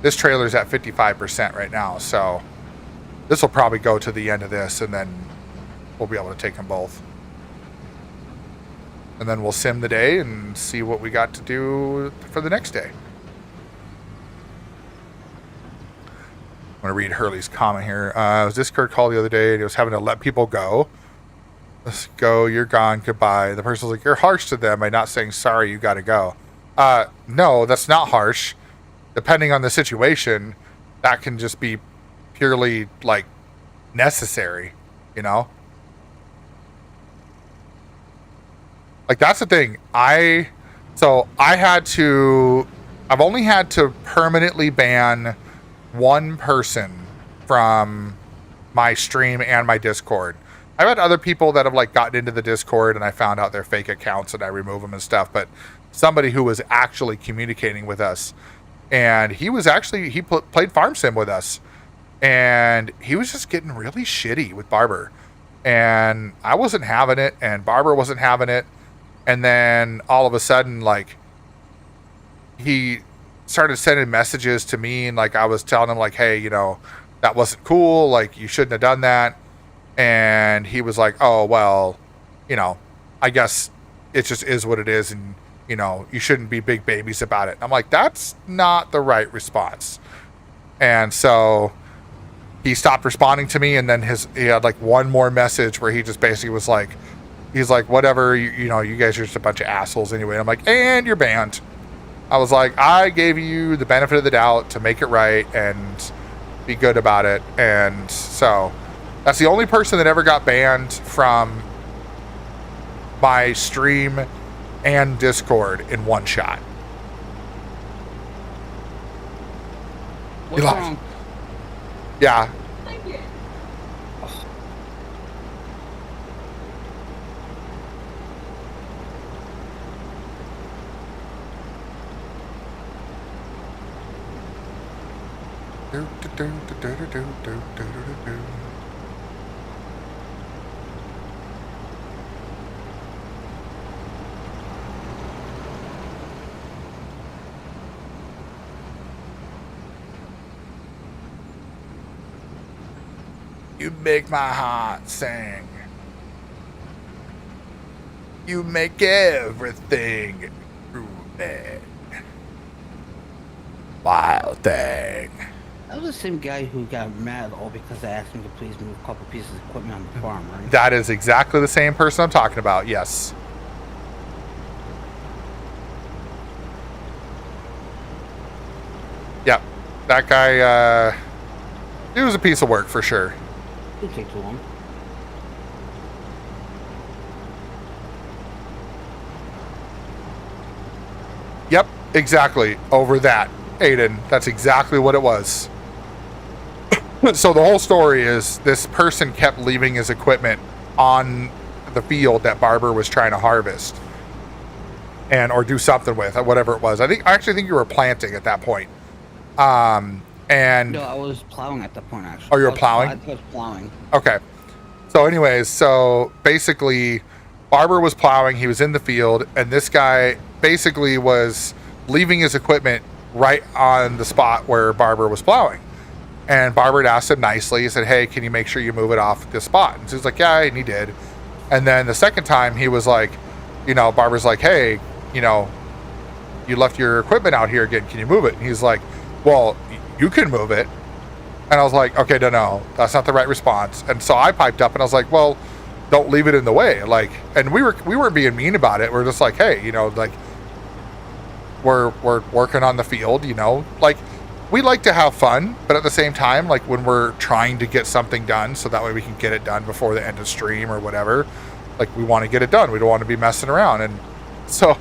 [SPEAKER 2] This trailer's at 55% right now, so this will probably go to the end of this, and then we'll be able to take them both. And then we'll sim the day and see what we got to do for the next day. I'm going to read Hurley's comment here. I was Discord call the other day, and he was having to let people go. Let's go, you're gone, goodbye. The person was like, you're harsh to them by not saying sorry, you got to go. No, that's not harsh. Depending on the situation, that can just be purely, like, necessary, you know? Like, that's the thing. I've only had to permanently ban one person from my stream and my Discord. I've had other people that have, like, gotten into the Discord and I found out they're fake accounts and I remove them and stuff, but somebody who was actually communicating with us, and he played Farm Sim with us, and he was just getting really shitty with Barber, and I wasn't having it, and Barber wasn't having it, and then all of a sudden, like, he started sending messages to me, and, like, I was telling him, like, hey, you know, that wasn't cool, like, you shouldn't have done that. And he was like, oh, well, you know, I guess it just is what it is, and, you know, you shouldn't be big babies about it. I'm like, that's not the right response. And so he stopped responding to me, and then he had, like, one more message where he just basically was like, he's like, whatever, you know, you guys are just a bunch of assholes anyway. And I'm like, and you're banned. I was like, I gave you the benefit of the doubt to make it right and be good about it. And so that's the only person that ever got banned from my stream and Discord in one shot.
[SPEAKER 3] What's wrong?
[SPEAKER 2] Yeah.
[SPEAKER 5] Thank you.
[SPEAKER 2] You make my heart sing. You make everything groovy. Wild thing.
[SPEAKER 3] That was the same guy who got mad all because I asked him to please move a couple pieces of equipment on the farm, right?
[SPEAKER 2] That is exactly the same person I'm talking about, yes. Yep. That guy, he was a piece of work for sure.
[SPEAKER 3] Didn't take too long.
[SPEAKER 2] Exactly. Over that, Aiden. That's exactly what it was. So the whole story is this person kept leaving his equipment on the field that Barber was trying to harvest or do something with, whatever it was. I actually think you were planting at that point. And
[SPEAKER 3] No, I was plowing at that point, actually.
[SPEAKER 2] Oh, you were plowing?
[SPEAKER 3] I was plowing.
[SPEAKER 2] okay. So anyways, so basically Barber was plowing, he was in the field, and this guy basically was leaving his equipment right on the spot where Barber was plowing. And Barber had asked him nicely, he said, hey, can you make sure you move it off this spot? And so he's like, yeah, and he did. And then the second time he was like, Barber's like, hey, you left your equipment out here again, can you move it? And he's like, well, you can move it. And I was like, okay, no, that's not the right response. And so I piped up and I was like, well, don't leave it in the way. Like, and we weren't being mean about it. We're just like, hey, like we're working on the field, like we like to have fun, but at the same time, like when we're trying to get something done so that way we can get it done before the end of stream or whatever, like we want to get it done. We don't want to be messing around. And so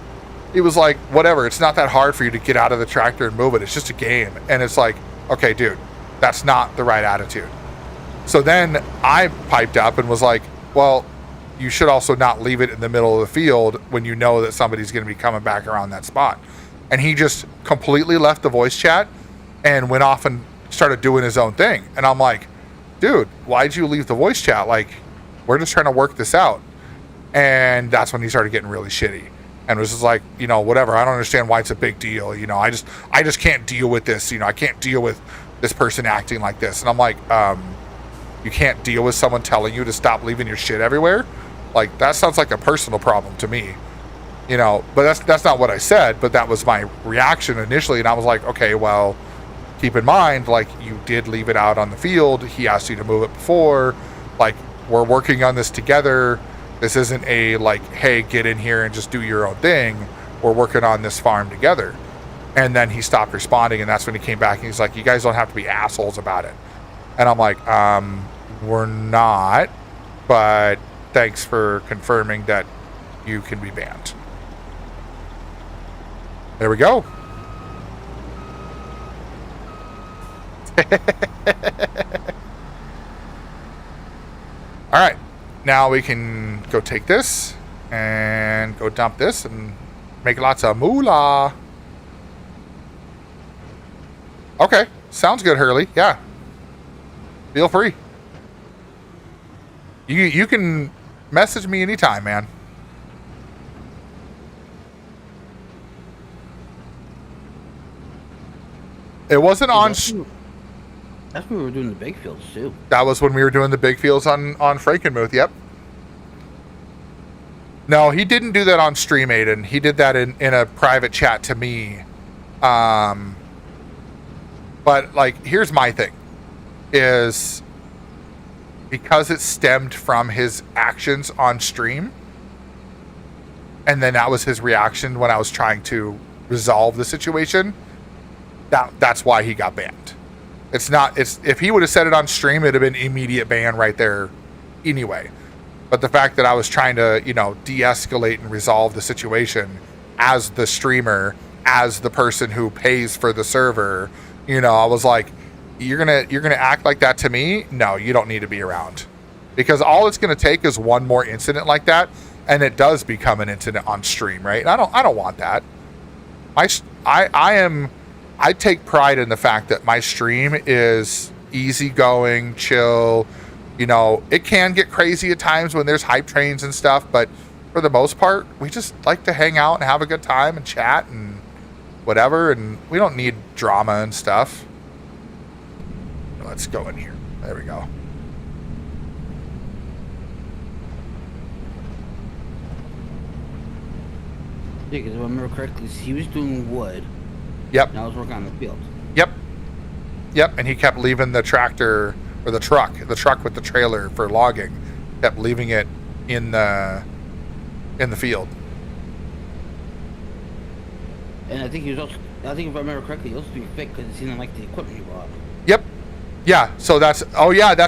[SPEAKER 2] he was like, whatever, it's not that hard for you to get out of the tractor and move it. It's just a game. And it's like, okay, dude, that's not the right attitude. So then I piped up and was like, well, you should also not leave it in the middle of the field when you know that somebody's going to be coming back around that spot. And he just completely left the voice chat and went off and started doing his own thing. And I'm like, dude, why'd you leave the voice chat? Like, we're just trying to work this out. And that's when he started getting really shitty and was just like, whatever. I don't understand why it's a big deal. I just can't deal with this. I can't deal with this person acting like this. And I'm like, you can't deal with someone telling you to stop leaving your shit everywhere? Like, that sounds like a personal problem to me. But that's not what I said, but that was my reaction initially. And I was like, okay, well, keep in mind, like, you did leave it out on the field. He asked you to move it before. Like, we're working on this together. This isn't a, like, hey, get in here and just do your own thing. We're working on this farm together. And then he stopped responding, and that's when he came back, and he's like, you guys don't have to be assholes about it. And I'm like, we're not, but thanks for confirming that you can be banned. There we go. All right. Now we can go take this and go dump this and make lots of moolah. Okay. Sounds good, Hurley. Yeah. Feel free. You can message me anytime, man. It wasn't on...
[SPEAKER 3] That's when we were doing the big fields, too.
[SPEAKER 2] That was when we were doing the big fields on Frankenmuth, yep. No, he didn't do that on stream, Aiden. He did that in a private chat to me. But, like, here's my thing. Is because it stemmed from his actions on stream, and then that was his reaction when I was trying to resolve the situation, that's why he got banned. If he would have said it on stream, it'd have been immediate ban right there anyway. But the fact that I was trying to, de-escalate and resolve the situation as the streamer, as the person who pays for the server, I was like, you're gonna act like that to me? No, you don't need to be around. Because all it's gonna take is one more incident like that, and it does become an incident on stream, right? And I don't want that. I take pride in the fact that my stream is easygoing, chill. It can get crazy at times when there's hype trains and stuff, but for the most part, we just like to hang out and have a good time and chat and whatever, and we don't need drama and stuff. Let's go in here. There we go.
[SPEAKER 3] Yeah, because if I remember correctly, he was doing wood.
[SPEAKER 2] Yep.
[SPEAKER 3] And I was working on the field.
[SPEAKER 2] Yep, and he kept leaving the tractor, or the truck with the trailer for logging, kept leaving it in the field.
[SPEAKER 3] And I think if I remember correctly, he was being fake because he didn't like the equipment he bought.
[SPEAKER 2] Yep. Yeah, so that's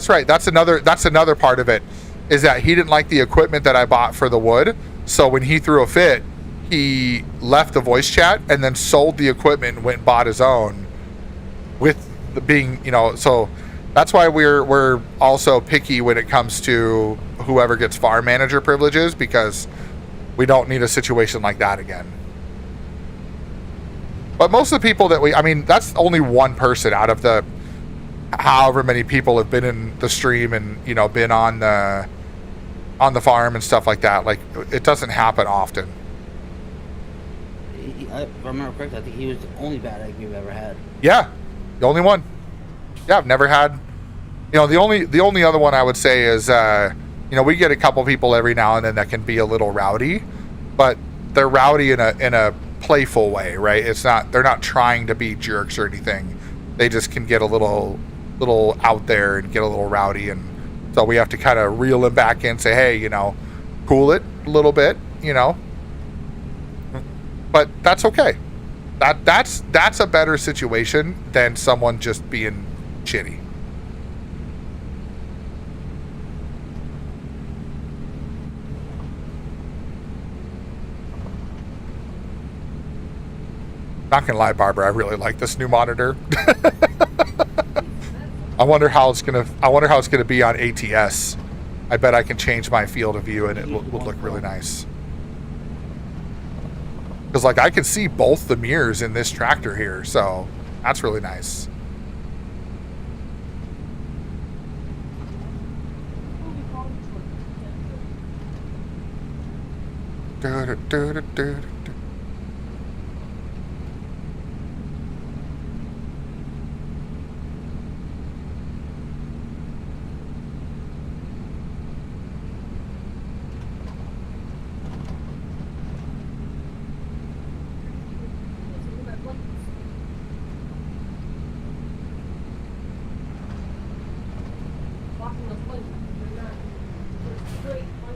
[SPEAKER 2] right. That's another part of it, is that he didn't like the equipment that I bought for the wood. So when he threw a fit, he left the voice chat and then sold the equipment and went and bought his own with the being, so that's why we're also picky when it comes to whoever gets farm manager privileges, because we don't need a situation like that again. But most of the people that that's only one person out of the however many people have been in the stream and, been on the farm and stuff like that. Like, it doesn't happen often.
[SPEAKER 3] If I remember correctly, I think he was the only bad egg we've ever had.
[SPEAKER 2] Yeah, the only one. Yeah, I've never had. The only other one I would say is, we get a couple people every now and then that can be a little rowdy, but they're rowdy in a playful way, right? They're not trying to be jerks or anything. They just can get a little out there and get a little rowdy, and so we have to kind of reel them back in and say, hey, cool it a little bit, but that's okay. That's a better situation than someone just being shitty. Not gonna lie, Barbara, I really like this new monitor. I wonder how it's gonna be on ATS. I bet I can change my field of view and it would look really nice. Because I can see both the mirrors in this tractor here, so that's really nice.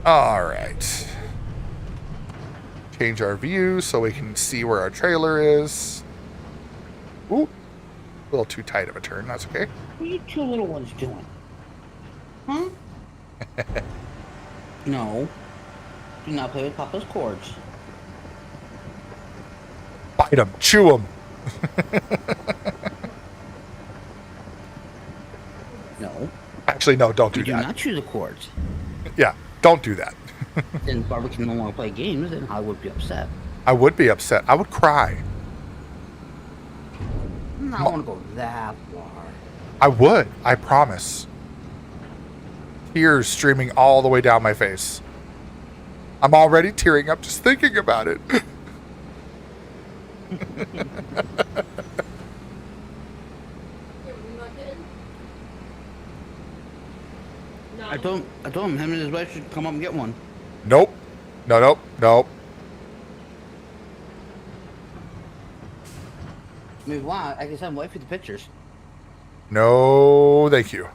[SPEAKER 2] All right. Change our view so we can see where our trailer is. Ooh, a little too tight of a turn. That's okay.
[SPEAKER 3] What are you two little ones doing? Huh? No. Do not play with Papa's cords.
[SPEAKER 2] Bite them. Chew them.
[SPEAKER 3] No.
[SPEAKER 2] Actually, no, don't do
[SPEAKER 3] You do
[SPEAKER 2] that.
[SPEAKER 3] not chew the cords.
[SPEAKER 2] Yeah, don't do that.
[SPEAKER 3] Then Barbara can no longer play games, then I would be upset.
[SPEAKER 2] I would be upset. I would cry.
[SPEAKER 3] I don't want to go that far.
[SPEAKER 2] I would. I promise. Tears streaming all the way down my face. I'm already tearing up just thinking about it.
[SPEAKER 3] I told him and his wife should come up and get one.
[SPEAKER 2] Nope. Nope.
[SPEAKER 3] I mean, why? I can send wifey the pictures.
[SPEAKER 2] No, thank you.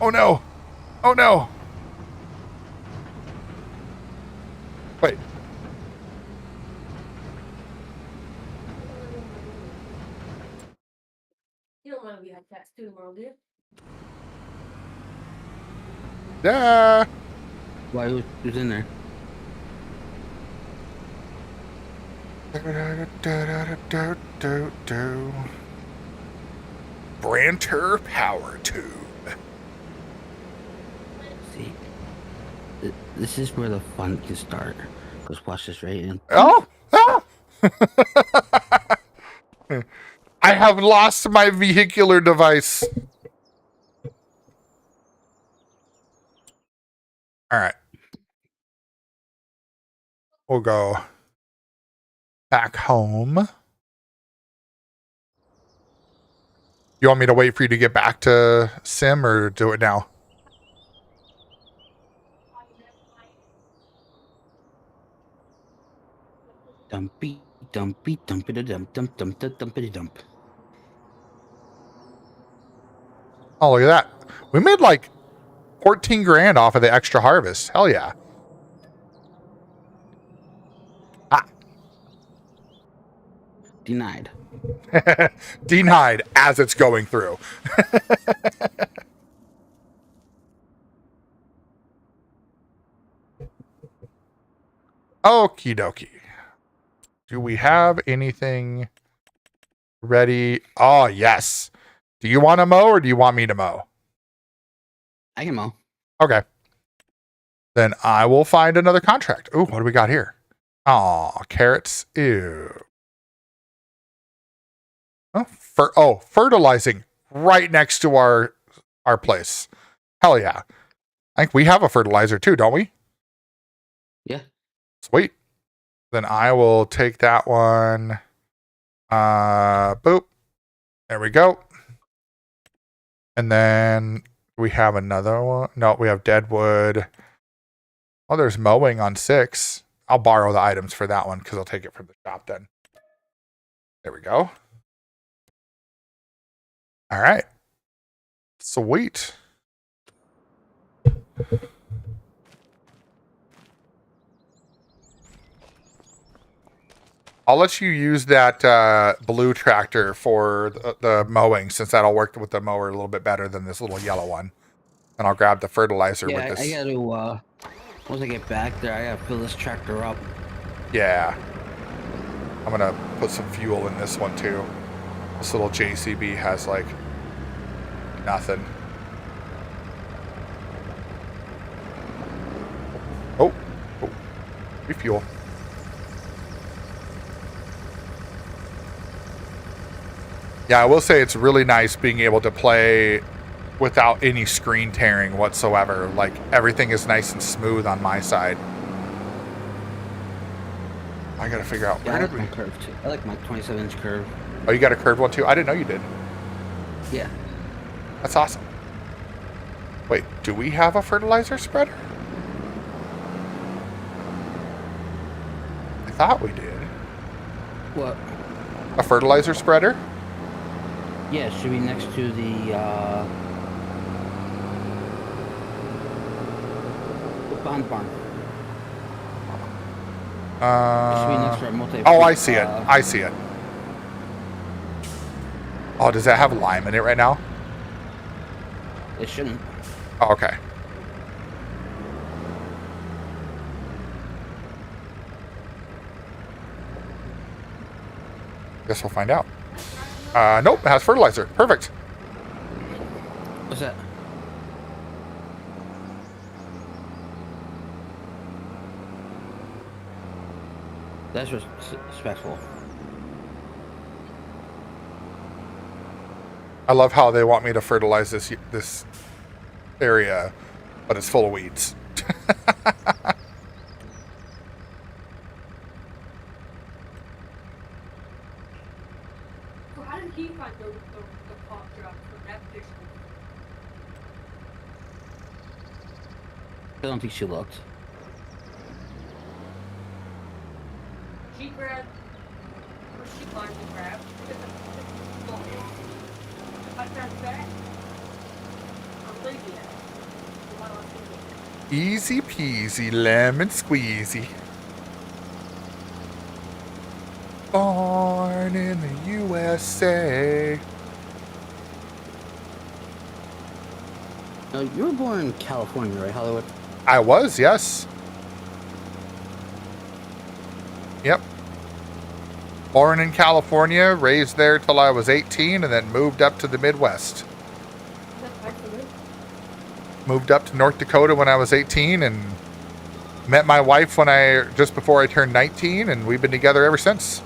[SPEAKER 2] Oh no. Oh no. Wait.
[SPEAKER 5] You don't want to be like that too tomorrow, do you?
[SPEAKER 2] Yeah.
[SPEAKER 3] Why? Who's in there?
[SPEAKER 2] Branter power tube.
[SPEAKER 3] See, this is where the fun can start. Because watch this right in.
[SPEAKER 2] Oh! I have lost my vehicular device. All right. We'll go back home. You want me to wait for you to get back to Sim or do it now?
[SPEAKER 3] Dumpy, dumpy, dumpy, dump, dump, dump, dumpy, dump.
[SPEAKER 2] Oh, look at that. We made like 14 grand off of the extra harvest. Hell yeah.
[SPEAKER 3] Denied.
[SPEAKER 2] Denied as it's going through. Okie dokie. Do we have anything ready? Oh, yes. Do you want to mow or do you want me to mow?
[SPEAKER 3] I can mow.
[SPEAKER 2] Okay. Then I will find another contract. Ooh, what do we got here? Oh, carrots. Ew. Oh, fertilizing right next to our place. Hell yeah. I think we have a fertilizer too, don't we?
[SPEAKER 3] Yeah.
[SPEAKER 2] Sweet. Then I will take that one. Boop. There we go. And then we have another one. No, we have deadwood. Oh, there's mowing on 6. I'll borrow the items for that one because I'll take it from the shop then. There we go. All right. Sweet. I'll let you use that blue tractor for the mowing since that'll work with the mower a little bit better than this little yellow one. And I'll grab the fertilizer with this.
[SPEAKER 3] I gotta, once I get back there, I gotta fill this tractor up.
[SPEAKER 2] Yeah. I'm going to put some fuel in this one too. This little JCB has like nothing. Oh. Refuel. Yeah, I will say it's really nice being able to play without any screen tearing whatsoever. Like, everything is nice and smooth on my side. I gotta figure out
[SPEAKER 3] Yeah,
[SPEAKER 2] where
[SPEAKER 3] I
[SPEAKER 2] did
[SPEAKER 3] like
[SPEAKER 2] we...
[SPEAKER 3] my curve too. I like my 27-inch curve.
[SPEAKER 2] Oh, you got a curved one too? I didn't know you did.
[SPEAKER 3] Yeah.
[SPEAKER 2] That's awesome. Wait, do we have a fertilizer spreader? I thought we did.
[SPEAKER 3] What?
[SPEAKER 2] A fertilizer spreader?
[SPEAKER 3] Yeah, it should be next to the bond barn. It should be next to our multi.
[SPEAKER 2] Oh, I see it. I see it. Oh, does that have lime in it right now?
[SPEAKER 3] It shouldn't.
[SPEAKER 2] Oh, okay. Guess we'll find out. Nope, it has fertilizer. Perfect.
[SPEAKER 3] What's that? That's respectful.
[SPEAKER 2] I love how they want me to fertilize this area, but it's full of weeds.
[SPEAKER 5] So how did he find the pop drop from that fish?
[SPEAKER 3] I don't think she looked.
[SPEAKER 5] She grabbed, or she climbed and grabbed. I turned back. I'm lazy at it. Why do I think it?
[SPEAKER 2] Easy peasy, lemon squeezy. Born in the USA.
[SPEAKER 3] No, you were born in California, right, Hollywood?
[SPEAKER 2] I was, yes. Yep. Born in California, raised there till I was 18, and then moved up to the Midwest.
[SPEAKER 5] That's back to me.
[SPEAKER 2] Moved up to North Dakota when I was 18, and met my wife just before I turned 19, and we've been together ever since.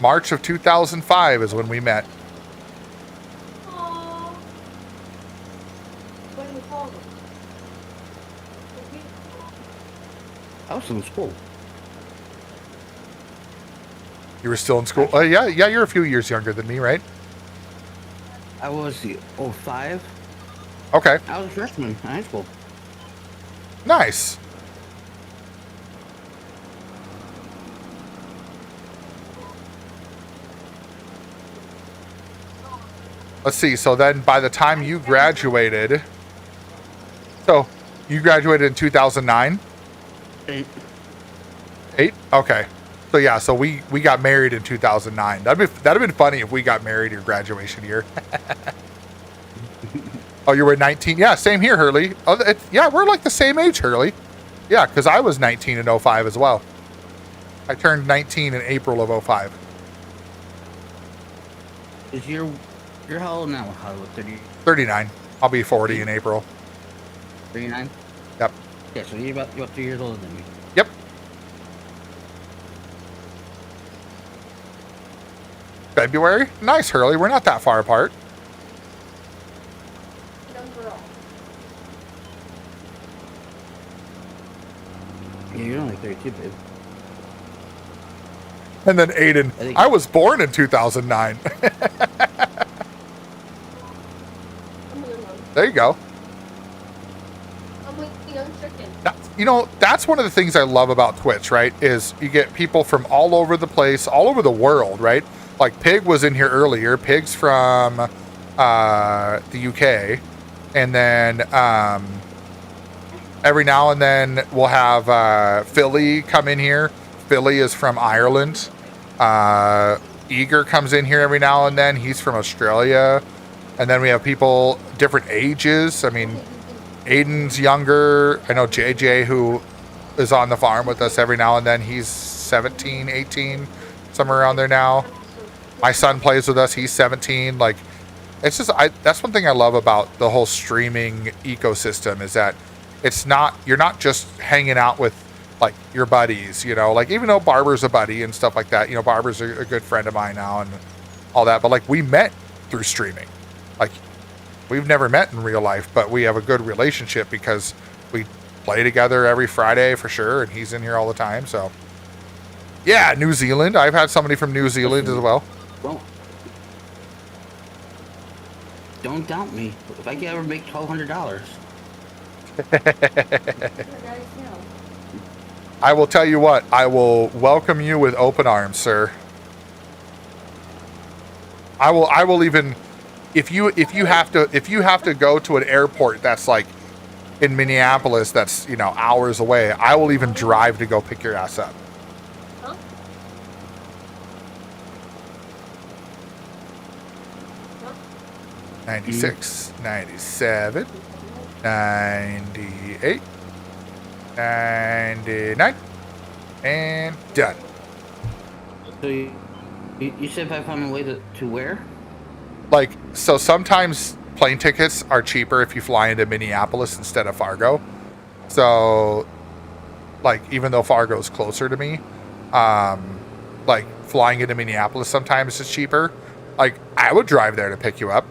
[SPEAKER 2] March of 2005 is when we met.
[SPEAKER 5] Aww. What do we call them?
[SPEAKER 3] I was in school.
[SPEAKER 2] You were still in school? Yeah, you're a few years younger than me, right?
[SPEAKER 3] I was the 05.
[SPEAKER 2] Okay,
[SPEAKER 3] I was a freshman in high school.
[SPEAKER 2] nice. Let's see, so then by the time you graduated... So, you graduated in 2009?
[SPEAKER 3] 8.
[SPEAKER 2] 8? Okay. So yeah, so we got married in 2009. That'd have been funny if we got married your graduation year. Oh, you were 19? Yeah, same here, Hurley. Oh, yeah, we're like the same age, Hurley. Yeah, because I was 19 in 05 as well. I turned 19 in April of 05.
[SPEAKER 3] Is you're how old now? Hollywood 30,
[SPEAKER 2] 39. I'll be 40 in April.
[SPEAKER 3] 39?
[SPEAKER 2] Yep.
[SPEAKER 3] Yeah, so you're about 3 years older than me.
[SPEAKER 2] Yep. February? Nice, Hurley. We're not that far apart.
[SPEAKER 5] Young girl.
[SPEAKER 3] Yeah, you're only 32, babe.
[SPEAKER 2] And then Aiden, I was born in 2009.
[SPEAKER 5] I'm a good one.
[SPEAKER 2] There you go.
[SPEAKER 5] I'm like a young chicken.
[SPEAKER 2] That's one of the things I love about Twitch, right? Is you get people from all over the place, all over the world, right? Like Pig was in here earlier. Pig's from the UK. And then every now and then we'll have Philly come in here. Philly is from Ireland. Eager comes in here every now and then. He's from Australia. And then we have people different ages. I mean, Aiden's younger. I know JJ, who is on the farm with us every now and then. He's 17, 18, somewhere around there now. My son plays with us. He's 17. Like, it's just, that's one thing I love about the whole streaming ecosystem is that you're not just hanging out with like your buddies, like even though Barber's a buddy and stuff like that, Barber's a good friend of mine now and all that, but like we met through streaming. Like we've never met in real life, but we have a good relationship because we play together every Friday for sure. And he's in here all the time. So yeah, New Zealand. I've had somebody from New Zealand as well.
[SPEAKER 3] Well, don't doubt me. If I can ever make $1,200.
[SPEAKER 2] I will tell you what, I will welcome you with open arms, sir. I will even, if you have to go to an airport that's like in Minneapolis, that's, hours away, I will even drive to go pick your ass up.
[SPEAKER 5] Huh?
[SPEAKER 2] 96, 97, 98, 99, and done.
[SPEAKER 3] So you said if I found a way to where?
[SPEAKER 2] Like, so sometimes plane tickets are cheaper if you fly into Minneapolis instead of Fargo. So, like, even though Fargo is closer to me, like, flying into Minneapolis sometimes is cheaper. Like, I would drive there to pick you up.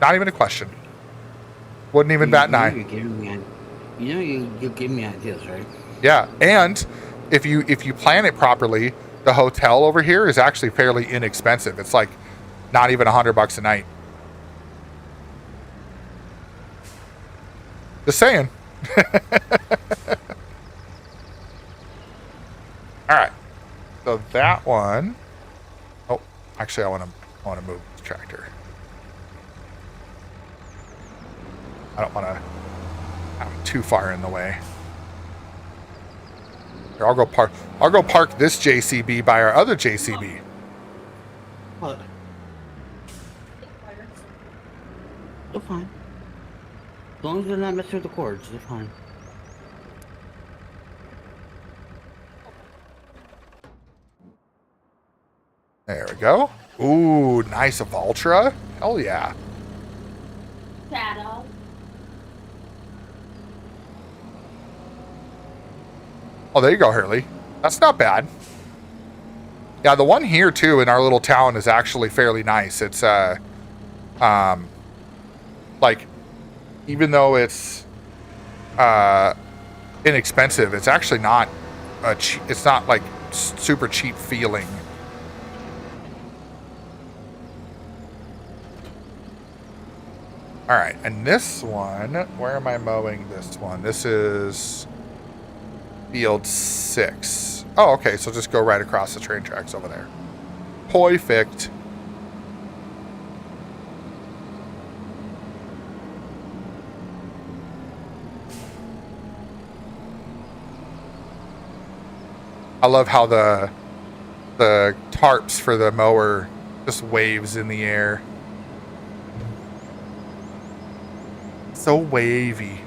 [SPEAKER 2] Not even a question. Wouldn't even bat an eye.
[SPEAKER 3] You give me ideas, right?
[SPEAKER 2] Yeah, and if you plan it properly, the hotel over here is actually fairly inexpensive. It's like not even $100 a night. Just saying. All right. So that one. Oh, actually, I want to move the tractor. I don't want to have it too far in the way. Here, I'll go park this JCB by our other JCB.
[SPEAKER 3] What? They're fine. As long as they're not messing with the cords, they're fine.
[SPEAKER 2] There we go. Ooh, nice Valtra. Hell yeah.
[SPEAKER 5] Shadow.
[SPEAKER 2] Oh, there you go, Hurley. That's not bad. Yeah, the one here too in our little town is actually fairly nice. It's like, even though it's inexpensive, it's actually not it's not like super cheap feeling. All right, and this one, where am I mowing this one? This is field 6. Oh, okay, so just go right across the train tracks over there. Perfect. I love how the tarps for the mower just waves in the air. So wavy.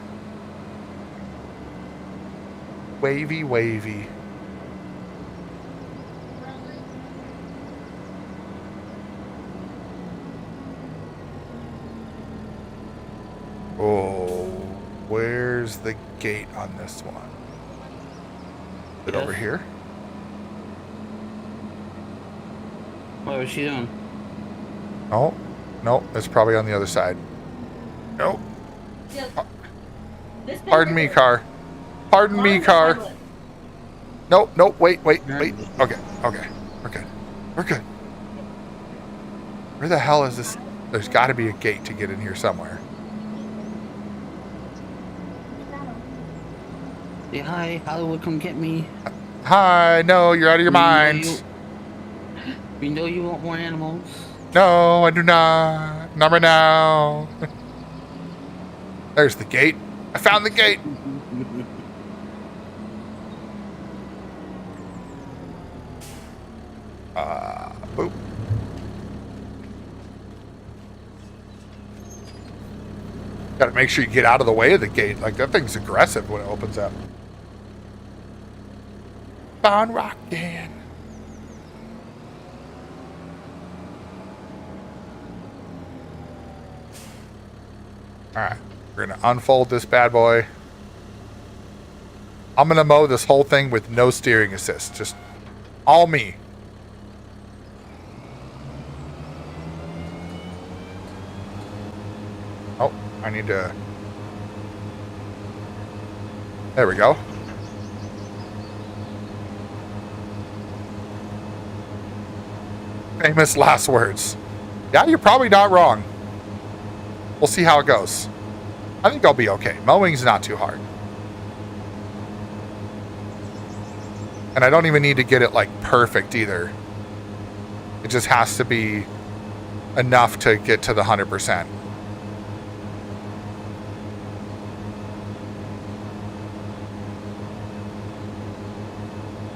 [SPEAKER 2] Wavy, wavy. Oh, where's the gate on this one? Is it over here?
[SPEAKER 3] What was she doing?
[SPEAKER 2] Oh, no, it's probably on the other side. Nope.
[SPEAKER 5] Yes. This thing
[SPEAKER 2] Pardon me,
[SPEAKER 5] is-
[SPEAKER 2] car. Pardon me,
[SPEAKER 5] Mine is
[SPEAKER 2] car.
[SPEAKER 5] tablet.
[SPEAKER 2] Nope, nope, wait. Okay, okay. We're good. We're good. Where the hell is this? There's got to be a gate to get in here somewhere.
[SPEAKER 3] Say hi, Hollywood, come get me.
[SPEAKER 2] Hi, no, you're out of your mind.
[SPEAKER 3] We know you want more animals.
[SPEAKER 2] No, I do not. Not right now. There's the gate. I found the gate. Boop. Got to make sure you get out of the way of the gate. Like, that thing's aggressive when it opens up. Bon rockin'. Alright, we're going to unfold this bad boy. I'm going to mow this whole thing with no steering assist. Just all me. Oh, I need to... There we go. Famous last words. Yeah, you're probably not wrong. We'll see how it goes. I think I'll be okay. Mowing's not too hard. And I don't even need to get it, like, perfect either. It just has to be enough to get to the 100%.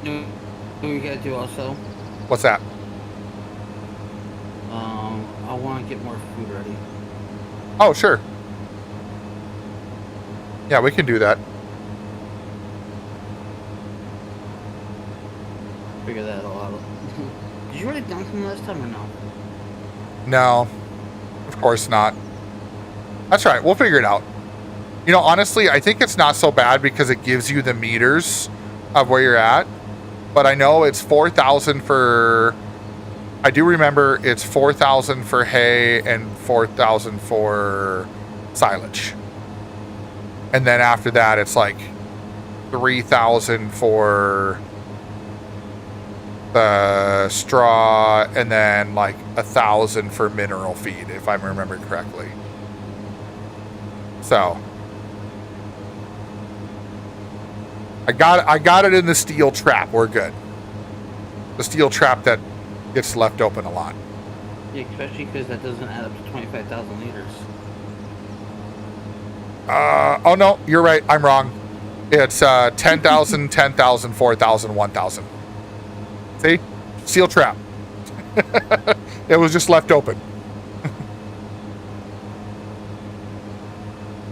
[SPEAKER 3] You know what we gotta do also?
[SPEAKER 2] What's that?
[SPEAKER 3] I want to get more food ready.
[SPEAKER 2] Oh, sure. Yeah, we can do that.
[SPEAKER 3] Figure that all out. Did you write it down from last time or no?
[SPEAKER 2] No, of course not. That's right. We'll figure it out. You know, honestly, I think it's not so bad because it gives you the meters of where you're at. But I know it's 4,000 for... I do remember it's 4,000 for hay and 4,000 for silage. And then after that, it's like 3,000 for the straw, and then like 1,000 for mineral feed, if I remember correctly. So I got it in the steel trap. We're good. The steel trap that gets left open a lot.
[SPEAKER 3] Yeah, especially because that doesn't add up to 25,000 liters.
[SPEAKER 2] Oh no, you're right. I'm wrong. It's 10,000, 10,000, 4,000, 1,000. See? Steel trap. It was just left open.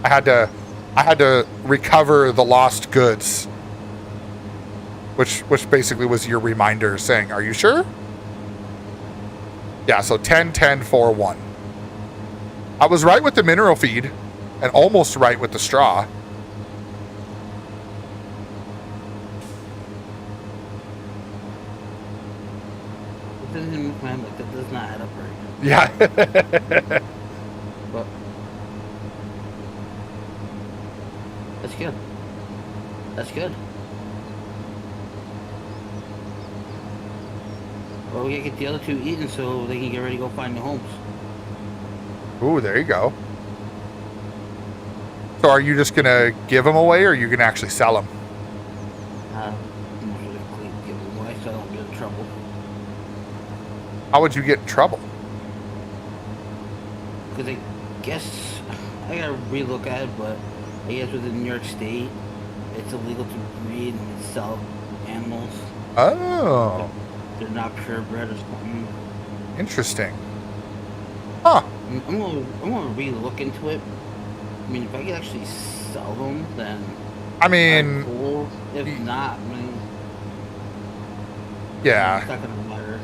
[SPEAKER 2] I had to recover the lost goods. Which basically was your reminder saying, "Are you sure?" Yeah, so 10, 10, 4, 1. I was right with the mineral feed and almost right with the straw.
[SPEAKER 3] It doesn't even make my head, like, that does not add up right.
[SPEAKER 2] Yeah.
[SPEAKER 3] But that's good. That's good. Well, we gotta get the other two eaten so they can get ready to go find new homes.
[SPEAKER 2] Ooh, there you go. So are you just going to give them away, or are you going to actually sell them?
[SPEAKER 3] I'm usually clean, give them away so I don't get in trouble.
[SPEAKER 2] How would you get in trouble?
[SPEAKER 3] Because I guess I gotta relook at it, but I guess within New York State, it's illegal to breed and sell animals.
[SPEAKER 2] Oh.
[SPEAKER 3] they're not purebred or something.
[SPEAKER 2] Interesting. Huh.
[SPEAKER 3] I'm gonna re-look into it. I mean, if I could actually sell them, then
[SPEAKER 2] I mean,
[SPEAKER 3] cool. If not, I mean,
[SPEAKER 2] yeah.
[SPEAKER 3] it's not gonna matter.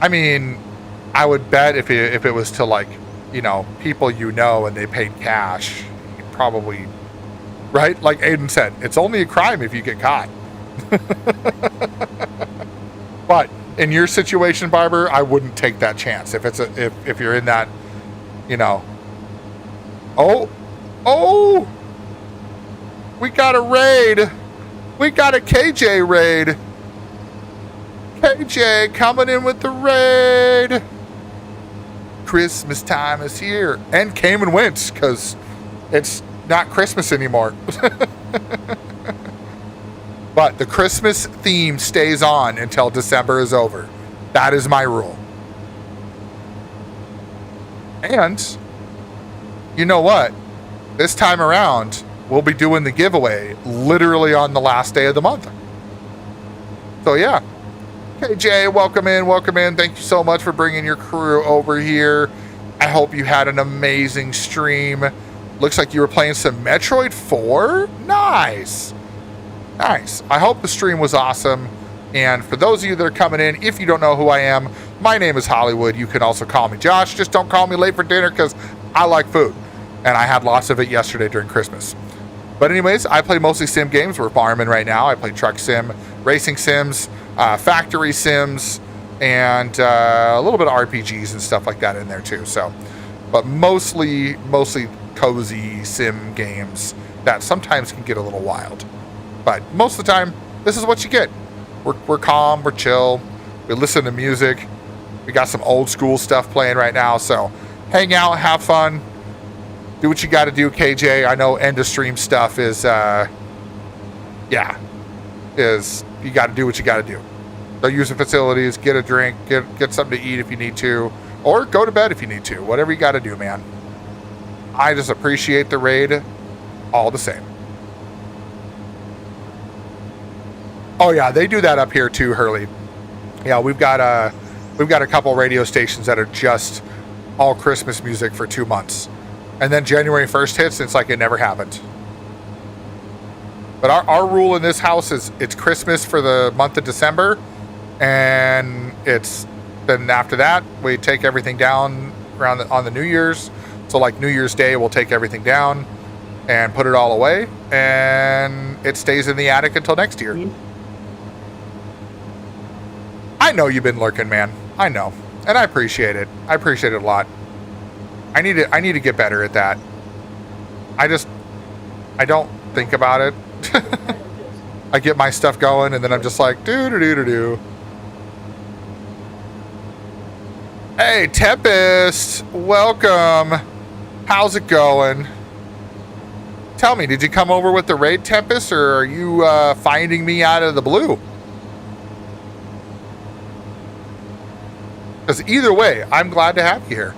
[SPEAKER 2] I mean, I would bet if it was to, like, you know, people you know and they paid cash, you'd probably, right? Like Aiden said, it's only a crime if you get caught. But in your situation, Barber, I wouldn't take that chance if you're in that, you know. Oh, we got a raid. We got a KJ raid. KJ coming in with the raid. Christmas time is here. And came and went because it's not Christmas anymore. But the Christmas theme stays on until December is over. That is my rule. And you know what? This time around, we'll be doing the giveaway literally on the last day of the month. So yeah. KJ, welcome in, welcome in. Thank you so much for bringing your crew over here. I hope you had an amazing stream. Looks like you were playing some Metroid 4. Nice. Nice. I hope the stream was awesome. And for those of you that are coming in, if you don't know who I am, my name is Hollywood. You can also call me Josh. Just don't call me late for dinner because I like food. And I had lots of it yesterday during Christmas. But anyways, I play mostly sim games. We're farming right now. I play truck sim, racing sims, factory sims, and a little bit of RPGs and stuff like that in there too. So, but mostly cozy sim games that sometimes can get a little wild. But most of the time, this is what you get. We're calm, we're chill, we listen to music. We got some old school stuff playing right now. So hang out, have fun, do what you got to do, KJ. I know end of stream stuff is, you got to do what you got to do. Go use the facilities, get a drink, get something to eat if you need to, or go to bed if you need to. Whatever you got to do, man. I just appreciate the raid all the same. Oh yeah, they do that up here too, Hurley. Yeah, we've got a couple radio stations that are just all Christmas music for 2 months. And then January 1st hits, and it's like it never happened. But our rule in this house is it's Christmas for the month of December, and then after that we take everything down on the New Year's. So like New Year's Day, we'll take everything down and put it all away, and it stays in the attic until next year. I know you've been lurking, man. I know, and I appreciate it. I appreciate it a lot. I need to get better at that. I don't think about it. I get my stuff going, and then I'm just like, do. Hey, Tempest, welcome. How's it going? Tell me, did you come over with the raid, Tempest, or are you finding me out of the blue? Because either way, I'm glad to have you here.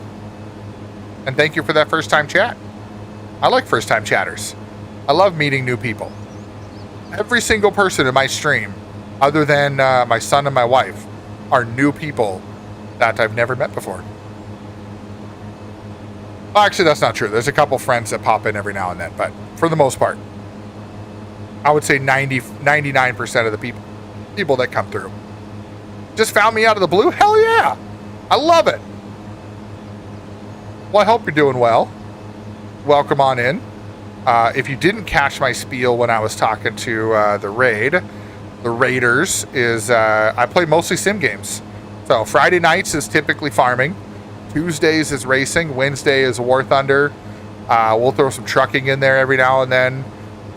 [SPEAKER 2] And thank you for that first time chat. I like first time chatters. I love meeting new people. Every single person in my stream, other than my son and my wife, are new people that I've never met before. Well, actually, that's not true. There's a couple friends that pop in every now and then, but for the most part, I would say 99% of the people that come through just found me out of the blue. Hell yeah. I love it. Well, I hope you're doing well. Welcome on in. If you didn't catch my spiel when I was talking to the Raiders is I play mostly sim games. So Friday nights is typically farming. Tuesdays is racing. Wednesday is War Thunder. We'll throw some trucking in there every now and then.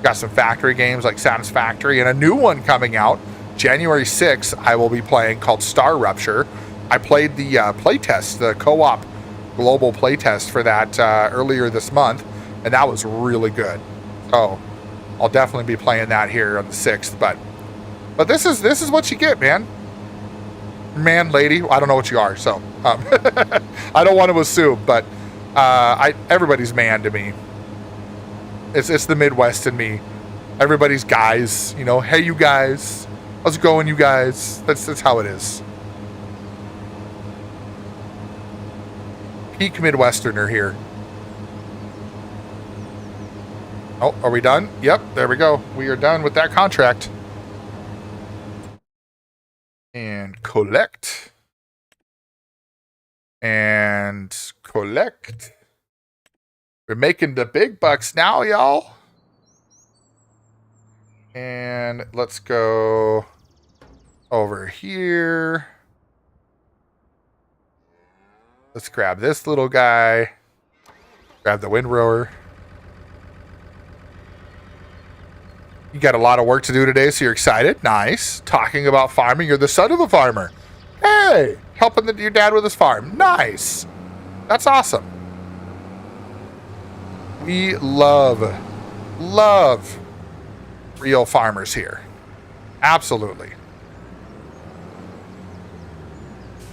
[SPEAKER 2] Got some factory games like Satisfactory, and a new one coming out January 6th I will be playing called Star Rupture. I played the playtest, the co-op global playtest for that earlier this month, and that was really good. So I'll definitely be playing that here on the 6th. But this is what you get, man. Man, lady, I don't know what you are, so I don't want to assume, but everybody's man to me. It's the Midwest in me. Everybody's guys, you know. Hey, you guys. How's it going, you guys? That's how it is. Peak Midwesterner here. Oh, are we done? Yep, there we go. We are done with that contract. And collect. And collect. We're making the big bucks now, y'all. And let's go over here. Let's grab this little guy. Grab the windrower. You got a lot of work to do today, so you're excited. Nice. Talking about farming. You're the son of a farmer. Hey, helping your dad with his farm. Nice. That's awesome. We love real farmers here. Absolutely.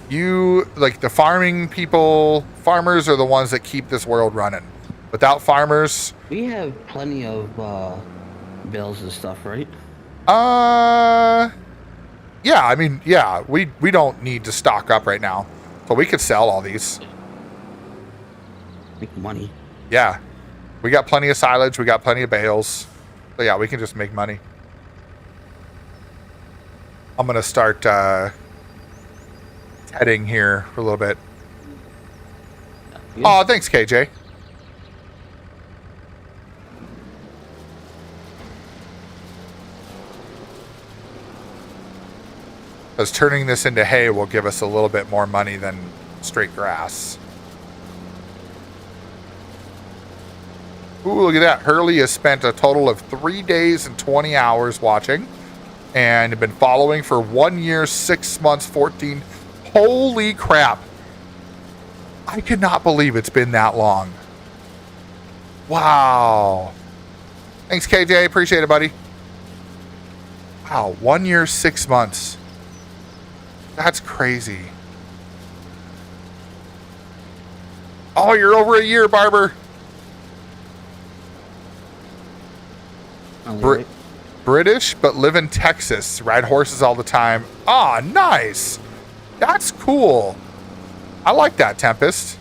[SPEAKER 2] You, like the farming people, farmers are the ones that keep this world running. Without farmers...
[SPEAKER 3] We have plenty of bills and stuff, right?
[SPEAKER 2] Yeah, I mean, yeah, we don't need to stock up right now. So we could sell all these.
[SPEAKER 3] Make money.
[SPEAKER 2] Yeah. We got plenty of silage, we got plenty of bales. So yeah, we can just make money. I'm going to start heading here for a little bit.
[SPEAKER 3] Yeah.
[SPEAKER 2] Oh, thanks, KJ. Because turning this into hay will give us a little bit more money than straight grass. Ooh, look at that. Hurley has spent a total of 3 days and 20 hours watching. And been following for 1 year, 6 months, 14. Holy crap. I cannot believe it's been that long. Wow. Thanks, KJ. Appreciate it, buddy. Wow, 1 year, 6 months. That's crazy. Oh, you're over a year, Barber. British, but live in Texas. Ride horses all the time. Ah, nice. That's cool. I like that, Tempest.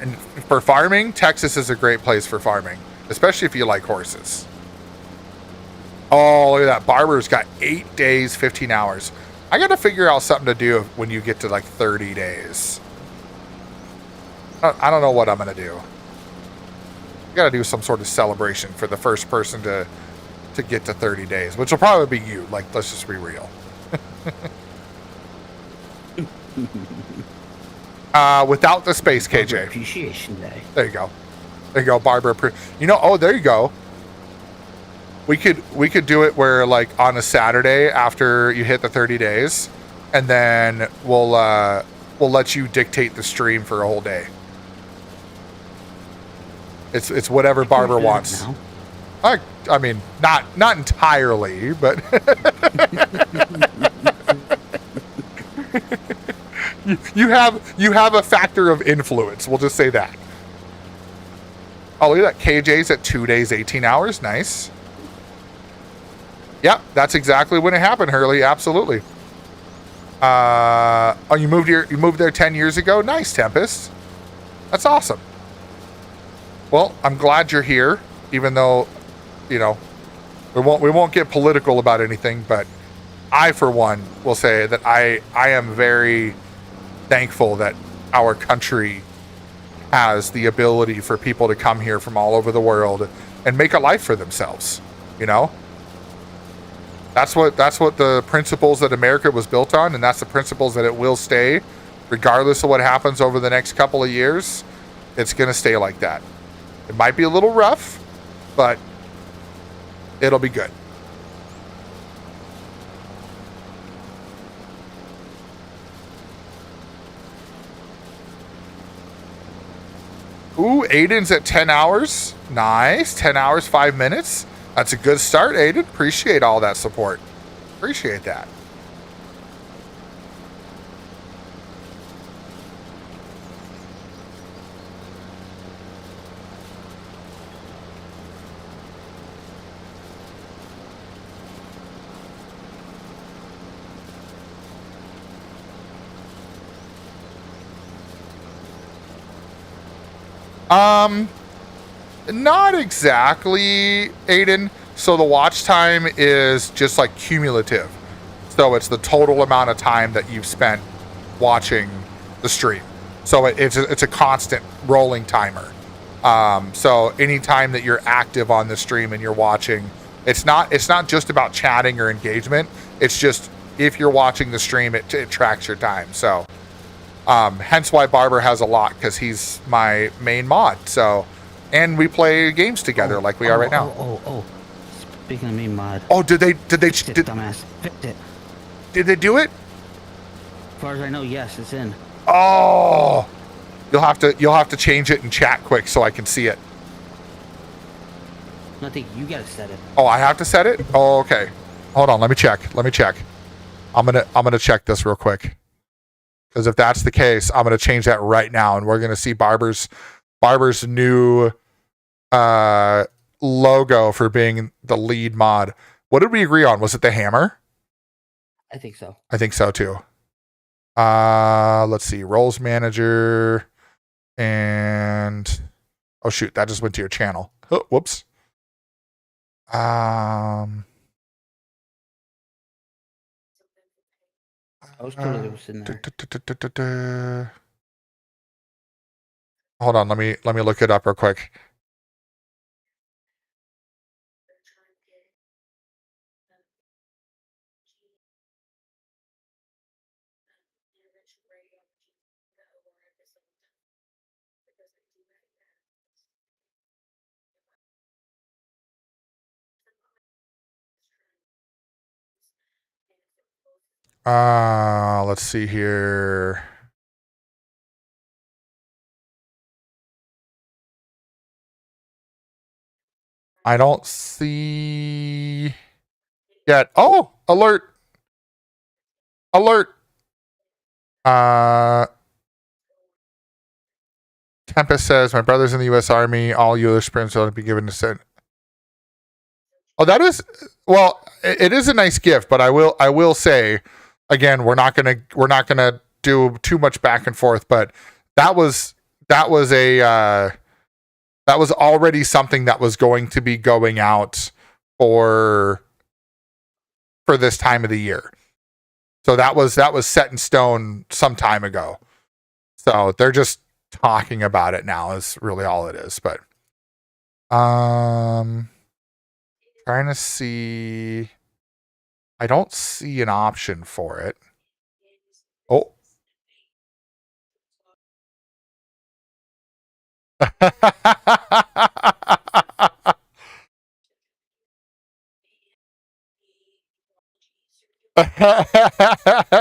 [SPEAKER 2] And for farming, Texas is a great place for farming, especially if you like horses. Oh, look at that. Barber's got 8 days, 15 hours. I got to figure out something to do when you get to like 30 days. I don't know what I'm going to do. I got to do some sort of celebration for the first person to get to 30 days, which will probably be you. Like, let's just be real. Without the space, KJ.
[SPEAKER 3] Appreciation Day.
[SPEAKER 2] There you go. There you go, Barber. You know, oh, there you go. We could do it where, like, on a Saturday after you hit the 30 days, and then we'll let you dictate the stream for a whole day. It's whatever Barber wants. I mean, not entirely, but you have a factor of influence. We'll just say that. Oh, look at that. KJ's at 2 days, 18 hours. Nice. Yep, that's exactly when it happened, Hurley. Absolutely. Oh, you moved there 10 years ago? Nice, Tempest. That's awesome. Well, I'm glad you're here, even though, you know, we won't get political about anything, but I, for one, will say that I am very thankful that our country has the ability for people to come here from all over the world and make a life for themselves, you know? That's what the principles that America was built on, and that's the principles that it will stay, regardless of what happens over the next couple of years. It's going to stay like that. It might be a little rough, but it'll be good. Ooh, Aiden's at 10 hours. Nice. 10 hours, 5 minutes. That's a good start, Aiden. Appreciate all that support. Appreciate that. Not exactly, Aiden. So the watch time is just like cumulative. So it's the total amount of time that you've spent watching the stream. So it's a constant rolling timer. So anytime that you're active on the stream and you're watching, it's not just about chatting or engagement. It's just if you're watching the stream, it tracks your time. So hence why Barber has a lot, because he's my main mod. So, and we play games together like we are right now.
[SPEAKER 3] Speaking of me, mod.
[SPEAKER 2] Oh, did they
[SPEAKER 3] dumbass. Fixed it.
[SPEAKER 2] did they do it?
[SPEAKER 3] As far as I know, yes, it's in.
[SPEAKER 2] Oh, you'll have to change it in chat quick so I can see it.
[SPEAKER 3] I think you gotta set it.
[SPEAKER 2] Oh, I have to set it? Oh, okay. Hold on, let me check. I'm gonna check this real quick. Because if that's the case, I'm gonna change that right now, and we're gonna see Barber's new logo for being the lead mod. What did we agree on? Was it the hammer?
[SPEAKER 3] I think so.
[SPEAKER 2] I think so too. Let's see, roles manager, and oh shoot, that just went to your channel. Oh, whoops.
[SPEAKER 3] I was totally sitting there.
[SPEAKER 2] Hold on, let me look it up real quick. Let's see here. I don't see yet. Oh, alert. Tempest says, my brother's in the U.S. Army. All U.S. sprints will be given to send. Oh, that is, well, it is a nice gift, but I will say, again, we're not gonna do too much back and forth, but that was already something that was going to be going out for this time of the year. So that was set in stone some time ago. So they're just talking about it now is really all it is. But trying to see, I don't see an option for it. Oh.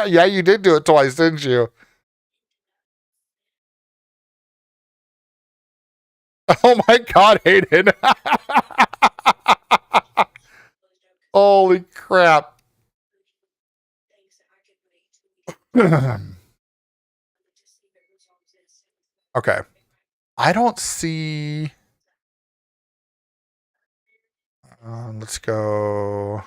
[SPEAKER 2] Yeah, you did do it twice, didn't you? Oh my god, Hayden. Holy crap. Okay. I don't see. Let's go.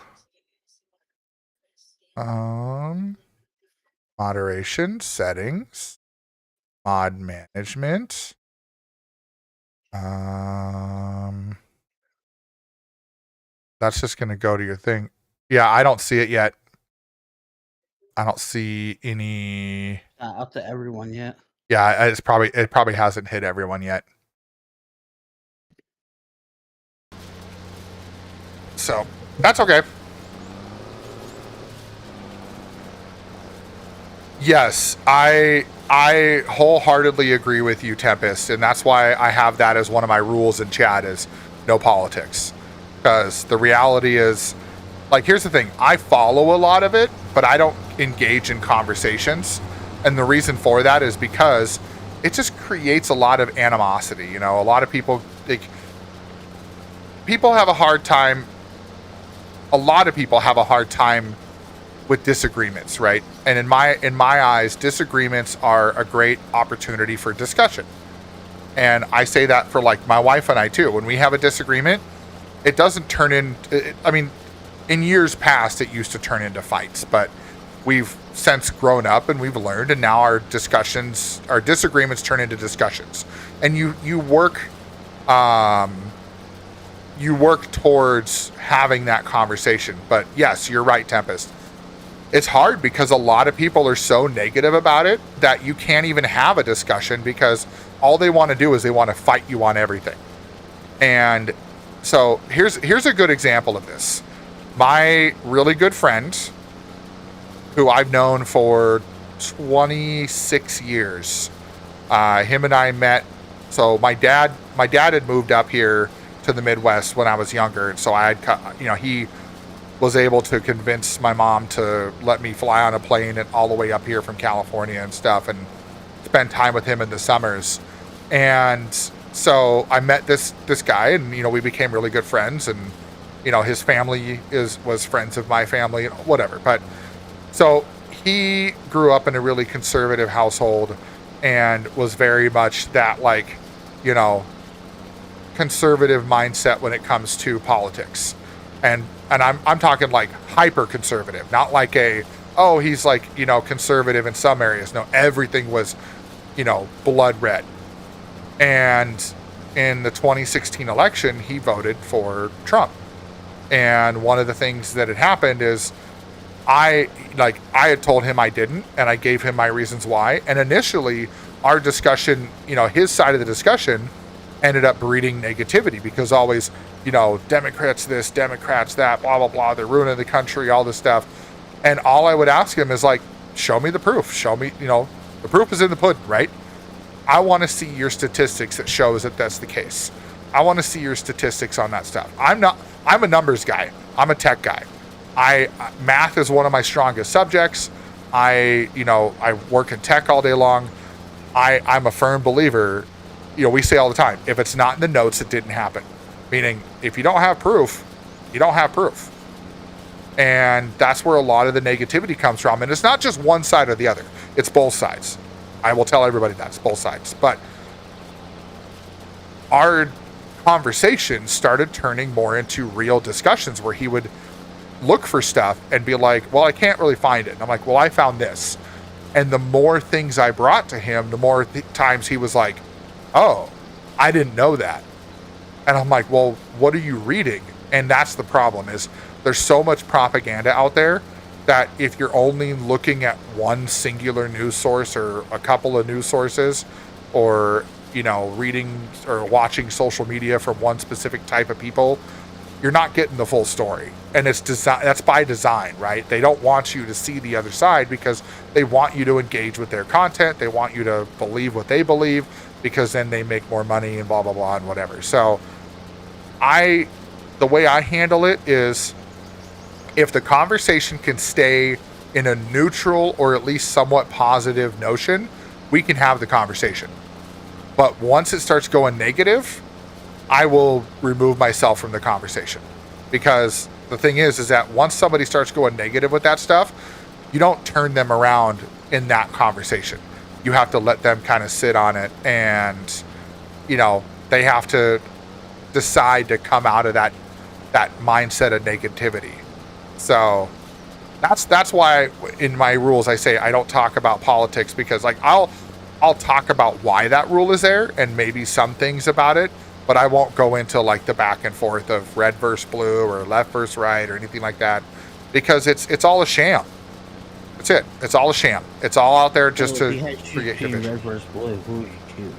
[SPEAKER 2] Moderation settings, mod management. That's just going to go to your thing. Yeah, I don't see it yet. I don't see any.
[SPEAKER 3] Out to everyone yet.
[SPEAKER 2] Yeah, it probably hasn't hit everyone yet. So that's okay. Yes, I wholeheartedly agree with you, Tempest, and that's why I have that as one of my rules in chat is no politics. Because the reality is, like, here's the thing, I follow a lot of it, but I don't engage in conversations. And the reason for that is because it just creates a lot of animosity. You know, a lot of people, people have a hard time. A lot of people have a hard time with disagreements, right? And in my eyes, disagreements are a great opportunity for discussion. And I say that for like my wife and I too. When we have a disagreement, it doesn't turn in. I mean, in years past, it used to turn into fights, but we've since grown up and we've learned, and now our disagreements turn into discussions, and you work towards having that conversation. But yes, you're right, Tempest. It's hard because a lot of people are so negative about it that you can't even have a discussion, because all they want to do is they want to fight you on everything. And so here's a good example of this. My really good friend, who I've known for 26 years, him and I met. So my dad had moved up here to the Midwest when I was younger, and so he was able to convince my mom to let me fly on a plane and all the way up here from California and stuff, and spend time with him in the summers. And so I met this guy, and we became really good friends, and his family was friends of my family and whatever. But so he grew up in a really conservative household and was very much that conservative mindset when it comes to politics. And I'm talking like hyper conservative, not like he's conservative in some areas. No, everything was, blood red. And in the 2016 election, he voted for Trump. And one of the things that had happened is I had told him I didn't, and I gave him my reasons why. And initially, our discussion, his side of the discussion ended up breeding negativity, because always, Democrats this, Democrats that, blah, blah, blah, they're ruining the country, all this stuff. And all I would ask him is show me the proof. Show me, the proof is in the pudding, right? I want to see your statistics that shows that that's the case. I want to see your statistics on that stuff. I'm a numbers guy. I'm a tech guy. Math is one of my strongest subjects. I work in tech all day long. I'm a firm believer. We say all the time, if it's not in the notes, it didn't happen. Meaning, if you don't have proof, you don't have proof. And that's where a lot of the negativity comes from. And it's not just one side or the other. It's both sides. I will tell everybody that. It's both sides. But our conversation started turning more into real discussions, where he would look for stuff and be like, well, I can't really find it. And I'm like, well, I found this. And the more things I brought to him, the more times he was like, oh, I didn't know that. And I'm like, well, what are you reading? And that's the problem, is there's so much propaganda out there that if you're only looking at one singular news source or a couple of news sources, or, reading or watching social media from one specific type of people, you're not getting the full story. And that's by design, right? They don't want you to see the other side, because they want you to engage with their content. They want you to believe what they believe, because then they make more money and blah, blah, blah, and whatever. So the way I handle it is, if the conversation can stay in a neutral or at least somewhat positive notion, we can have the conversation. But once it starts going negative, I will remove myself from the conversation. Because the thing is that once somebody starts going negative with that stuff, you don't turn them around in that conversation. You have to let them kind of sit on it, and, they have to decide to come out of that mindset of negativity. So that's why in my rules I say I don't talk about politics, because I'll talk about why that rule is there and maybe some things about it, but I won't go into the back and forth of red versus blue or left versus right or anything like that, because it's all a sham. That's it. It's all a sham. It's all out there just to create division.
[SPEAKER 3] Red versus blue, who would you choose?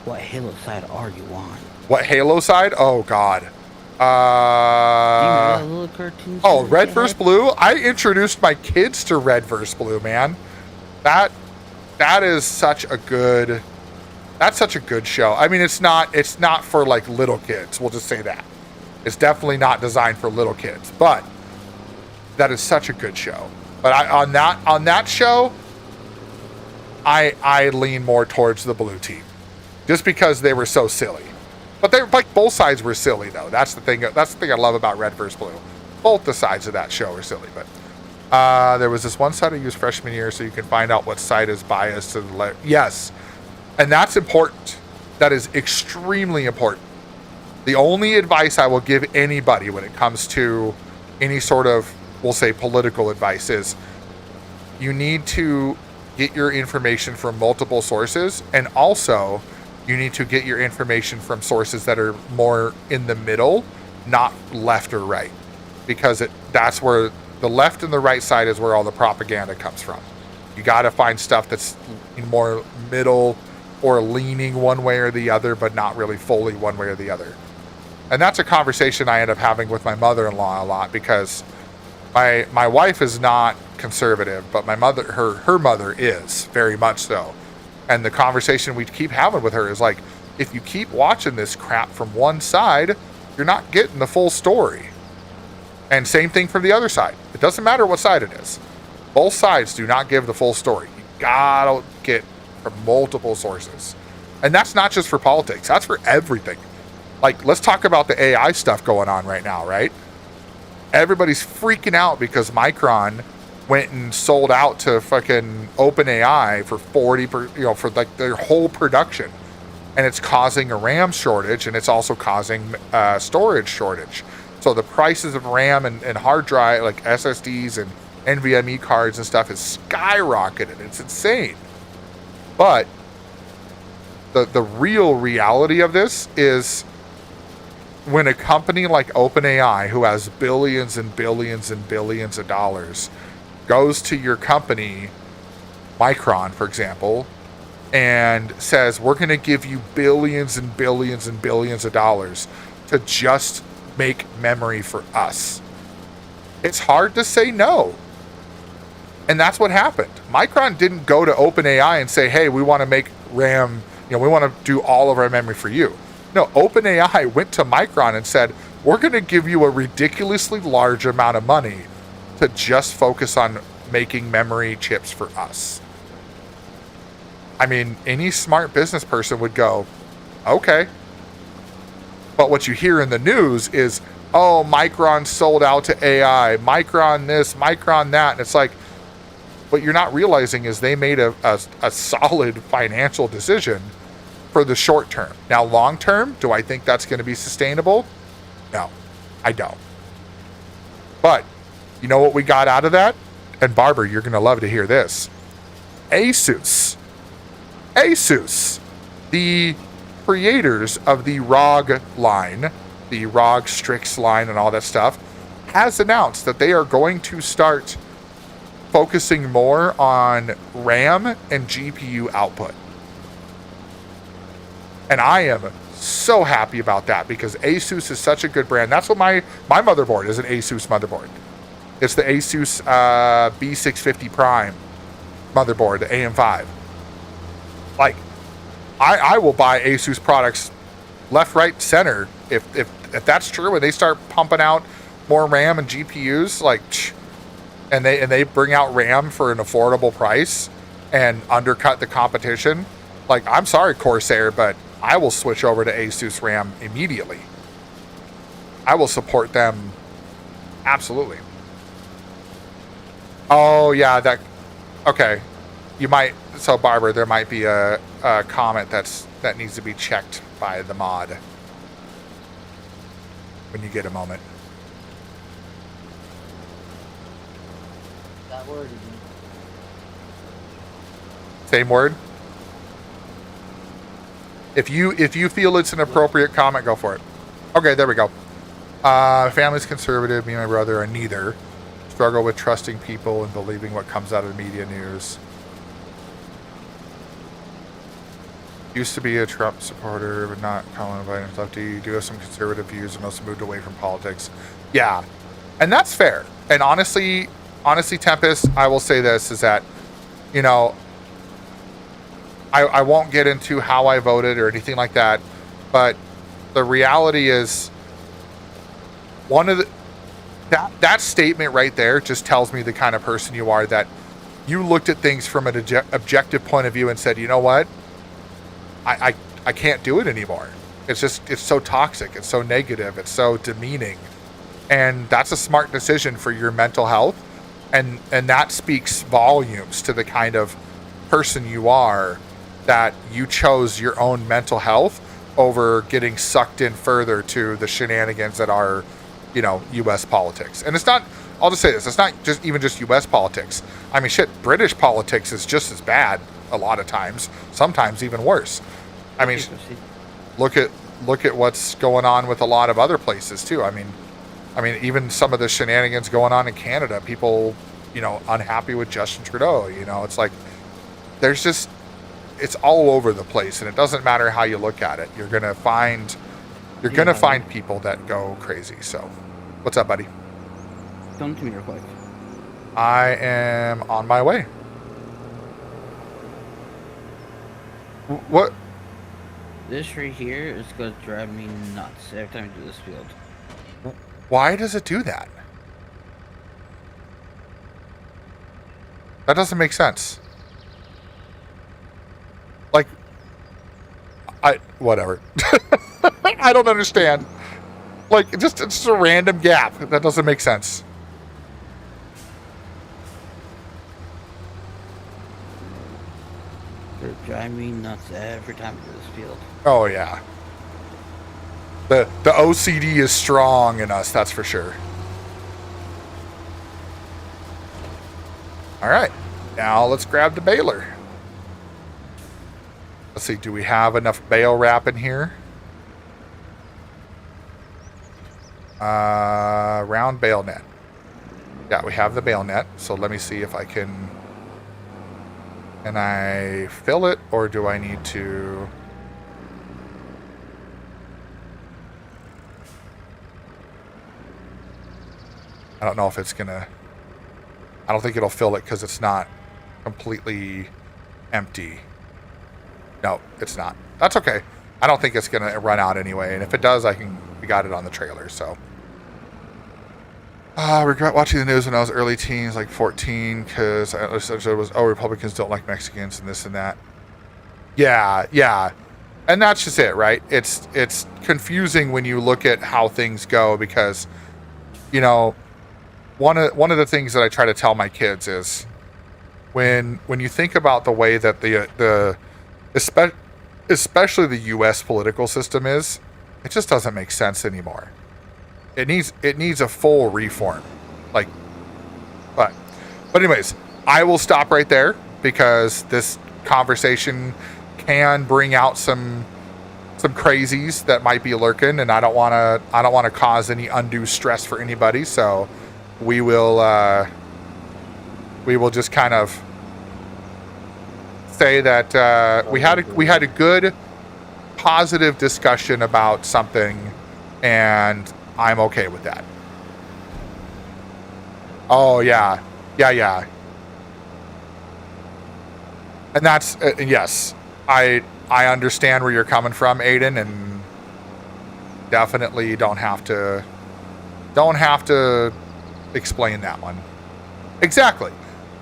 [SPEAKER 3] What Halo side are you on?
[SPEAKER 2] What Halo side? Oh God.
[SPEAKER 3] Do you remember that little cartoon series
[SPEAKER 2] Red
[SPEAKER 3] they
[SPEAKER 2] vs.
[SPEAKER 3] had?
[SPEAKER 2] Blue. I introduced my kids to Red vs. Blue, man. That is such a good. That's such a good show. I mean, it's not for little kids. We'll just say that. It's definitely not designed for little kids, but that is such a good show. But on that show, I lean more towards the blue team, just because they were so silly. But they both sides were silly though. That's the thing I love about Red vs. Blue. Both the sides of that show are silly. But there was this one site I used freshman year, so you can find out what side is biased to the left. Yes, and that's important. That is extremely important. The only advice I will give anybody when it comes to any sort of, we'll say, political advice is, you need to get your information from multiple sources, and also you need to get your information from sources that are more in the middle, not left or right, because that's where the left and the right side is where all the propaganda comes from. You got to find stuff that's more middle or leaning one way or the other, but not really fully one way or the other. And that's a conversation I end up having with my mother-in-law a lot, because my wife is not conservative, but my mother, her mother is very much so. And the conversation we keep having with her is like, if you keep watching this crap from one side, you're not getting the full story. And same thing from the other side. It doesn't matter what side it is. Both sides do not give the full story. You gotta get from multiple sources. And that's not just for politics. That's for everything. Like, let's talk about the AI stuff going on right now, right? Everybody's freaking out because Micron went and sold out to fucking OpenAI for 40, for like their whole production. And it's causing a RAM shortage, and it's also causing storage shortage. So the prices of RAM and hard drive, like SSDs and NVMe cards and stuff, is skyrocketed. It's insane. But the real reality of this is, when a company like OpenAI, who has billions and billions and billions of dollars, goes to your company, Micron, for example, and says, we're going to give you billions and billions and billions of dollars to just make memory for us, it's hard to say no. And that's what happened. Micron didn't go to OpenAI and say, hey, we want to make RAM, we want to do all of our memory for you. No, OpenAI went to Micron and said, we're going to give you a ridiculously large amount of money to just focus on making memory chips for us. I mean, any smart business person would go, okay. But what you hear in the news is, oh, Micron sold out to AI, Micron this, Micron that. And it's like, what you're not realizing is they made a solid financial decision for the short term. Now, long term, do I think that's going to be sustainable? No, I don't. But you know what we got out of that? And Barber, you're going to love to hear this. Asus, the creators of the ROG line, the ROG Strix line and all that stuff, has announced that they are going to start focusing more on RAM and GPU output. And I am so happy about that, because Asus is such a good brand. That's what my motherboard is, an Asus motherboard. It's the Asus B650 Prime motherboard, the AM5. Like, I will buy Asus products left, right, center if that's true, and they start pumping out more RAM and GPUs, like, and they bring out RAM for an affordable price and undercut the competition. Like, I'm sorry, Corsair, but I will switch over to Asus RAM immediately. I will support them absolutely. Oh yeah, okay. You might, so Barbara, there might be a comment that needs to be checked by the mod when you get a moment.
[SPEAKER 3] That word again.
[SPEAKER 2] Same word? If you feel it's an appropriate comment, go for it. Okay, there we go. Family's conservative. Me and my brother are neither. Struggle with trusting people and believing what comes out of the media news. Used to be a Trump supporter, but not Colin inviting himself to. You do have some conservative views and also moved away from politics. Yeah, and that's fair. And honestly, Tempest, I will say this, is that, I won't get into how I voted or anything like that, but the reality is, that statement right there just tells me the kind of person you are, that you looked at things from an objective point of view and said, you know what, I can't do it anymore. It's so toxic, it's so negative, it's so demeaning, and that's a smart decision for your mental health, and that speaks volumes to the kind of person you are, that you chose your own mental health over getting sucked in further to the shenanigans that are, U.S. politics. And it's not I'll just say this: it's not just even just U.S. politics. I mean, shit, British politics is just as bad a lot of times. Sometimes even worse. I mean, look at what's going on with a lot of other places too. I mean, even some of the shenanigans going on in Canada. People, unhappy with Justin Trudeau. It's like there's just it's all over the place, and it doesn't matter how you look at it. You're gonna find people that go crazy. So, what's up, buddy?
[SPEAKER 3] Come to me real quick.
[SPEAKER 2] I am on my way. What?
[SPEAKER 3] This right here is gonna drive me nuts every time I do this field.
[SPEAKER 2] Why does it do that? That doesn't make sense. Like, whatever. I don't understand. Like, it's just a random gap. That doesn't make sense.
[SPEAKER 3] They're driving me nuts every time I do this field.
[SPEAKER 2] Oh yeah. The OCD is strong in us, that's for sure. All right, now let's grab the baler. Let's see, do we have enough bale wrap in here? Round bale net. Yeah, we have the bale net. So let me see if I can I fill it, or do I need to? I don't know if it's gonna, I don't think it'll fill it because it's not completely empty. No, it's not. That's okay. I don't think it's gonna run out anyway, and if it does, we got it on the trailer, so. I regret watching the news when I was early teens, like 14, because it was, Republicans don't like Mexicans and this and that. Yeah. And that's just it, right? It's confusing when you look at how things go, because, one of the things that I try to tell my kids is when you think about the way that especially the U.S. political system is, it just doesn't make sense anymore. It needs a full reform. But anyways, I will stop right there because this conversation can bring out some crazies that might be lurking, and I don't want to cause any undue stress for anybody. So we will just kind of say that we had a good, positive discussion about something, and I'm okay with that. Oh yeah. And that's yes, I understand where you're coming from, Aiden, and definitely don't have to explain that one. Exactly.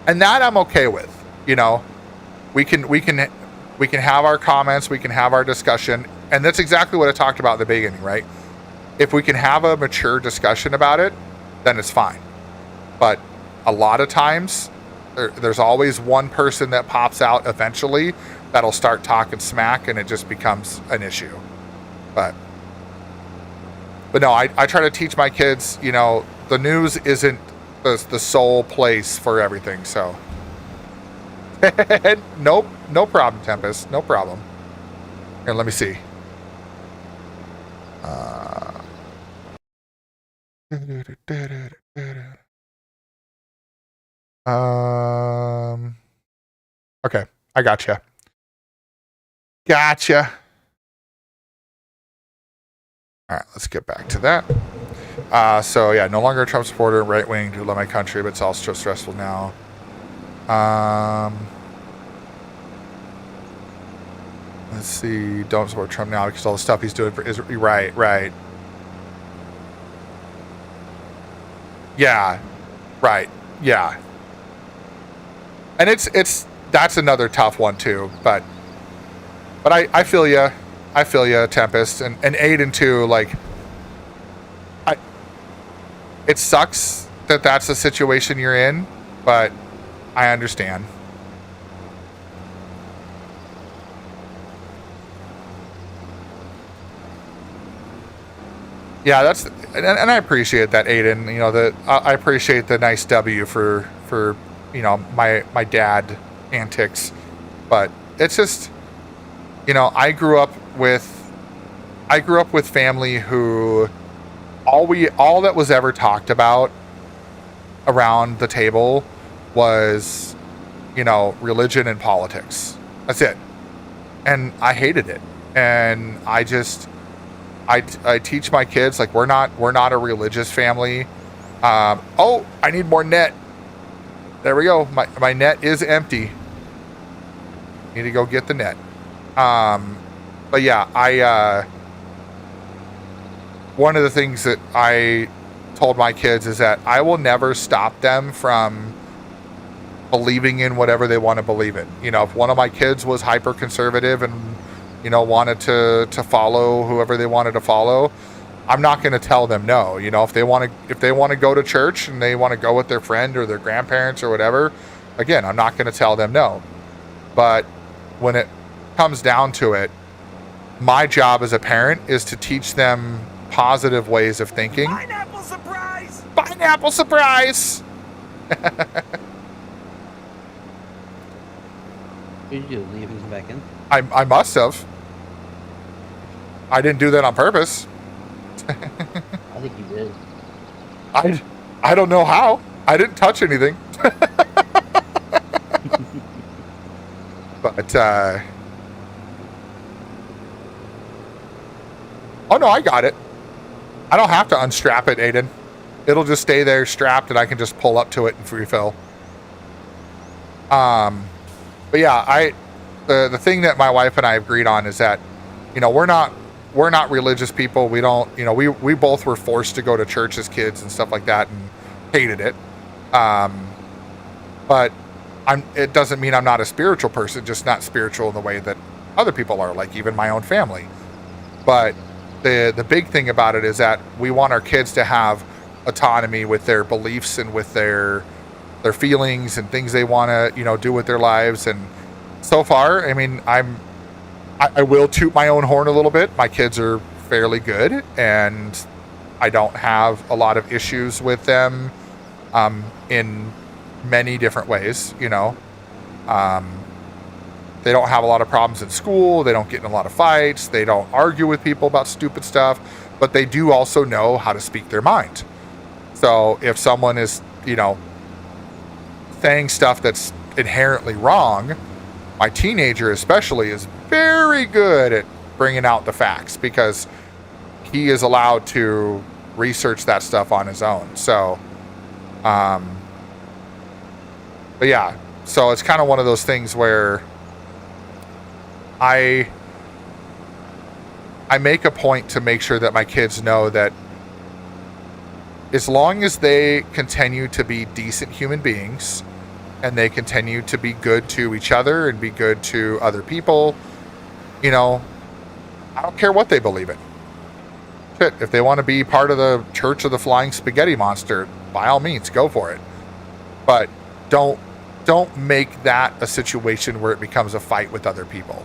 [SPEAKER 2] And that I'm okay with. We can have our comments, we can have our discussion, and that's exactly what I talked about in the beginning, right? If we can have a mature discussion about it, then it's fine. But a lot of times, there's always one person that pops out eventually that'll start talking smack, and it just becomes an issue. But no, I try to teach my kids, the news isn't the sole place for everything. So, nope, no problem, Tempest, no problem. Here, let me see. Okay, I gotcha. All right, let's get back to that. So yeah, no longer a Trump supporter, right wing, do love my country, but it's all so stressful now. Let's see, don't support Trump now because all the stuff he's doing for Israel. Right. Yeah, right. Yeah. And that's another tough one too, but I feel you. I feel you, Tempest, and Aiden too. It sucks that that's the situation you're in, but I understand. Yeah, that's and I appreciate that, Aiden. You know, I appreciate the nice W for my dad antics, but it's just I grew up with family who all that was ever talked about around the table was religion and politics. That's it, and I hated it, and I teach my kids like we're not a religious family. Oh, I need more net. There we go. My net is empty. Need to go get the net. But yeah, one of the things that I told my kids is that I will never stop them from believing in whatever they want to believe in. If one of my kids was hyper conservative and wanted to follow whoever they wanted to follow, I'm not going to tell them no. If they want to go to church and they want to go with their friend or their grandparents or whatever, again, I'm not going to tell them no. But when it comes down to it, my job as a parent is to teach them positive ways of thinking.
[SPEAKER 1] Pineapple surprise!
[SPEAKER 2] Pineapple surprise!
[SPEAKER 3] What did you do? Leave and come back in?
[SPEAKER 2] I must have. I didn't do that on purpose.
[SPEAKER 3] I think you did.
[SPEAKER 2] I don't know how. I didn't touch anything. But oh no, I got it. I don't have to unstrap it, Aiden. It'll just stay there strapped and I can just pull up to it and refill. But yeah, the thing that my wife and I agreed on is that, we're not religious people. We don't, we both were forced to go to church as kids and stuff like that and hated it. But it doesn't mean I'm not a spiritual person, just not spiritual in the way that other people are, like even my own family. But the big thing about it is that we want our kids to have autonomy with their beliefs and with their feelings and things they want to, do with their lives. And so far, I mean, I will toot my own horn a little bit. My kids are fairly good, and I don't have a lot of issues with them in many different ways. They don't have a lot of problems in school. They don't get in a lot of fights. They don't argue with people about stupid stuff, but they do also know how to speak their mind. So if someone is, saying stuff that's inherently wrong, my teenager especially is very good at bringing out the facts because he is allowed to research that stuff on his own. So, but yeah, so it's kind of one of those things where I make a point to make sure that my kids know that as long as they continue to be decent human beings and they continue to be good to each other and be good to other people, I don't care what they believe in. Shit, if they want to be part of the Church of the Flying Spaghetti Monster, by all means, go for it. But don't make that a situation where it becomes a fight with other people.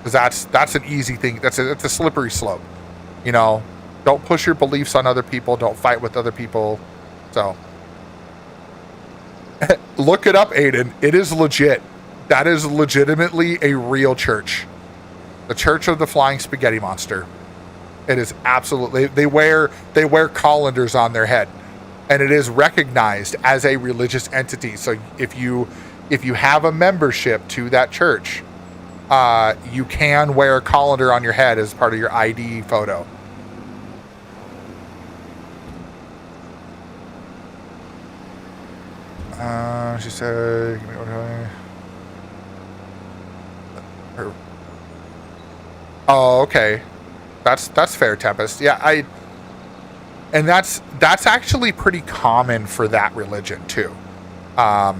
[SPEAKER 2] Because that's an easy thing. It's a slippery slope. Don't push your beliefs on other people. Don't fight with other people. So look it up, Aiden. It is legit. That is legitimately a real church. The Church of the Flying Spaghetti Monster. It is absolutely. They wear colanders on their head, and it is recognized as a religious entity. So if you have a membership to that church, you can wear a colander on your head as part of your ID photo. She said, give me one. Oh, okay. That's fair, Tempest. Yeah, and that's actually pretty common for that religion too. I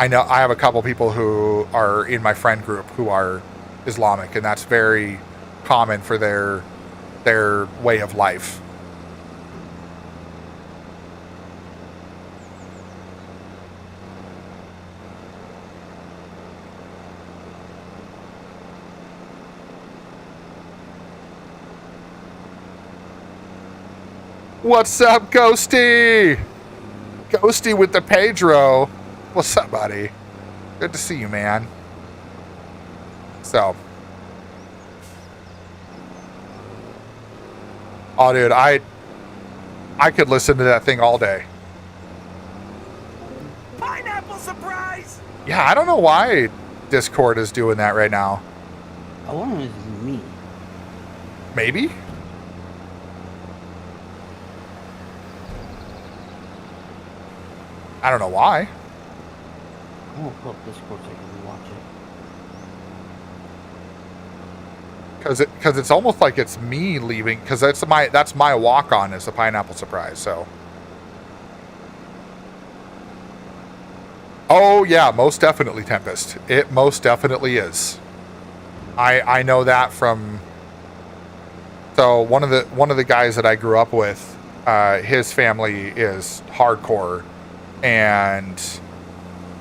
[SPEAKER 2] know I have a couple people who are in my friend group who are Islamic, and that's very common for their way of life. What's up, Ghosty? Ghosty with the Pedro. What's up, buddy? Good to see you, man. So. Oh, dude, I could listen to that thing all day.
[SPEAKER 1] Pineapple surprise!
[SPEAKER 2] Yeah, I don't know why Discord is doing that right now.
[SPEAKER 3] I wonder if it's me.
[SPEAKER 2] Maybe? I don't know why.
[SPEAKER 3] I'm gonna pull up Discord so I can watch it.
[SPEAKER 2] Because it's almost like it's me leaving. Because that's my walk on is the pineapple surprise. So. Oh yeah, most definitely Tempest. It most definitely is. I know that from. So one of the guys that I grew up with, his family is hardcore, and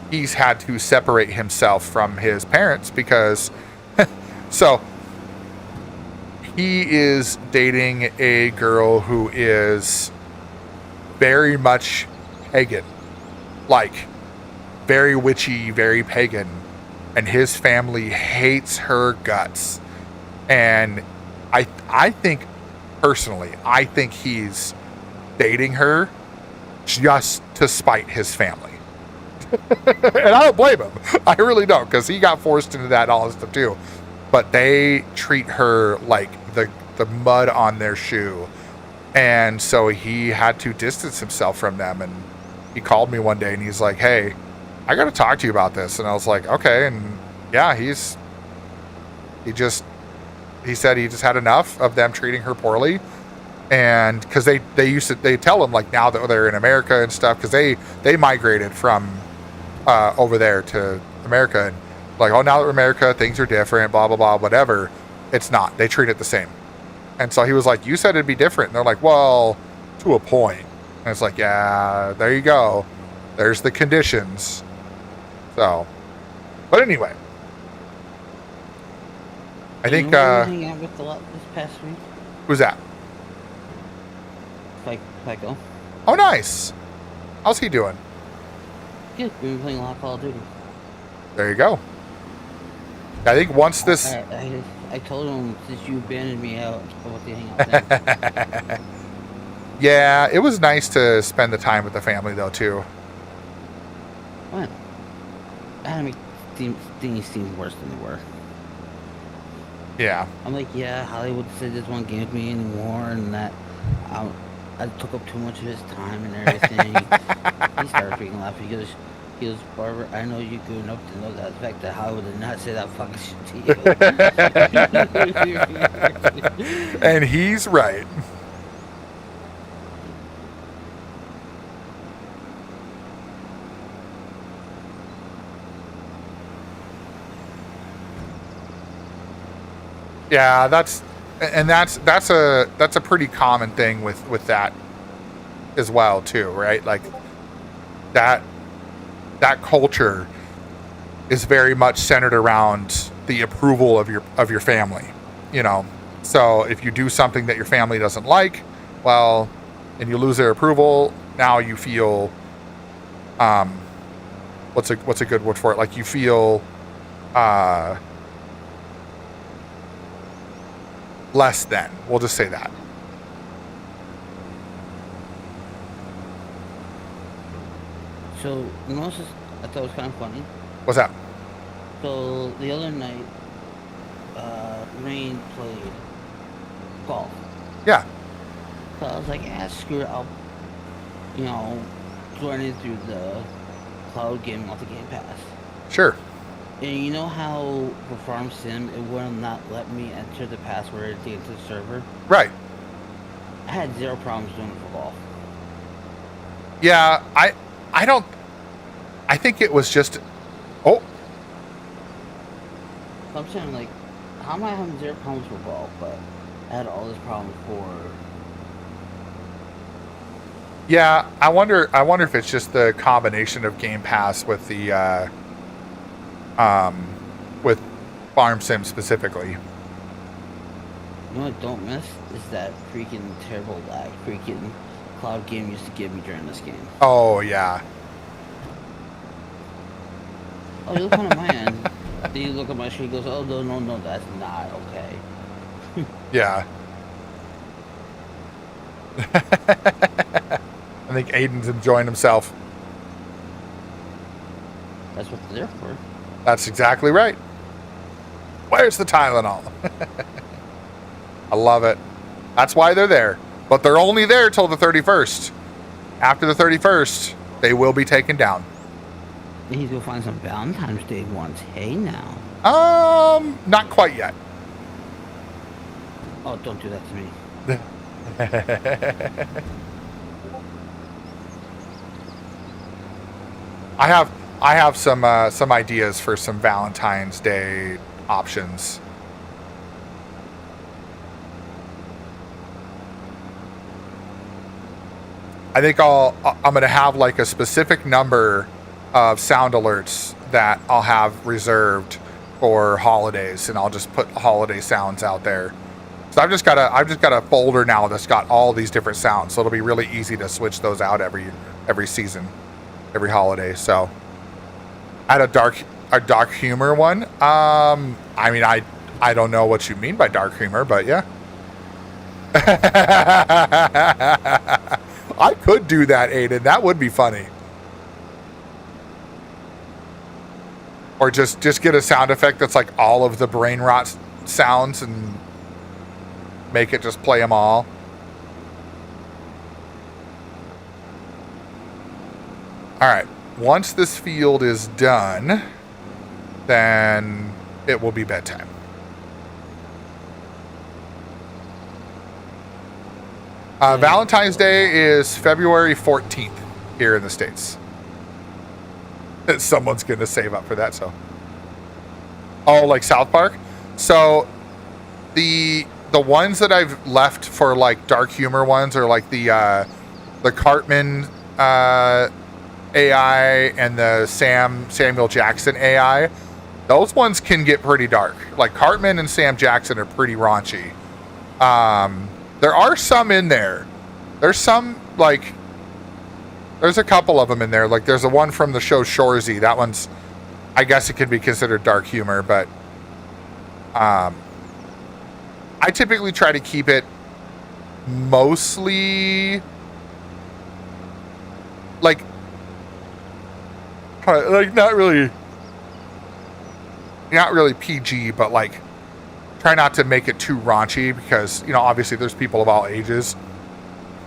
[SPEAKER 2] he's had to separate himself from his parents because. So. He is dating a girl who is very much pagan, like very witchy, very pagan, and his family hates her guts. And I think personally, I think he's dating her just to spite his family. And I don't blame him. I really don't, because he got forced into that and all this stuff too. But they treat her like the mud on their shoe. And so he had to distance himself from them. And he called me one day and he's like, hey, I got to talk to you about this. And I was like, okay. And yeah, he said he just had enough of them treating her poorly. And because they tell him, like, now that they're in America and stuff, because they migrated from over there to America, and like, oh, now that we're in America, things are different, blah, blah, blah, whatever. It's not. They treat it the same. And so he was like, you said it'd be different. And they're like, well, to a point. And it's like, yeah, there you go. There's the conditions. So, but anyway. I think,
[SPEAKER 3] hang out with a lot this past week.
[SPEAKER 2] who's that?
[SPEAKER 3] Pyco.
[SPEAKER 2] Oh, nice. How's he doing?
[SPEAKER 3] Good. We've been playing a lot of Call of Duty.
[SPEAKER 2] There you go. I think once this...
[SPEAKER 3] I told him, since you abandoned me out, I want to hang out with him.
[SPEAKER 2] Yeah, it was nice to spend the time with the family, though, too.
[SPEAKER 3] What? I mean, things seem worse than they were.
[SPEAKER 2] Yeah.
[SPEAKER 3] I'm like, yeah, Hollywood said this one game with me anymore, and that I took up too much of his time and everything. He started freaking laughing. He goes, Barbara, I know you good enough to know that the fact that Hollywood did not say that fucking shit to you.
[SPEAKER 2] And he's right. Yeah, that's a pretty common thing with that as well too, right? Like that culture is very much centered around the approval of your family, you know. So if you do something that your family doesn't like, well, and you lose their approval, now you feel what's a good word for it? Like you feel less than. We'll just say that.
[SPEAKER 3] So, you know, I thought it was kind of funny.
[SPEAKER 2] What's that?
[SPEAKER 3] So, the other night, Rain played golf.
[SPEAKER 2] Yeah.
[SPEAKER 3] So I was like, screw it, I'll, join in through the cloud game off the Game Pass.
[SPEAKER 2] Sure.
[SPEAKER 3] And you know how for Farm Sim, it will not let me enter the password to get to the server?
[SPEAKER 2] Right.
[SPEAKER 3] I had zero problems doing it for golf.
[SPEAKER 2] Yeah, I think it was just... Oh.
[SPEAKER 3] So I'm saying, like, how am I having zero problems for golf, but I had all this problem for...
[SPEAKER 2] Yeah, I wonder if it's just the combination of Game Pass with the with Farm Sim specifically.
[SPEAKER 3] You know what I don't miss is that freaking terrible lag. Freaking Cloud Game used to give me during this game.
[SPEAKER 2] Oh, yeah.
[SPEAKER 3] Oh, you look on my end. Then you look at my screen, he goes, oh, no, that's not okay.
[SPEAKER 2] Yeah. I think Aiden's enjoying himself.
[SPEAKER 3] That's what they're there for.
[SPEAKER 2] That's exactly right. Where's the Tylenol? I love it. That's why they're there. But they're only there till the 31st. After the 31st, they will be taken down.
[SPEAKER 3] He's gonna find some Valentine's Day ones. Hey now.
[SPEAKER 2] Not quite yet.
[SPEAKER 3] Oh, don't do that to me.
[SPEAKER 2] I have some ideas for some Valentine's Day options. I think I'm gonna have like a specific number of sound alerts that I'll have reserved for holidays, and I'll just put holiday sounds out there. So I've just got a folder now that's got all these different sounds, so it'll be really easy to switch those out every season, every holiday. So I had a dark humor one. I mean, I don't know what you mean by dark humor, but yeah. I could do that, Aiden. That would be funny. Or just get a sound effect that's like all of the brain rot sounds and make it just play them all. All right. Once this field is done, then it will be bedtime. Valentine's Day is February 14th here in the States. Someone's going to save up for that, so. Oh, like South Park? So the ones that I've left for like dark humor ones are like the Cartman AI and the Samuel Jackson AI. Those ones can get pretty dark. Like Cartman and Sam Jackson are pretty raunchy. There are some in there. There's some, like, there's a couple of them in there. Like, there's a one from the show Shoresy. That one's, I guess it could be considered dark humor, but I typically try to keep it mostly, like not really PG, but, like, try not to make it too raunchy because, you know, obviously there's people of all ages.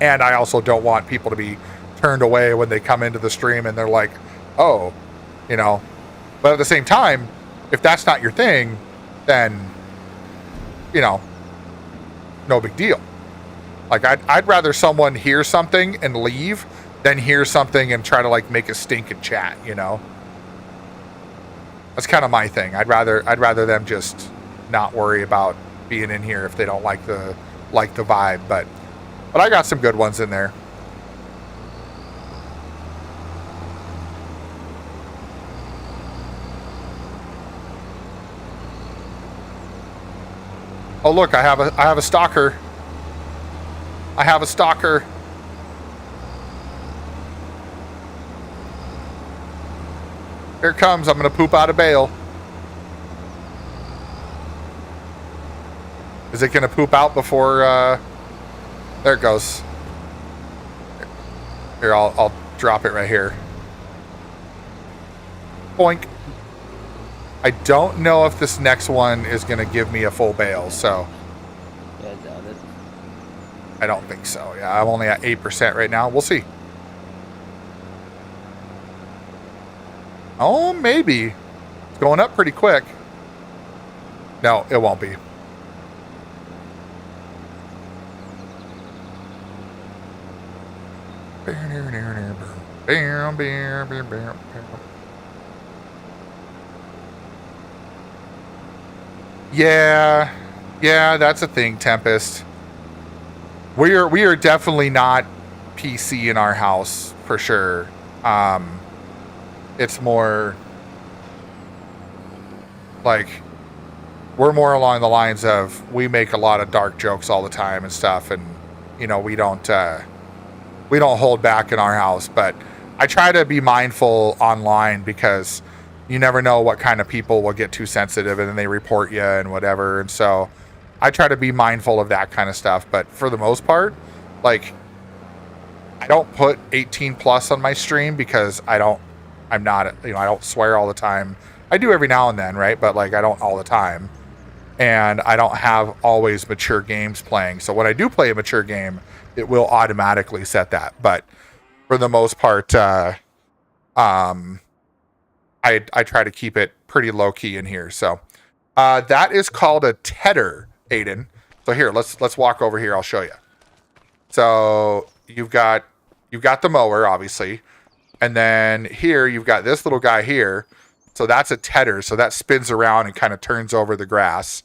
[SPEAKER 2] And I also don't want people to be turned away when they come into the stream and they're like, oh, you know. But at the same time, if that's not your thing, then, you know, no big deal. Like, I'd rather someone hear something and leave than hear something and try to, like, make a stink in chat, you know. That's kind of my thing. I'd rather them just not worry about being in here if they don't like the vibe, but I got some good ones in there. Oh look, I have a stalker. I have a stalker. Here it comes. I'm gonna poop out a bale. Is it going to poop out before, there it goes. Here, I'll drop it right here. Boink. I don't know if this next one is going to give me a full bale, so.
[SPEAKER 3] Yeah, I doubt it.
[SPEAKER 2] I don't think so. Yeah, I'm only at 8% right now. We'll see. Oh, maybe. It's going up pretty quick. No, it won't be. Yeah, that's a thing, Tempest. We are definitely not PC in our house for sure. It's more like we're more along the lines of we make a lot of dark jokes all the time and stuff, and you know we don't we don't hold back in our house, but I try to be mindful online because you never know what kind of people will get too sensitive and then they report you and whatever. And so I try to be mindful of that kind of stuff. But for the most part, like, I don't put 18 plus on my stream because I'm not, I don't swear all the time. I do every now and then, right? But like, I don't all the time. And I don't have always mature games playing. So when I do play a mature game, it will automatically set that. But for the most part, I try to keep it pretty low key in here. So that is called a tedder, Aiden. So here, let's walk over here. I'll show you. So you've got the mower, obviously, and then here you've got this little guy here. So that's a tedder. So that spins around and kind of turns over the grass.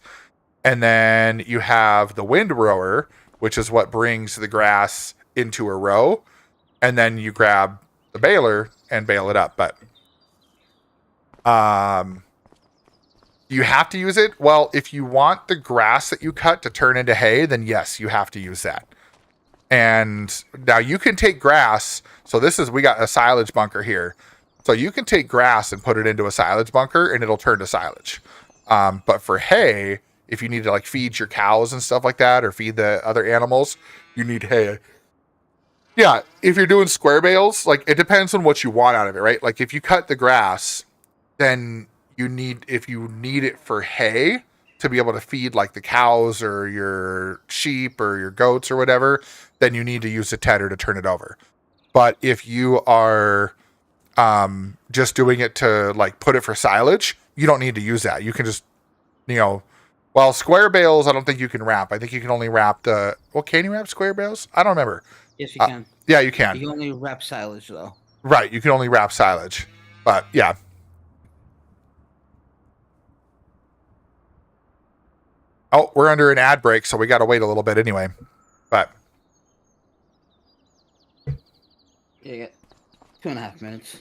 [SPEAKER 2] And then you have the windrower, which is what brings the grass into a row. And then you grab the baler and bale it up. But you have to use it. Well, if you want the grass that you cut to turn into hay, then yes, you have to use that. And now you can take grass. So we got a silage bunker here. So you can take grass and put it into a silage bunker and it'll turn to silage. But for hay, if you need to like feed your cows and stuff like that, or feed the other animals, you need hay. Yeah, if you're doing square bales, like, it depends on what you want out of it, right? Like, if you cut the grass, then if you need it for hay to be able to feed like the cows or your sheep or your goats or whatever, then you need to use a tedder to turn it over. But if you are just doing it to like put it for silage, you don't need to use that. You can just, well, square bales, I don't think you can wrap. I think you can only wrap can you wrap square bales? I don't remember.
[SPEAKER 3] Yes, you can.
[SPEAKER 2] Yeah, you can.
[SPEAKER 3] You can only wrap silage, though.
[SPEAKER 2] Right, you can only wrap silage. But, yeah. Oh, we're under an ad break, so we got to wait a little bit anyway. But.
[SPEAKER 3] Yeah, you got 2.5 minutes.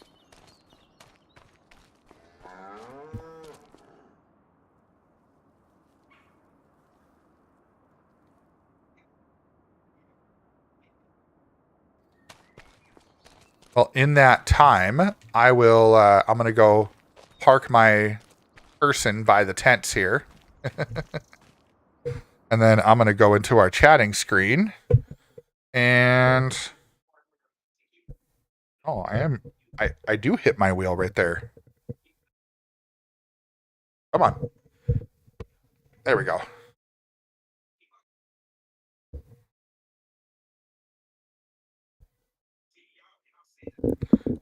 [SPEAKER 2] Well, in that time, I'm going to go park my person by the tents here. And then I'm going to go into our chatting screen. And... oh, I do hit my wheel right there. Come on. There we go.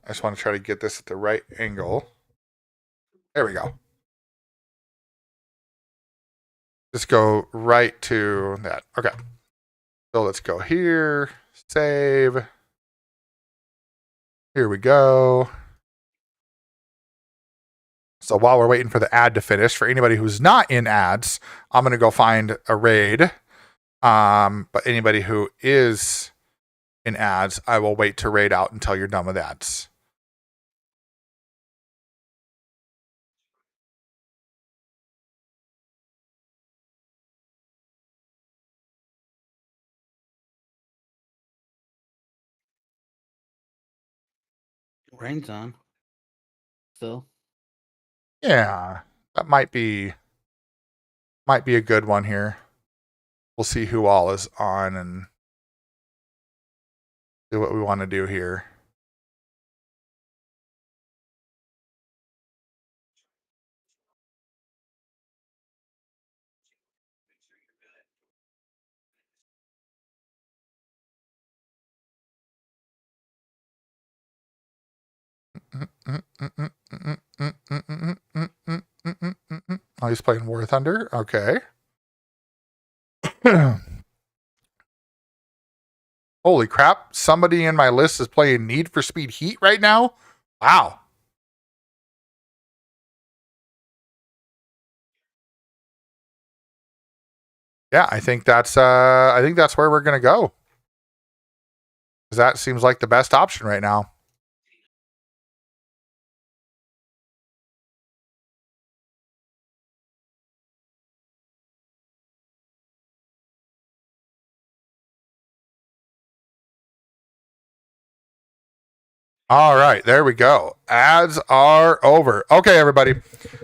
[SPEAKER 2] I just want to try to get this at the right angle. There we go. Just go right to that. Okay. So let's go here. Save. Here we go. So while we're waiting for the ad to finish, for anybody who's not in ads, I'm going to go find a raid. But anybody who is in ads, I will wait to raid out until you're done with ads.
[SPEAKER 3] Rain's on. Still.
[SPEAKER 2] Yeah, that might be a good one here. We'll see who all is on and do what we want to do here. Oh, he's playing War Thunder? Okay. Holy crap. Somebody in my list is playing Need for Speed Heat right now? Wow. Yeah, I think that's where we're gonna go. That seems like the best option right now. All right, there we go. Ads are over. Okay, everybody.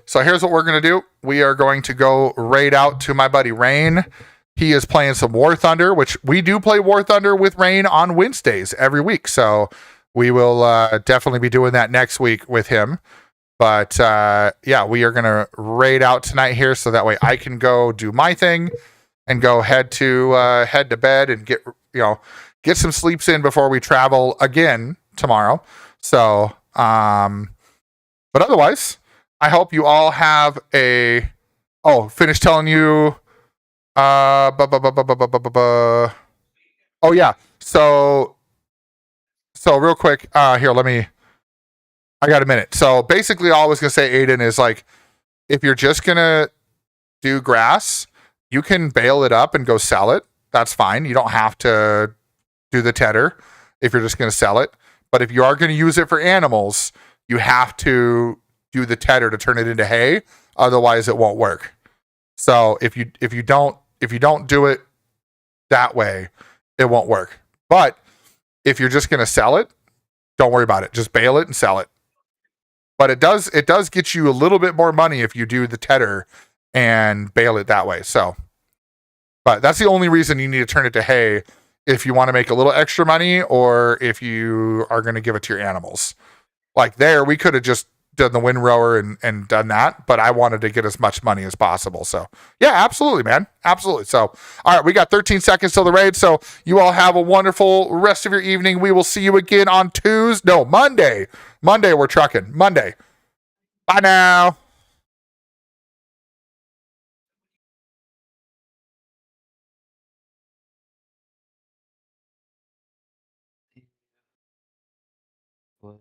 [SPEAKER 2] So here's what we're going to do. We are going to go raid out to my buddy Rain. He is playing some War Thunder, which we do play War Thunder with Rain on Wednesdays every week. So we will definitely be doing that next week with him. But yeah, we are going to raid out tonight here so that way I can go do my thing and go head to bed and get some sleeps in before we travel again tomorrow. So, but otherwise, I hope you all have finish telling you, oh yeah. So real quick, here, I got a minute. So basically all I was going to say, Aiden, is like, if you're just going to do grass, you can bale it up and go sell it. That's fine. You don't have to do the tedder if you're just going to sell it. But if you are going to use it for animals, you have to do the tedder to turn it into hay. Otherwise, it won't work. So if you don't do it that way, it won't work. But if you're just going to sell it, don't worry about it. Just bale it and sell it. But it does get you a little bit more money if you do the tedder and bale it that way. So, but that's the only reason you need to turn it to hay, if you want to make a little extra money or if you are going to give it to your animals. Like there, we could have just done the windrower and done that, but I wanted to get as much money as possible. So yeah, absolutely, man. Absolutely. So, all right, we got 13 seconds till the raid. So you all have a wonderful rest of your evening. We will see you again on Monday. Monday, we're trucking. Monday. Bye now.
[SPEAKER 3] What?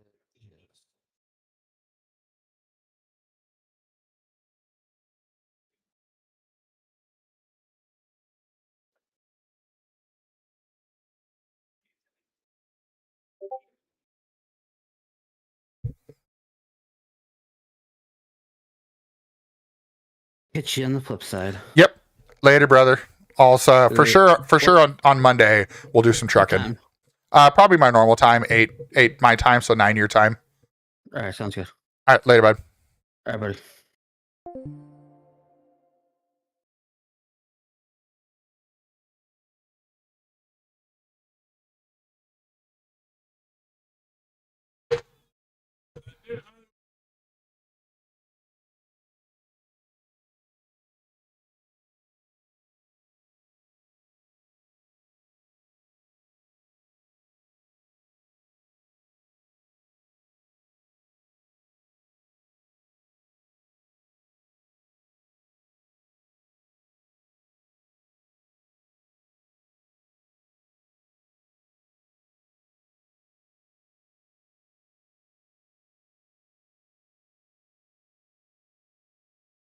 [SPEAKER 3] Hit you on the flip side.
[SPEAKER 2] Yep. Later, brother. Also, for sure on Monday, we'll do some trucking. Probably my normal time, 8 my time, so 9 your time.
[SPEAKER 3] All right, sounds good.
[SPEAKER 2] All right, later, bud.
[SPEAKER 3] All right, buddy.
[SPEAKER 1] Yeah.